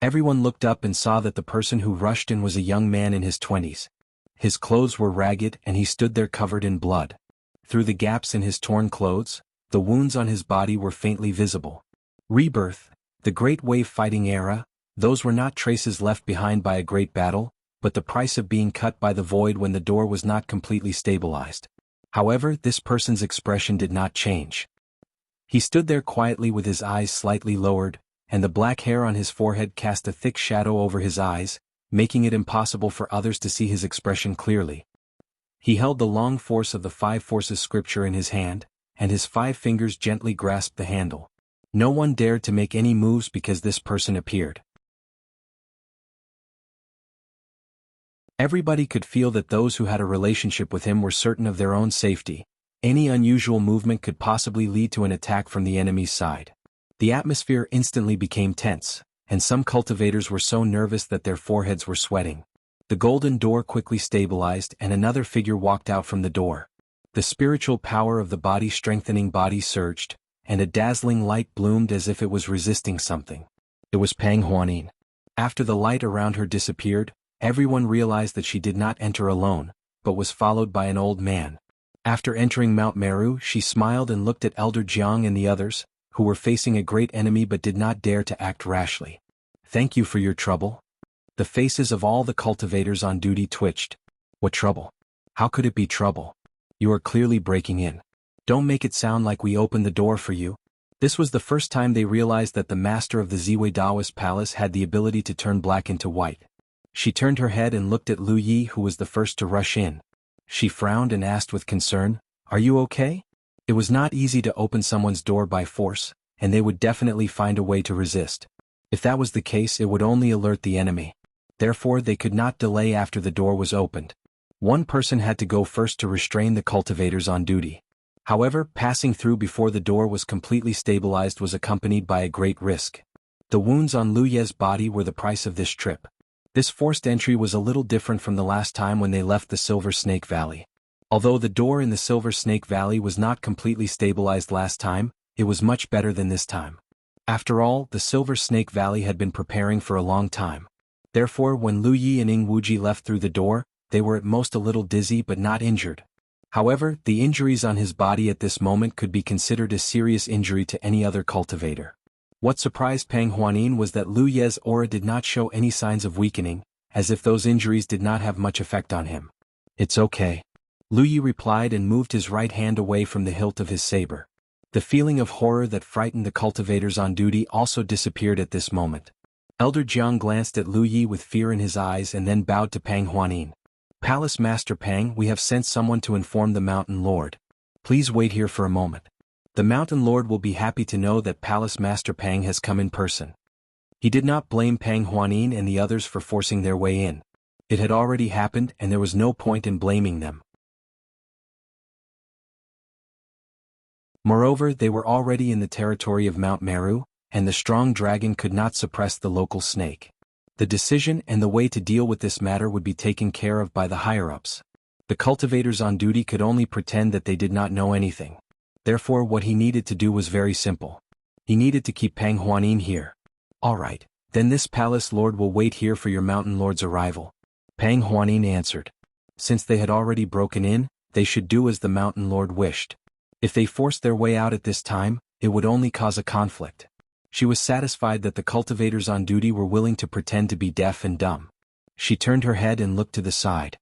Everyone looked up and saw that the person who rushed in was a young man in his 20s. His clothes were ragged and he stood there covered in blood. Through the gaps in his torn clothes, the wounds on his body were faintly visible. Rebirth, the Great Wave Fighting Era, those were not traces left behind by a great battle, but the price of being cut by the void when the door was not completely stabilized. However, this person's expression did not change. He stood there quietly with his eyes slightly lowered, and the black hair on his forehead cast a thick shadow over his eyes, making it impossible for others to see his expression clearly. He held the long force of the 5 forces scripture in his hand, and his 5 fingers gently grasped the handle. No one dared to make any moves because this person appeared. Everybody could feel that those who had a relationship with him were certain of their own safety. Any unusual movement could possibly lead to an attack from the enemy's side. The atmosphere instantly became tense, and some cultivators were so nervous that their foreheads were sweating. The golden door quickly stabilized and another figure walked out from the door. The spiritual power of the body-strengthening body surged, and a dazzling light bloomed as if it was resisting something. It was Pang Huanin. After the light around her disappeared, everyone realized that she did not enter alone, but was followed by an old man. After entering Mount Meru, she smiled and looked at Elder Jiang and the others, who were facing a great enemy but did not dare to act rashly. "Thank you for your trouble." The faces of all the cultivators on duty twitched. "What trouble? How could it be trouble? You are clearly breaking in. Don't make it sound like we opened the door for you." This was the first time they realized that the master of the Ziwei Daoist Palace had the ability to turn black into white. She turned her head and looked at Lu Yi, who was the first to rush in. She frowned and asked with concern, "Are you okay?" It was not easy to open someone's door by force, and they would definitely find a way to resist. If that was the case, it would only alert the enemy. Therefore, they could not delay after the door was opened. One person had to go first to restrain the cultivators on duty. However, passing through before the door was completely stabilized was accompanied by a great risk. The wounds on Lu Ye's body were the price of this trip. This forced entry was a little different from the last time when they left the Silver Snake Valley. Although the door in the Silver Snake Valley was not completely stabilized last time, it was much better than this time. After all, the Silver Snake Valley had been preparing for a long time. Therefore, when Lu Yi and Ing Wuji left through the door, they were at most a little dizzy but not injured. However, the injuries on his body at this moment could be considered a serious injury to any other cultivator. What surprised Pang Huanin was that Lu Ye's aura did not show any signs of weakening, as if those injuries did not have much effect on him. "It's okay," Lu Yi replied and moved his right hand away from the hilt of his saber. The feeling of horror that frightened the cultivators on duty also disappeared at this moment. Elder Jiang glanced at Lu Yi with fear in his eyes and then bowed to Pang Huanin. "Palace Master Pang, we have sent someone to inform the Mountain Lord. Please wait here for a moment. The Mountain Lord will be happy to know that Palace Master Pang has come in person." He did not blame Pang Huanin and the others for forcing their way in. It had already happened and there was no point in blaming them. Moreover, they were already in the territory of Mount Meru, and the strong dragon could not suppress the local snake. The decision and the way to deal with this matter would be taken care of by the higher-ups. The cultivators on duty could only pretend that they did not know anything. Therefore, what he needed to do was very simple. He needed to keep Pang Huanin here. "All right, then this palace lord will wait here for your mountain lord's arrival," Pang Huanin answered. Since they had already broken in, they should do as the mountain lord wished. If they forced their way out at this time, it would only cause a conflict. She was satisfied that the cultivators on duty were willing to pretend to be deaf and dumb. She turned her head and looked to the side.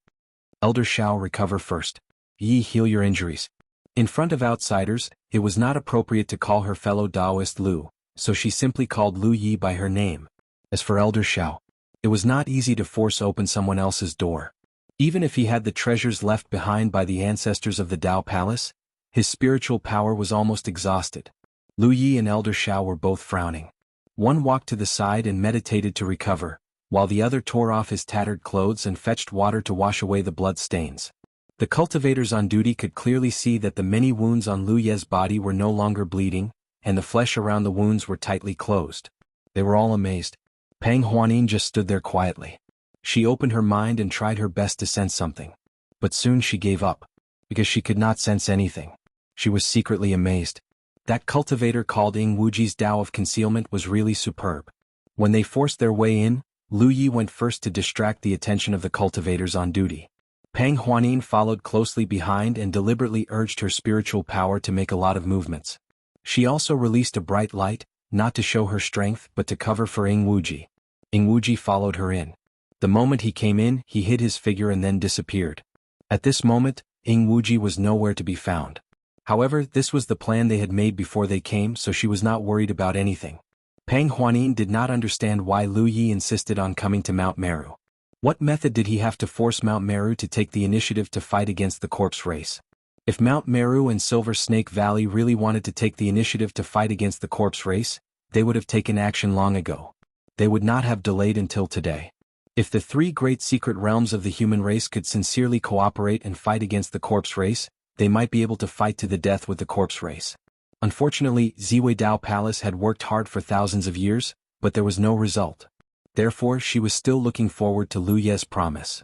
"Elder Shao, recover first. Yi, heal your injuries." In front of outsiders, it was not appropriate to call her fellow Taoist Lu, so she simply called Lu Yi by her name. As for Elder Shao, it was not easy to force open someone else's door. Even if he had the treasures left behind by the ancestors of the Dao Palace, his spiritual power was almost exhausted. Lu Yi and Elder Shao were both frowning. One walked to the side and meditated to recover, while the other tore off his tattered clothes and fetched water to wash away the blood stains. The cultivators on duty could clearly see that the many wounds on Lu Ye's body were no longer bleeding, and the flesh around the wounds were tightly closed. They were all amazed. Pang Huanin just stood there quietly. She opened her mind and tried her best to sense something. But soon she gave up, because she could not sense anything. She was secretly amazed. That cultivator called Ing Wuji's Tao of Concealment was really superb. When they forced their way in, Lu Yi went first to distract the attention of the cultivators on duty. Pang Huanin followed closely behind and deliberately urged her spiritual power to make a lot of movements. She also released a bright light, not to show her strength but to cover for Ing Wuji. Ing Wuji followed her in. The moment he came in, he hid his figure and then disappeared. At this moment, Ing Wuji was nowhere to be found. However, this was the plan they had made before they came, so she was not worried about anything. Pang Huanin did not understand why Lu Yi insisted on coming to Mount Meru. What method did he have to force Mount Meru to take the initiative to fight against the corpse race? If Mount Meru and Silver Snake Valley really wanted to take the initiative to fight against the corpse race, they would have taken action long ago. They would not have delayed until today. If the three great secret realms of the human race could sincerely cooperate and fight against the corpse race, they might be able to fight to the death with the corpse race. Unfortunately, Ziwei Dao Palace had worked hard for thousands of years, but there was no result. Therefore, she was still looking forward to Lu Ye's promise.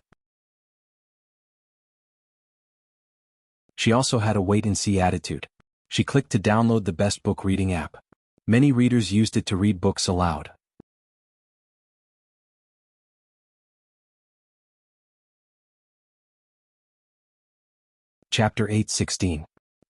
She also had a wait-and-see attitude. She clicked to download the best book reading app. Many readers used it to read books aloud. Chapter 8:16.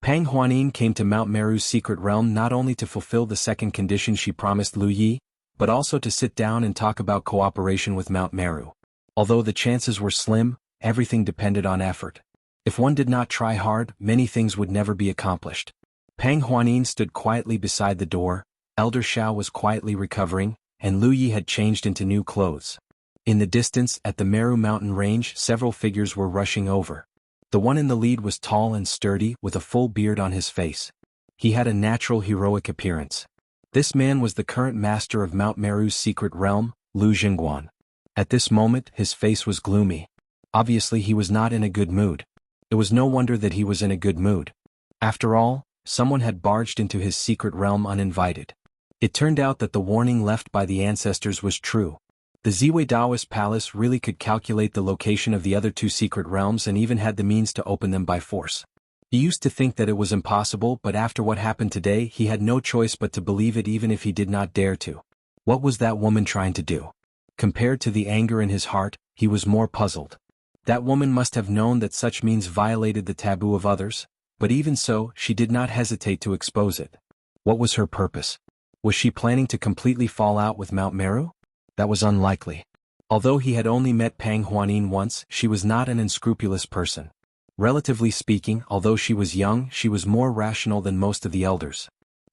Pang Huanin came to Mount Meru's secret realm not only to fulfill the second condition she promised Lu Yi, but also to sit down and talk about cooperation with Mount Meru. Although the chances were slim, everything depended on effort. If one did not try hard, many things would never be accomplished. Pang Huanin stood quietly beside the door, Elder Xiao was quietly recovering, and Lu Yi had changed into new clothes. In the distance, at the Meru mountain range, several figures were rushing over. The one in the lead was tall and sturdy, with a full beard on his face. He had a natural heroic appearance. This man was the current master of Mount Meru's secret realm, Lu Jingguan. At this moment, his face was gloomy. Obviously he was not in a good mood. It was no wonder that he was in a good mood. After all, someone had barged into his secret realm uninvited. It turned out that the warning left by the ancestors was true. The Ziwei Daoist Palace really could calculate the location of the other two secret realms and even had the means to open them by force. He used to think that it was impossible, but after what happened today, he had no choice but to believe it even if he did not dare to. What was that woman trying to do? Compared to the anger in his heart, he was more puzzled. That woman must have known that such means violated the taboo of others, but even so, she did not hesitate to expose it. What was her purpose? Was she planning to completely fall out with Mount Meru? That was unlikely. Although he had only met Pang Huanin once, she was not an unscrupulous person. Relatively speaking, although she was young, she was more rational than most of the elders.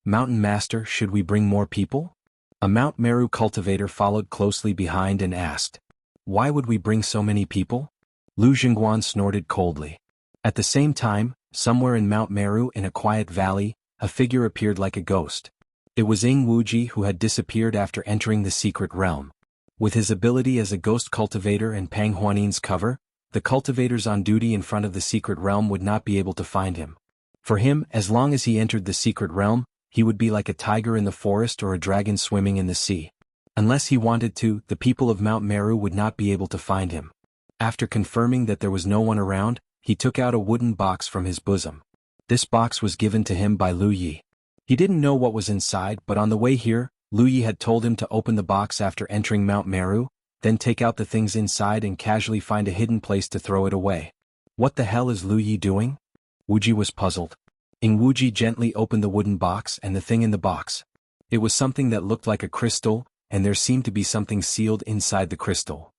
Mountain Master, should we bring more people? A Mount Meru cultivator followed closely behind and asked. Why would we bring so many people? Lu Jingguan snorted coldly. At the same time, somewhere in Mount Meru in a quiet valley, a figure appeared like a ghost. It was Ing Wuji who had disappeared after entering the secret realm. With his ability as a ghost cultivator and Pang Huanin's cover, the cultivators on duty in front of the secret realm would not be able to find him. For him, as long as he entered the secret realm, he would be like a tiger in the forest or a dragon swimming in the sea. Unless he wanted to, the people of Mount Meru would not be able to find him. After confirming that there was no one around, he took out a wooden box from his bosom. This box was given to him by Lu Yi. He didn't know what was inside, but on the way here, Lu Yi had told him to open the box after entering Mount Meru, then take out the things inside and casually find a hidden place to throw it away. What the hell is Lu Yi doing? Wuji was puzzled. Ing Wuji gently opened the wooden box and the thing in the box. It was something that looked like a crystal, and there seemed to be something sealed inside the crystal.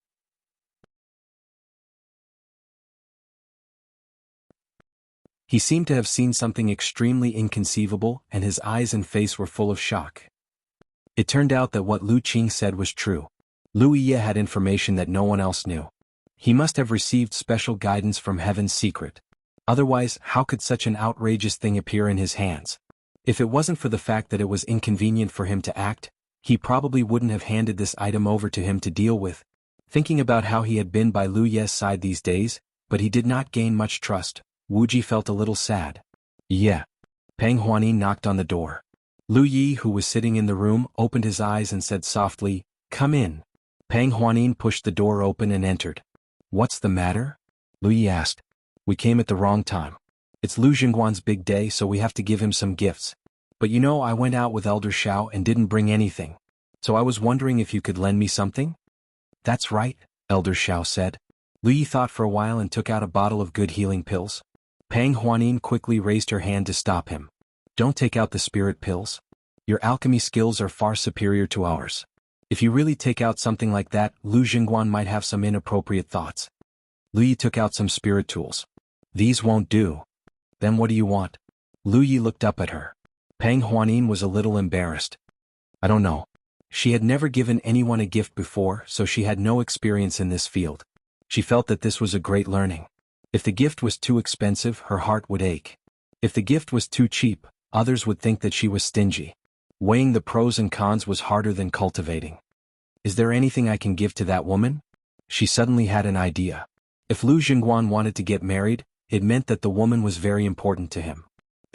He seemed to have seen something extremely inconceivable, and his eyes and face were full of shock. It turned out that what Lu Qing said was true. Lu Yi had information that no one else knew. He must have received special guidance from Heaven's secret. Otherwise, how could such an outrageous thing appear in his hands? If it wasn't for the fact that it was inconvenient for him to act, he probably wouldn't have handed this item over to him to deal with. Thinking about how he had been by Lu Ye's side these days, but he did not gain much trust, Wuji felt a little sad. Yeah. Pang Huanin knocked on the door. Lu Yi, who was sitting in the room, opened his eyes and said softly, "Come in." Pang Huanin pushed the door open and entered. "What's the matter?" Lu Yi asked. "We came at the wrong time. It's Lu Jingguan's big day, so we have to give him some gifts. But you know, I went out with Elder Xiao and didn't bring anything." So I was wondering if you could lend me something? That's right, Elder Xiao said. Lu Yi thought for a while and took out a bottle of good healing pills. Pang Huanin quickly raised her hand to stop him. Don't take out the spirit pills. Your alchemy skills are far superior to ours. If you really take out something like that, Lu Jingguan might have some inappropriate thoughts. Lu Yi took out some spirit tools. These won't do. Then what do you want? Lu Yi looked up at her. Pang Huanin was a little embarrassed. I don't know. She had never given anyone a gift before, so she had no experience in this field. She felt that this was a great learning. If the gift was too expensive, her heart would ache. If the gift was too cheap, others would think that she was stingy. Weighing the pros and cons was harder than cultivating. Is there anything I can give to that woman? She suddenly had an idea. If Lu Jingguan wanted to get married, it meant that the woman was very important to him.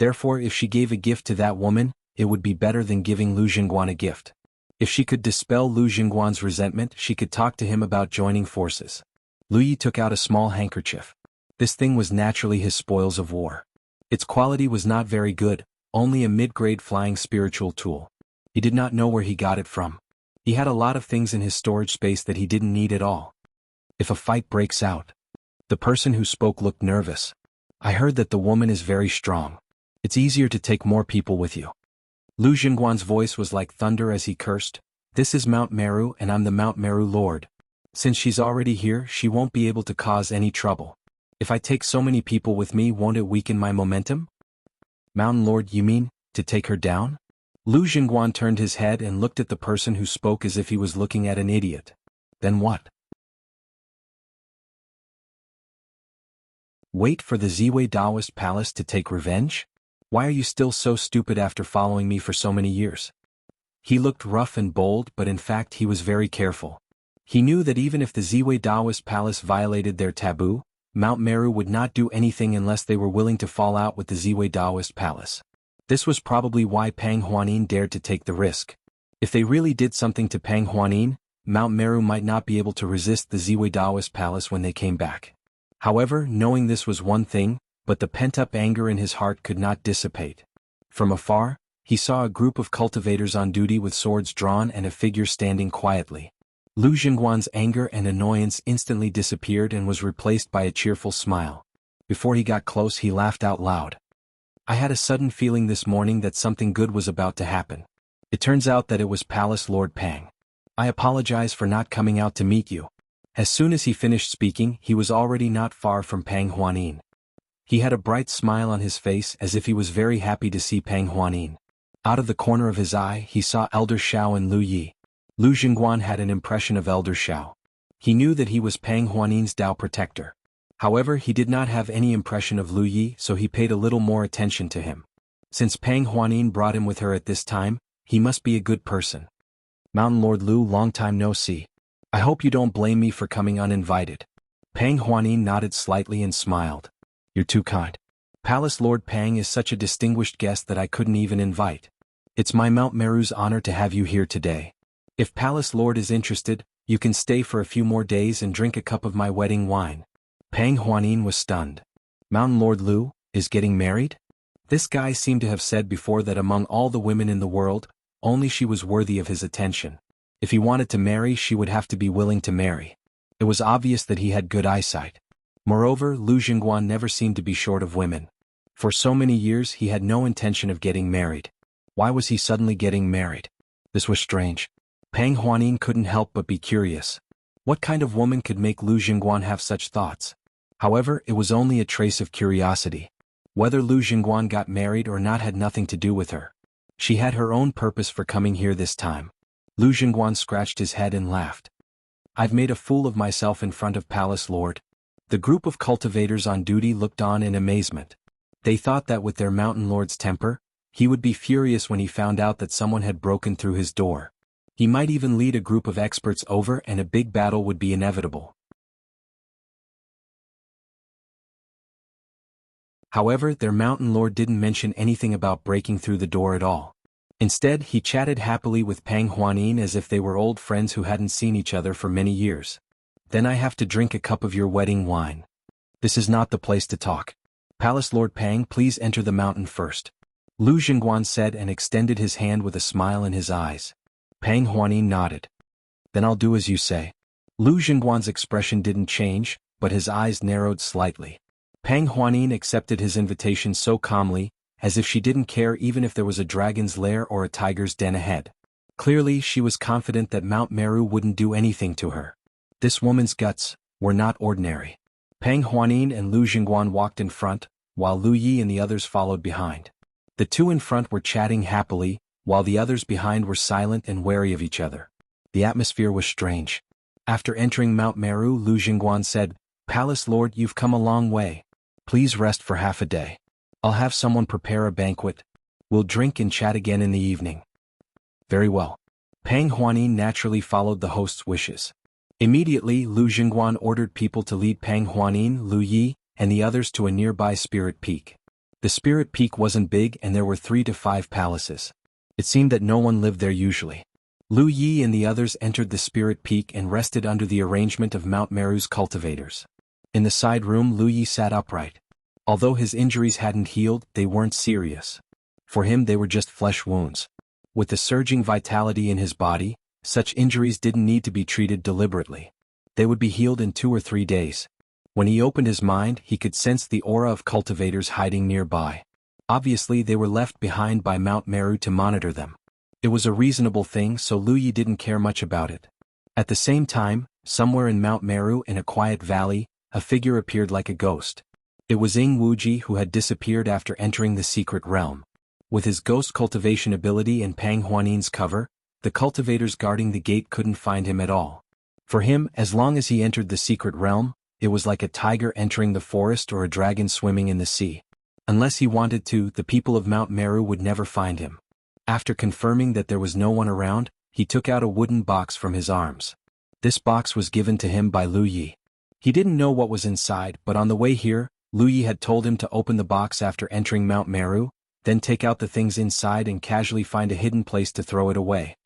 Therefore, if she gave a gift to that woman, it would be better than giving Lu Jingguan a gift. If she could dispel Lu Jingguan's resentment, she could talk to him about joining forces. Lu Yi took out a small handkerchief. This thing was naturally his spoils of war. Its quality was not very good, only a mid-grade flying spiritual tool. He did not know where he got it from. He had a lot of things in his storage space that he didn't need at all. If a fight breaks out. The person who spoke looked nervous. I heard that the woman is very strong. It's easier to take more people with you. Lu Jingguan's voice was like thunder as he cursed. This is Mount Meru and I'm the Mount Meru Lord. Since she's already here, she won't be able to cause any trouble. If I take so many people with me, won't it weaken my momentum? Mountain Lord, you mean, to take her down? Lu Jingguan turned his head and looked at the person who spoke as if he was looking at an idiot. Then what? Wait for the Ziwei Taoist Palace to take revenge? Why are you still so stupid after following me for so many years? He looked rough and bold, but in fact he was very careful. He knew that even if the Ziwei Taoist Palace violated their taboo, Mount Meru would not do anything unless they were willing to fall out with the Ziwei Taoist Palace. This was probably why Pang Huanin dared to take the risk. If they really did something to Pang Huanin, Mount Meru might not be able to resist the Ziwei Taoist Palace when they came back. However, knowing this was one thing, but the pent-up anger in his heart could not dissipate. From afar, he saw a group of cultivators on duty with swords drawn and a figure standing quietly. Lu Jingguan's anger and annoyance instantly disappeared and was replaced by a cheerful smile. Before he got close, he laughed out loud. I had a sudden feeling this morning that something good was about to happen. It turns out that it was Palace Lord Pang. I apologize for not coming out to meet you. As soon as he finished speaking, he was already not far from Pang Huanin. He had a bright smile on his face as if he was very happy to see Pang Huanin. Out of the corner of his eye, he saw Elder Xiao and Lu Yi. Lu Jingguan had an impression of Elder Xiao. He knew that he was Pang Huanin's Tao protector. However, he did not have any impression of Lu Yi, so he paid a little more attention to him. Since Pang Huanin brought him with her at this time, he must be a good person. Mountain Lord Lu, long time no see. I hope you don't blame me for coming uninvited. Pang Huanin nodded slightly and smiled. You're too kind. Palace Lord Pang is such a distinguished guest that I couldn't even invite. It's my Mount Meru's honor to have you here today. If Palace Lord is interested, you can stay for a few more days and drink a cup of my wedding wine. Pang Huanin was stunned. Mountain Lord Lu is getting married? This guy seemed to have said before that among all the women in the world, only she was worthy of his attention. If he wanted to marry, she would have to be willing to marry. It was obvious that he had good eyesight. Moreover, Lu Jingguan never seemed to be short of women. For so many years he had no intention of getting married. Why was he suddenly getting married? This was strange. Pang Huanin couldn't help but be curious. What kind of woman could make Lu Jingguan have such thoughts? However, it was only a trace of curiosity. Whether Lu Jingguan got married or not had nothing to do with her. She had her own purpose for coming here this time. Lu Jingguan scratched his head and laughed. I've made a fool of myself in front of Palace Lord. The group of cultivators on duty looked on in amazement. They thought that with their Mountain Lord's temper, he would be furious when he found out that someone had broken through his door. He might even lead a group of experts over and a big battle would be inevitable. However, their Mountain Lord didn't mention anything about breaking through the door at all. Instead, he chatted happily with Pang Huanin as if they were old friends who hadn't seen each other for many years. Then I have to drink a cup of your wedding wine. This is not the place to talk. Palace Lord Pang, please enter the mountain first. Lu Jingguan said and extended his hand with a smile in his eyes. Pang Huanin nodded. Then I'll do as you say. Lu Jingguan's expression didn't change, but his eyes narrowed slightly. Pang Huanin accepted his invitation so calmly, as if she didn't care even if there was a dragon's lair or a tiger's den ahead. Clearly she was confident that Mount Meru wouldn't do anything to her. This woman's guts were not ordinary. Pang Huanin and Lu Jingguan walked in front, while Lu Yi and the others followed behind. The two in front were chatting happily, while the others behind were silent and wary of each other. The atmosphere was strange. After entering Mount Meru, Lu Jingguan said, "Palace Lord, you've come a long way. Please rest for half a day. I'll have someone prepare a banquet. We'll drink and chat again in the evening." Very well. Pang Huanin naturally followed the host's wishes. Immediately, Lu Jingguan ordered people to lead Pang Huanin, Lu Yi, and the others to a nearby spirit peak. The spirit peak wasn't big and there were 3 to 5 palaces. It seemed that no one lived there usually. Lu Yi and the others entered the spirit peak and rested under the arrangement of Mount Meru's cultivators. In the side room, Lu Yi sat upright. Although his injuries hadn't healed, they weren't serious. For him they were just flesh wounds. With the surging vitality in his body, such injuries didn't need to be treated deliberately. They would be healed in 2 or 3 days. When he opened his mind, he could sense the aura of cultivators hiding nearby. Obviously they were left behind by Mount Meru to monitor them. It was a reasonable thing, so Lu Yi didn't care much about it. At the same time, somewhere in Mount Meru in a quiet valley, a figure appeared like a ghost. It was Wuxia who had disappeared after entering the secret realm. With his ghost cultivation ability and Pang Huanin's cover, the cultivators guarding the gate couldn't find him at all. For him, as long as he entered the secret realm, it was like a tiger entering the forest or a dragon swimming in the sea. Unless he wanted to, the people of Mount Meru would never find him. After confirming that there was no one around, he took out a wooden box from his arms. This box was given to him by Lu Yi. He didn't know what was inside, but on the way here, Lu Yi had told him to open the box after entering Mount Meru, then take out the things inside and casually find a hidden place to throw it away.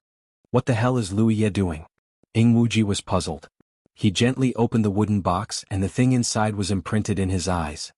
What the hell is Lu Yi doing? Wuxia was puzzled. He gently opened the wooden box and the thing inside was imprinted in his eyes.